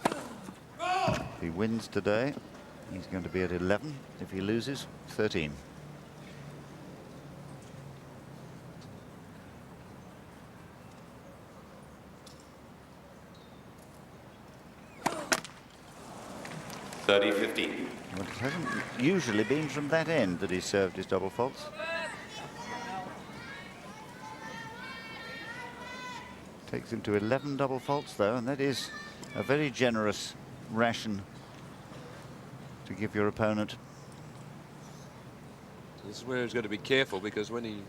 If he wins today, he's going to be at 11. If he loses, 13. Well, it hasn't usually been from that end that he served his double faults. Takes him to 11 double faults, though, and that is a very generous ration to give your opponent. This is where he's got to be careful, because when he's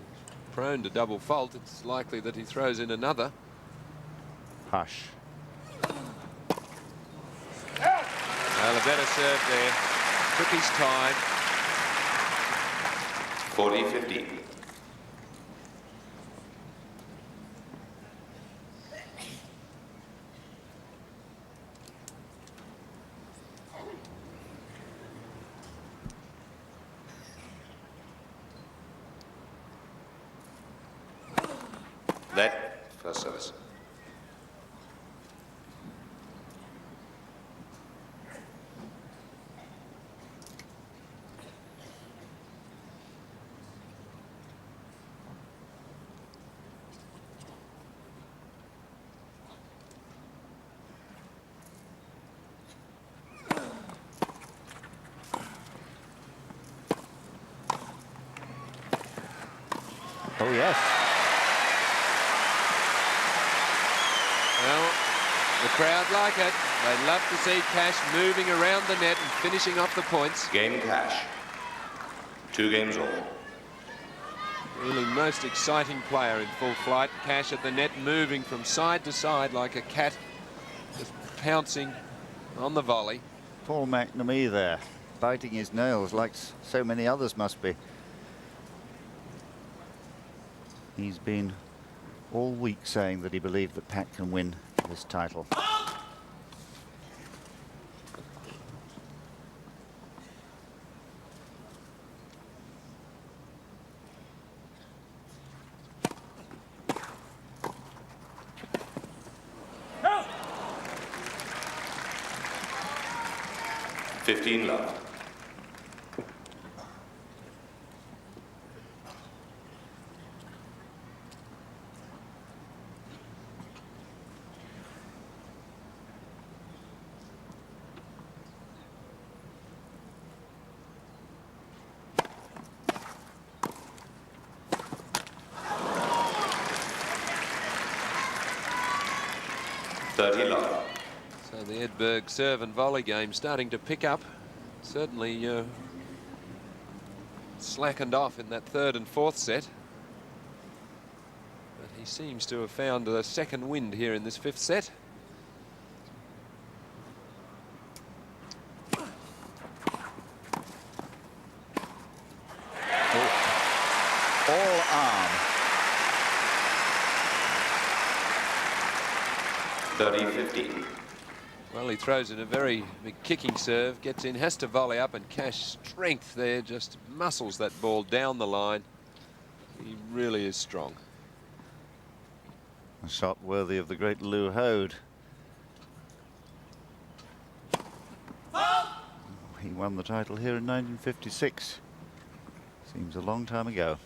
prone to double fault, it's likely that he throws in another. Hush. Well, a better serve there. Took his time. 40-15. That first service. Oh, yes. Well, the crowd like it. They love to see Cash moving around the net and finishing off the points. Game Cash. 2 games all. Really most exciting player in full flight. Cash at the net, moving from side to side like a cat, just pouncing on the volley. Paul McNamee there, biting his nails like so many others must be. He's been all week saying that he believed that Pat can win this title. No. 15 love. So the Edberg serve and volley game starting to pick up. Certainly slackened off in that third and fourth set. But he seems to have found a second wind here in this fifth set. All arm. 30-15. Well, he throws in a very big kicking serve, gets in, has to volley up, and Cash strength there, just muscles that ball down the line. He really is strong. A shot worthy of the great Lou Hode. He won the title here in 1956. Seems a long time ago.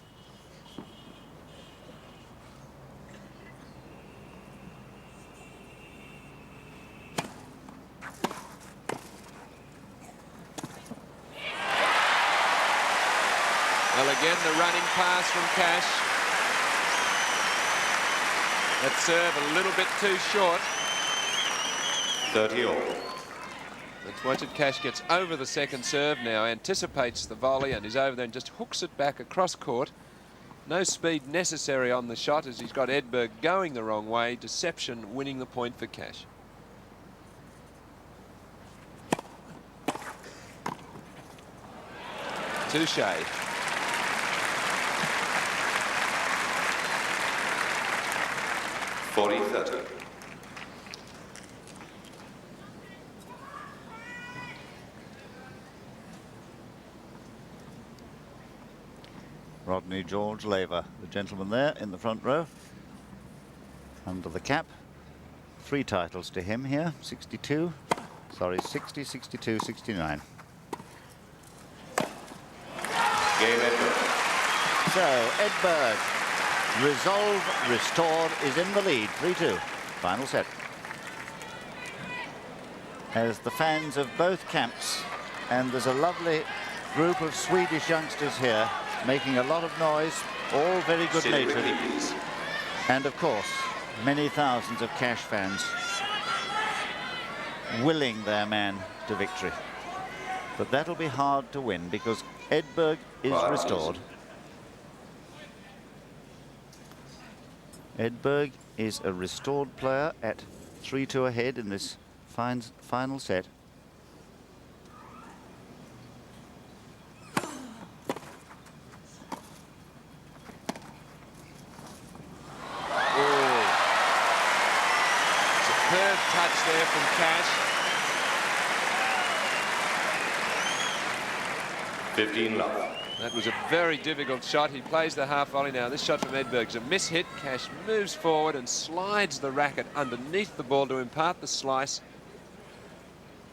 Well, again, the running pass from Cash. That serve a little bit too short. 30 all. Let's watch it. Cash gets over the second serve now, anticipates the volley and is over there and just hooks it back across court. No speed necessary on the shot as he's got Edberg going the wrong way. Deception winning the point for Cash. Touche. (40-30). Rodney George Laver, the gentleman there in the front row, under the cap. 3 titles to him here, 62, sorry, 60, 62, 69. Game Edberg. So, Edberg, resolve restored, is in the lead, 3-2, final set. As the fans of both camps, and there's a lovely group of Swedish youngsters here, making a lot of noise, all very good-natured. And of course, many thousands of Cash fans willing their man to victory. But that'll be hard to win because Edberg is restored. Edberg is a restored player at 3-2 ahead in this final set. Superb touch there from Cash. 15 love. That was a very difficult shot. He plays the half volley now. This shot from Edberg's a miss-hit. Cash moves forward and slides the racket underneath the ball to impart the slice.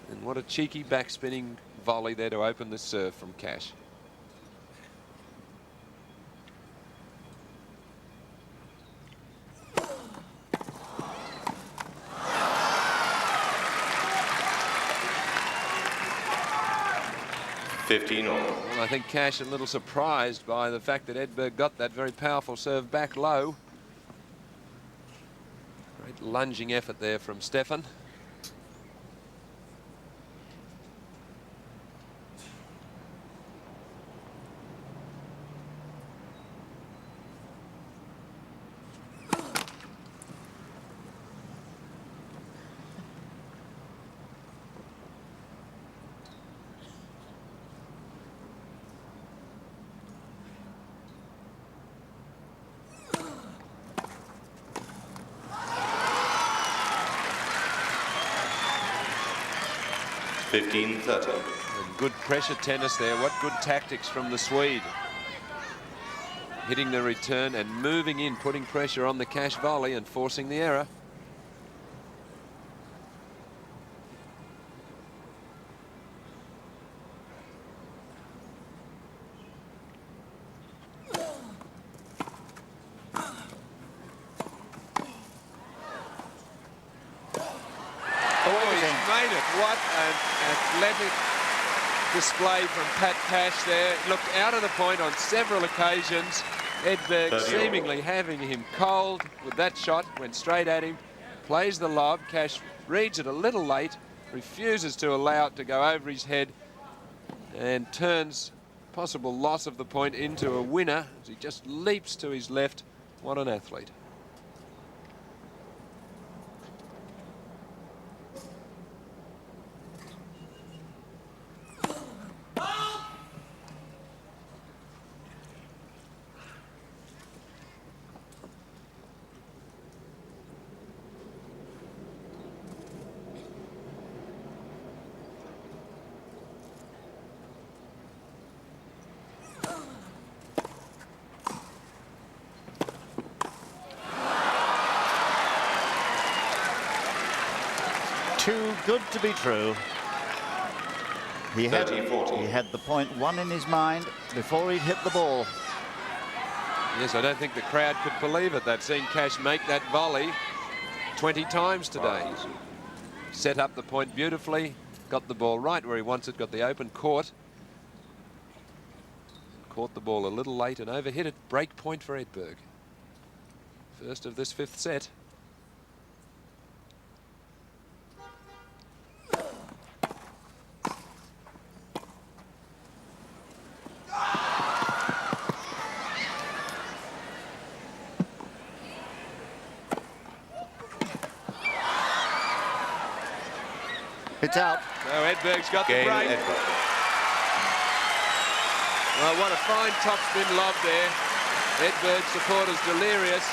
And what a cheeky backspinning volley there to open the serve from Cash. Well, I think Cash a little surprised by the fact that Edberg got that very powerful serve back low. Great lunging effort there from Stefan. 15-30. And good pressure tennis there. What good tactics from the Swede. Hitting the return and moving in, putting pressure on the Cash volley and forcing the error. Made it. What an athletic display from Pat Cash there. Looked out of the point on several occasions. Edberg seemingly having him cold with that shot. Went straight at him. Plays the lob. Cash reads it a little late. Refuses to allow it to go over his head. And turns possible loss of the point into a winner as he just leaps to his left. What an athlete. Too good to be true. He had 30-40. He had the point one in his mind before he'd hit the ball. Yes, I don't think the crowd could believe it. They've seen Cash make that volley 20 times today. Set up the point beautifully, got the ball right where he wants it, got the open court. Caught the ball a little late and overhit it. Break point for Edberg. First of this fifth set. It's out. So Edberg's got the Game break. Edberg. Well, what a fine topspin lob there. Edberg supporters delirious.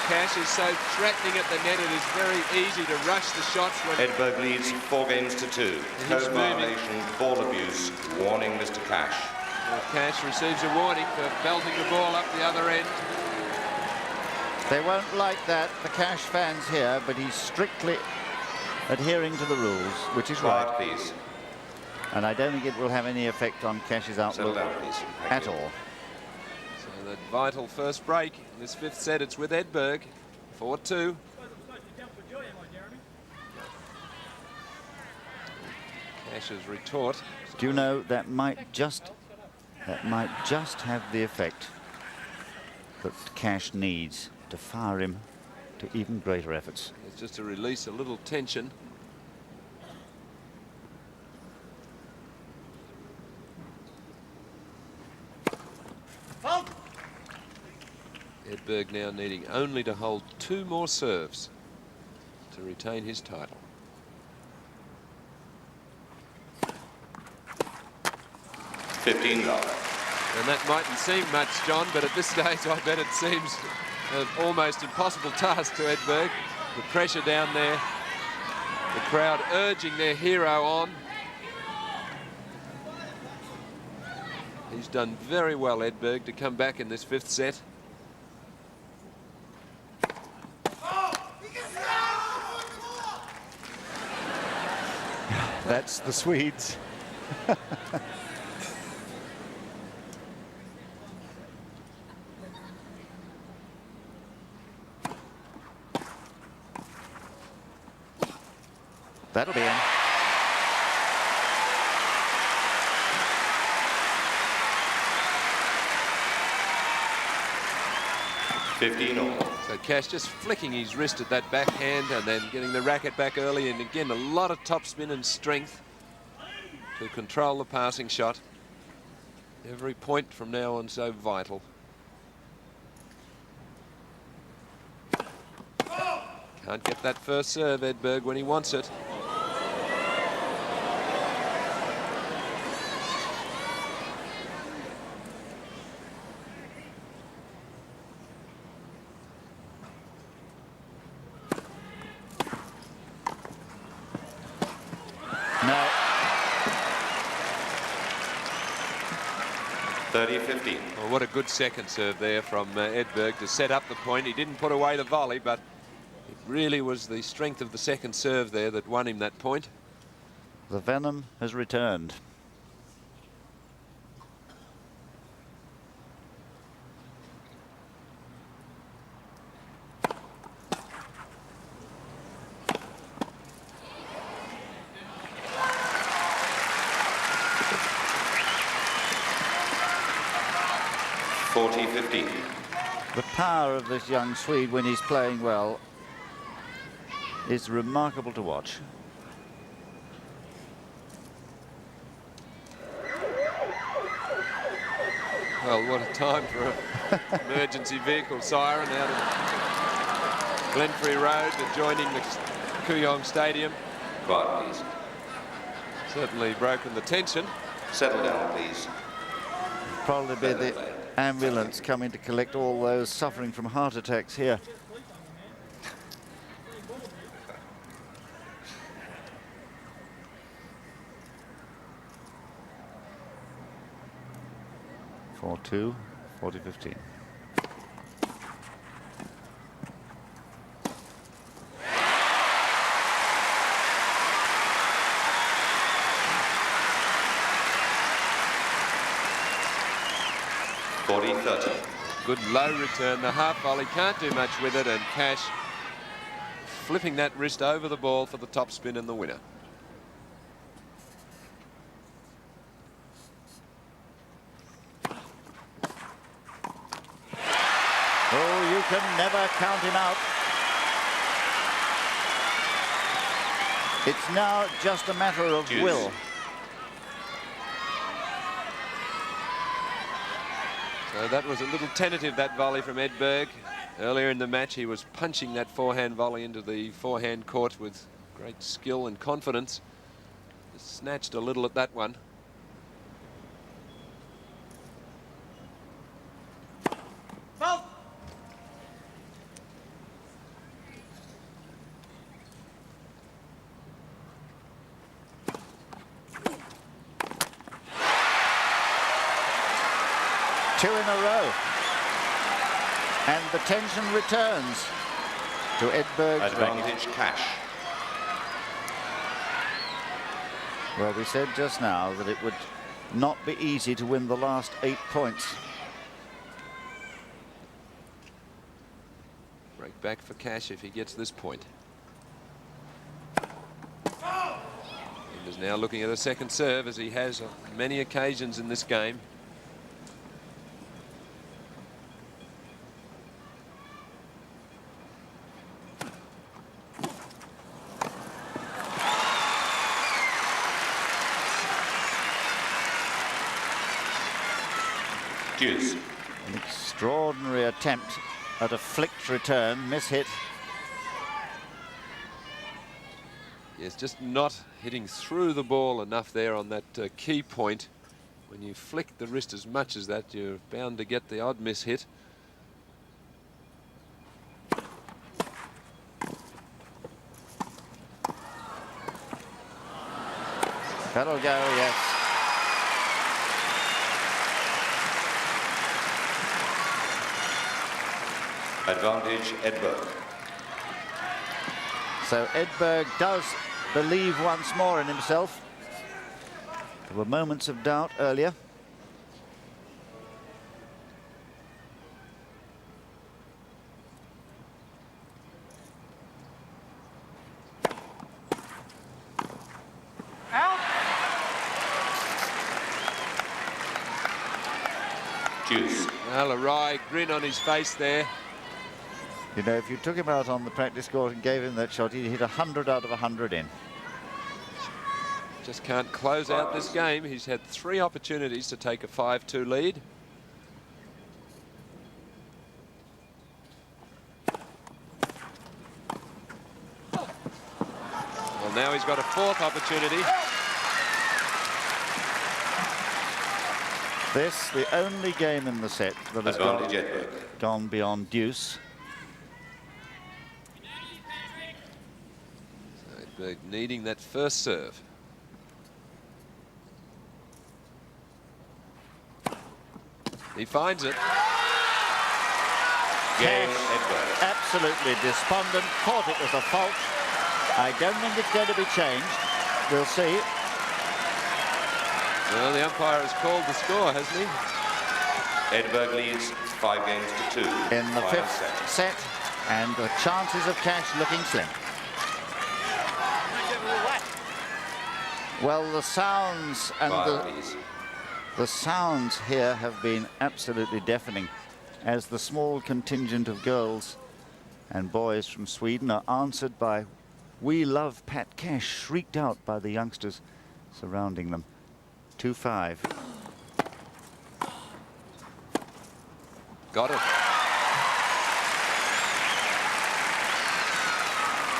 Cash is so threatening at the net, it is very easy to rush the shots when Edberg leads 4-2. Code violation, ball abuse. Warning, Mr. Cash. Cash receives a warning for belting the ball up the other end. They won't like that, the Cash fans here, but he's strictly adhering to the rules, which is right. Quiet, please. And I don't think it will have any effect on Cash's Settle outlook down, please. Thank at you. all. So that vital first break in this fifth set, it's with Edberg. 4-2. Cash's retort. Do you know that might just have the effect that Cash needs to fire him to even greater efforts. It's just to release a little tension. Edberg now needing only to hold 2 more serves to retain his title. $15. And that mightn't seem much, John, but at this stage I bet it seems an almost impossible task to Edberg. The pressure down there, the crowd urging their hero on. He's done very well, Edberg, to come back in this fifth set. That's the Swedes. That'll be in. So Cash just flicking his wrist at that backhand and then getting the racket back early, and again a lot of topspin and strength to control the passing shot. Every point from now on so vital. Can't get that first serve, Edberg, when he wants it. 30-15. Well, what a good second serve there from Edberg to set up the point. He didn't put away the volley, but it really was the strength of the second serve there that won him that point. The venom has returned. The power of this young Swede when he's playing well is remarkable to watch. Well, what a time for an emergency vehicle siren out of Glenfrey Road adjoining the Kooyong Stadium. Quiet, please. Certainly broken the tension. Settle down, please. Probably be the ambulance coming to collect all those suffering from heart attacks here. For 2, 40-15. Good low return. The half volley can't do much with it, and Cash flipping that wrist over the ball for the top spin and the winner. Oh, you can never count him out. It's now just a matter of will. So that was a little tentative, that volley from Edberg. Earlier in the match, he was punching that forehand volley into the forehand court with great skill and confidence. Just snatched a little at that one. Both. Two in a row. And the tension returns to Edberg's Advantage Cash. Well, we said just now that it would not be easy to win the last 8 points. Break back for Cash if he gets this point. He is now looking at a second serve, as he has on many occasions in this game. Deuce. An extraordinary attempt at a flicked return, mishit. Yes, just not hitting through the ball enough there on that key point. When you flick the wrist as much as that, you're bound to get the odd miss hit. That'll go, yes. Advantage Edberg. So Edberg does believe once more in himself. There were moments of doubt earlier. Out. Deuce. Well, a wry grin on his face there. You know, if you took him out on the practice court and gave him that shot, he'd hit 100 out of 100 in. Just can't close out this game. He's had 3 opportunities to take a 5-2 lead. Well, now he's got a 4th opportunity. This, the only game in the set that has Advantage Edberg. gone beyond deuce. So Edberg needing that first serve. He finds it. Game Cash Edberg. absolutely despondent, thought it was a fault. I don't think it's going to be changed. We'll see. Well, the umpire has called the score, hasn't he? Edberg leads 5 games to 2. In the Final fifth set, and the chances of Cash looking slim. Well, the sounds and the sounds here have been absolutely deafening, as the small contingent of girls and boys from Sweden are answered by "We love Pat Cash," shrieked out by the youngsters surrounding them. 2-5. Got it.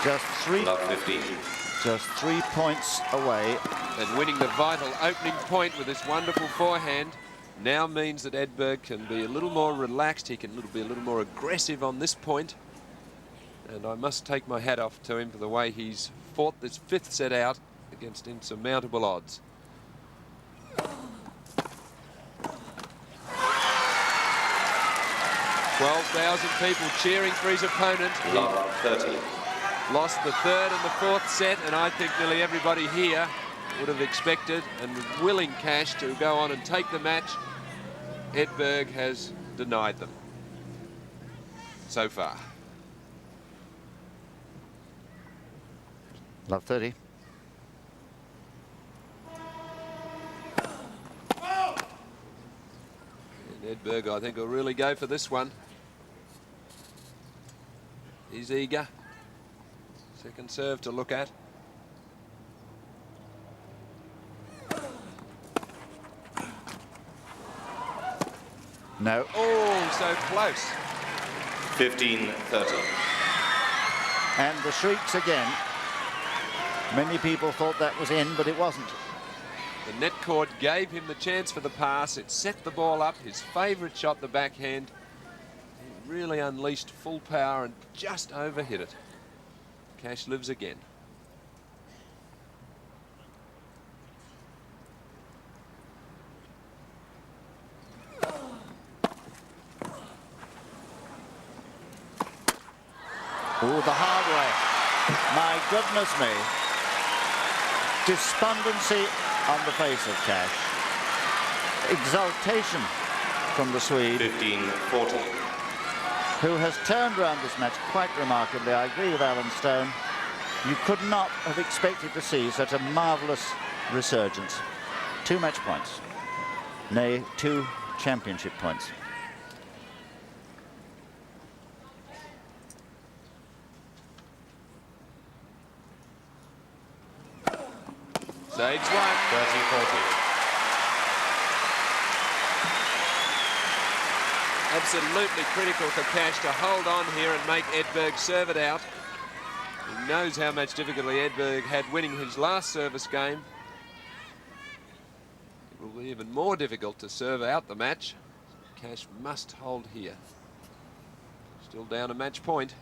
Just 3 points away. And winning the vital opening point with this wonderful forehand now means that Edberg can be a little more relaxed. He can be a little more aggressive on this point. And I must take my hat off to him for the way he's fought this fifth set out against insurmountable odds. "12,000 people cheering for his opponent." Love 30. Lost the third and the fourth set, and I think nearly everybody here would have expected and was willing Cash to go on and take the match. Edberg has denied them so far. Love 30. And Edberg, I think, will really go for this one. He's eager. Second serve to look at. No. Oh, so close. 15-30. And the shrieks again. Many people thought that was in, but it wasn't. The net cord gave him the chance for the pass. It set the ball up. His favourite shot, the backhand. He really unleashed full power and just overhit it. Cash lives again. Oh, the hard way. My goodness me. Despondency on the face of Cash. Exultation from the Swede, 15-40. who has turned around this match quite remarkably. I agree with Alan Stone. You could not have expected to see such a marvellous resurgence. 2 match points. Nay, 2 championship points. Stage 1. 30-40. Absolutely critical for Cash to hold on here and make Edberg serve it out. He knows how much difficulty Edberg had winning his last service game. It will be even more difficult to serve out the match. Cash must hold here. Still down a match point.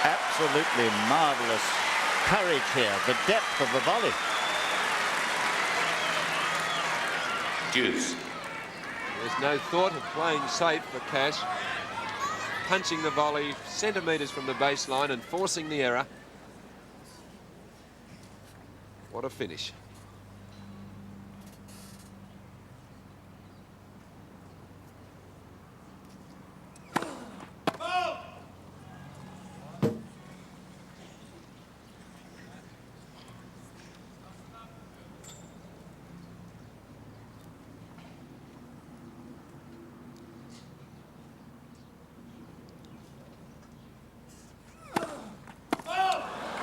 Absolutely marvellous courage here, the depth of the volley. Deuce. There's no thought of playing safe for Cash. Punching the volley centimetres from the baseline and forcing the error. What a finish.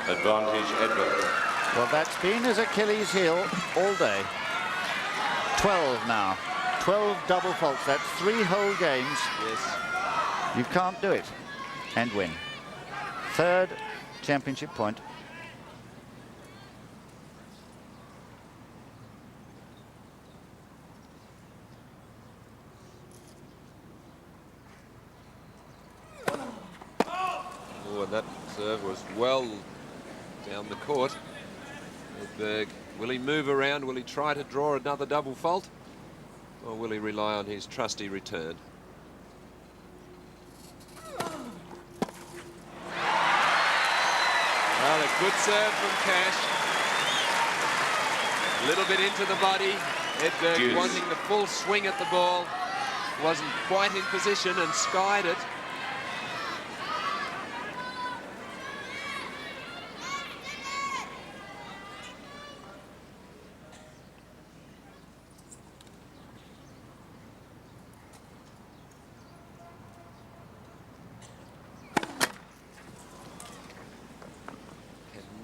Advantage Edberg. Well, that's been his Achilles heel all day. 12 now. 12 double faults. That's 3 whole games. Yes. You can't do it and win. 3rd championship point. Oh, and that serve was well down the court. Edberg, will he move around? Will he try to draw another double fault? Or will he rely on his trusty return? Well, a good serve from Cash. A little bit into the body. Edberg wanting the full swing at the ball. Wasn't quite in position and skied it.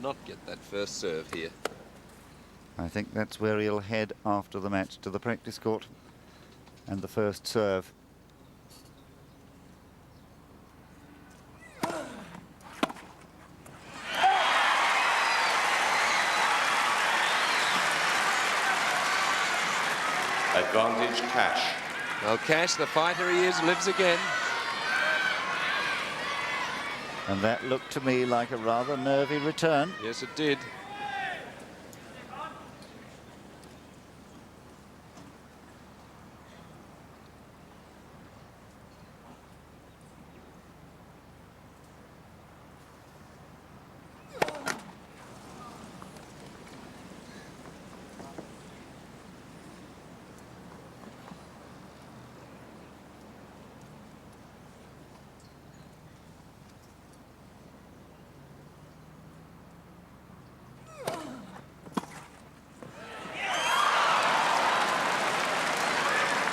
Cannot get that first serve here. I think that's where he'll head after the match, to the practice court and the first serve. Advantage Cash. Well, Cash, the fighter he is, lives again. And that looked to me like a rather nervy return. Yes, it did.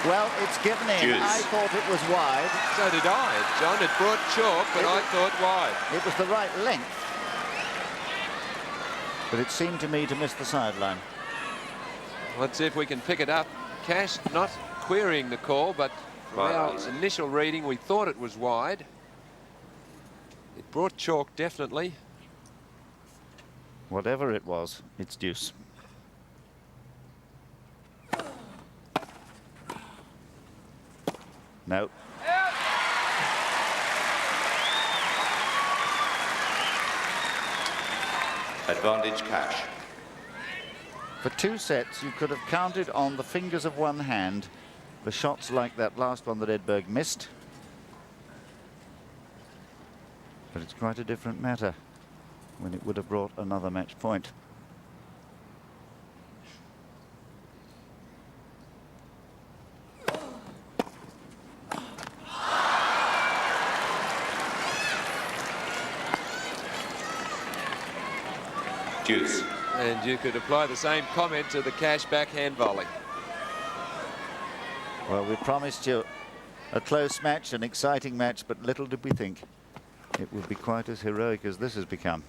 Well, it's given in. Juice. I thought it was wide. So did I. John had brought chalk, but I thought wide. It was the right length. But it seemed to me to miss the sideline. Let's see if we can pick it up. Cash not querying the call, but from our initial reading, we thought it was wide. It brought chalk, definitely. Whatever it was, it's deuce. No. Advantage Cash. For 2 sets, you could have counted on the fingers of one hand the shots like that last one that Edberg missed. But it's quite a different matter when it would have brought another match point. Deuce. And you could apply the same comment to the Cash backhand volley. Well, we promised you a close match, an exciting match, but little did we think it would be quite as heroic as this has become.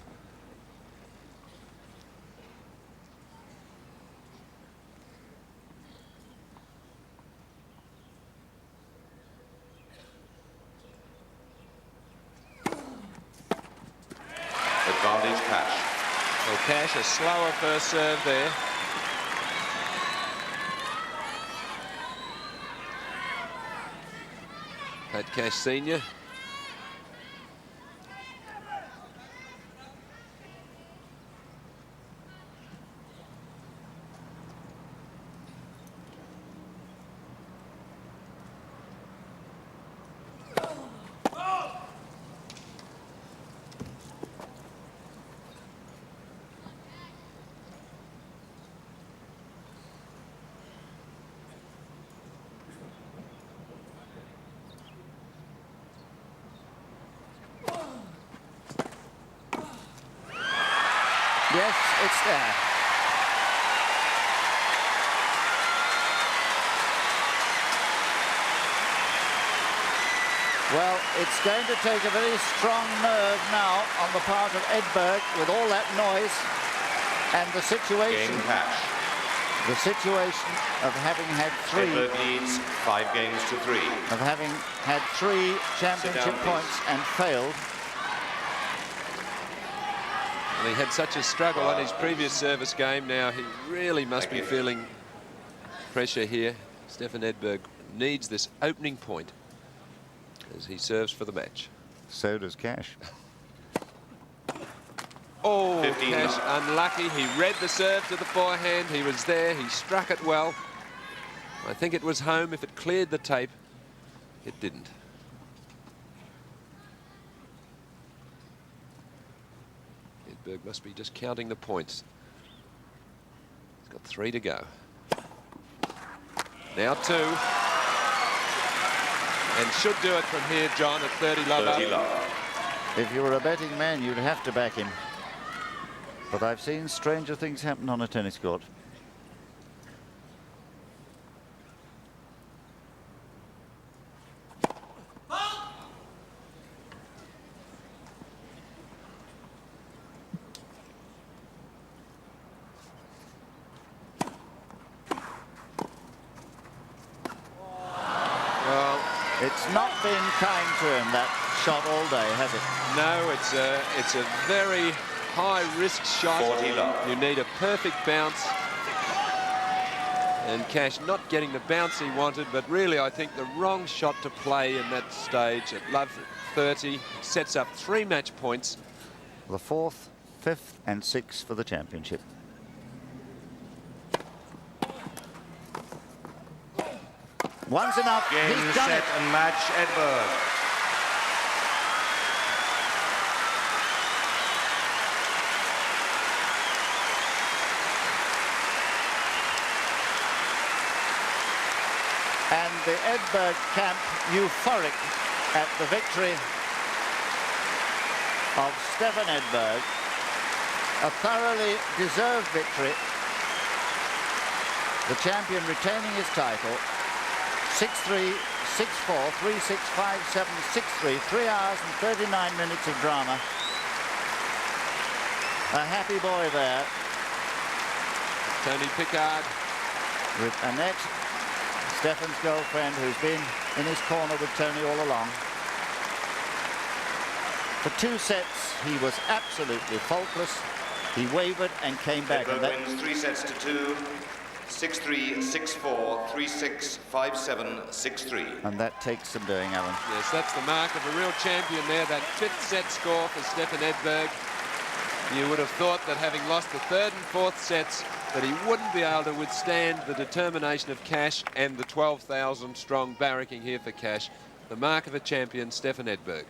Advantage Cash. Well, Cash, a slower first serve there. Pat Cash Senior. Yes, it's there. Well, it's going to take a very strong nerve now on the part of Edberg with all that noise and the situation. Game Cash. The situation of having had 3. Edberg leads 5 games to 3. Of having had 3 championship please. points and failed. Well, he had such a struggle on his previous service game. Now he really must Thank be you. feeling pressure here. Stefan Edberg needs this opening point as he serves for the match. So does Cash. Oh, 15 Cash love. unlucky. He read the serve to the forehand. He was there. He struck it well. I think it was home if it cleared the tape. It didn't. Edberg must be just counting the points. He's got 3 to go. Now 2. And should do it from here, John, at 30 love. 30 love. If you were a betting man, you'd have to back him. But I've seen stranger things happen on a tennis court. Well, It's not been kind to him, that shot all day, has it? no, it's a very high-risk shot. 40 love. You need a perfect bounce. And Cash not getting the bounce he wanted, but really I think the wrong shot to play in that stage at love 30. Sets up 3 match points. The 4th, 5th and 6th for the championship. One's enough. Game, He's done set it. and match, Edberg. And the Edberg camp euphoric at the victory of Stefan Edberg. A thoroughly deserved victory. The champion retaining his title. 6-3, 6-4, 3-6, 5-7, 6-3. 3 hours and 39 minutes of drama. A happy boy there. Tony Pickard. With Annette, Stefan's girlfriend, who's been in his corner with Tony all along. For 2 sets, he was absolutely faultless. He wavered and came back. And Edberg wins 3 sets to 2. 6-3, 6-4, 3-6, 5-7, 6-3. And that takes some doing, Alan. Yes, that's the mark of a real champion there, that 5th set score for Stefan Edberg. You would have thought that having lost the 3rd and 4th sets, that he wouldn't be able to withstand the determination of Cash and the 12,000 strong barracking here for Cash. The mark of a champion, Stefan Edberg.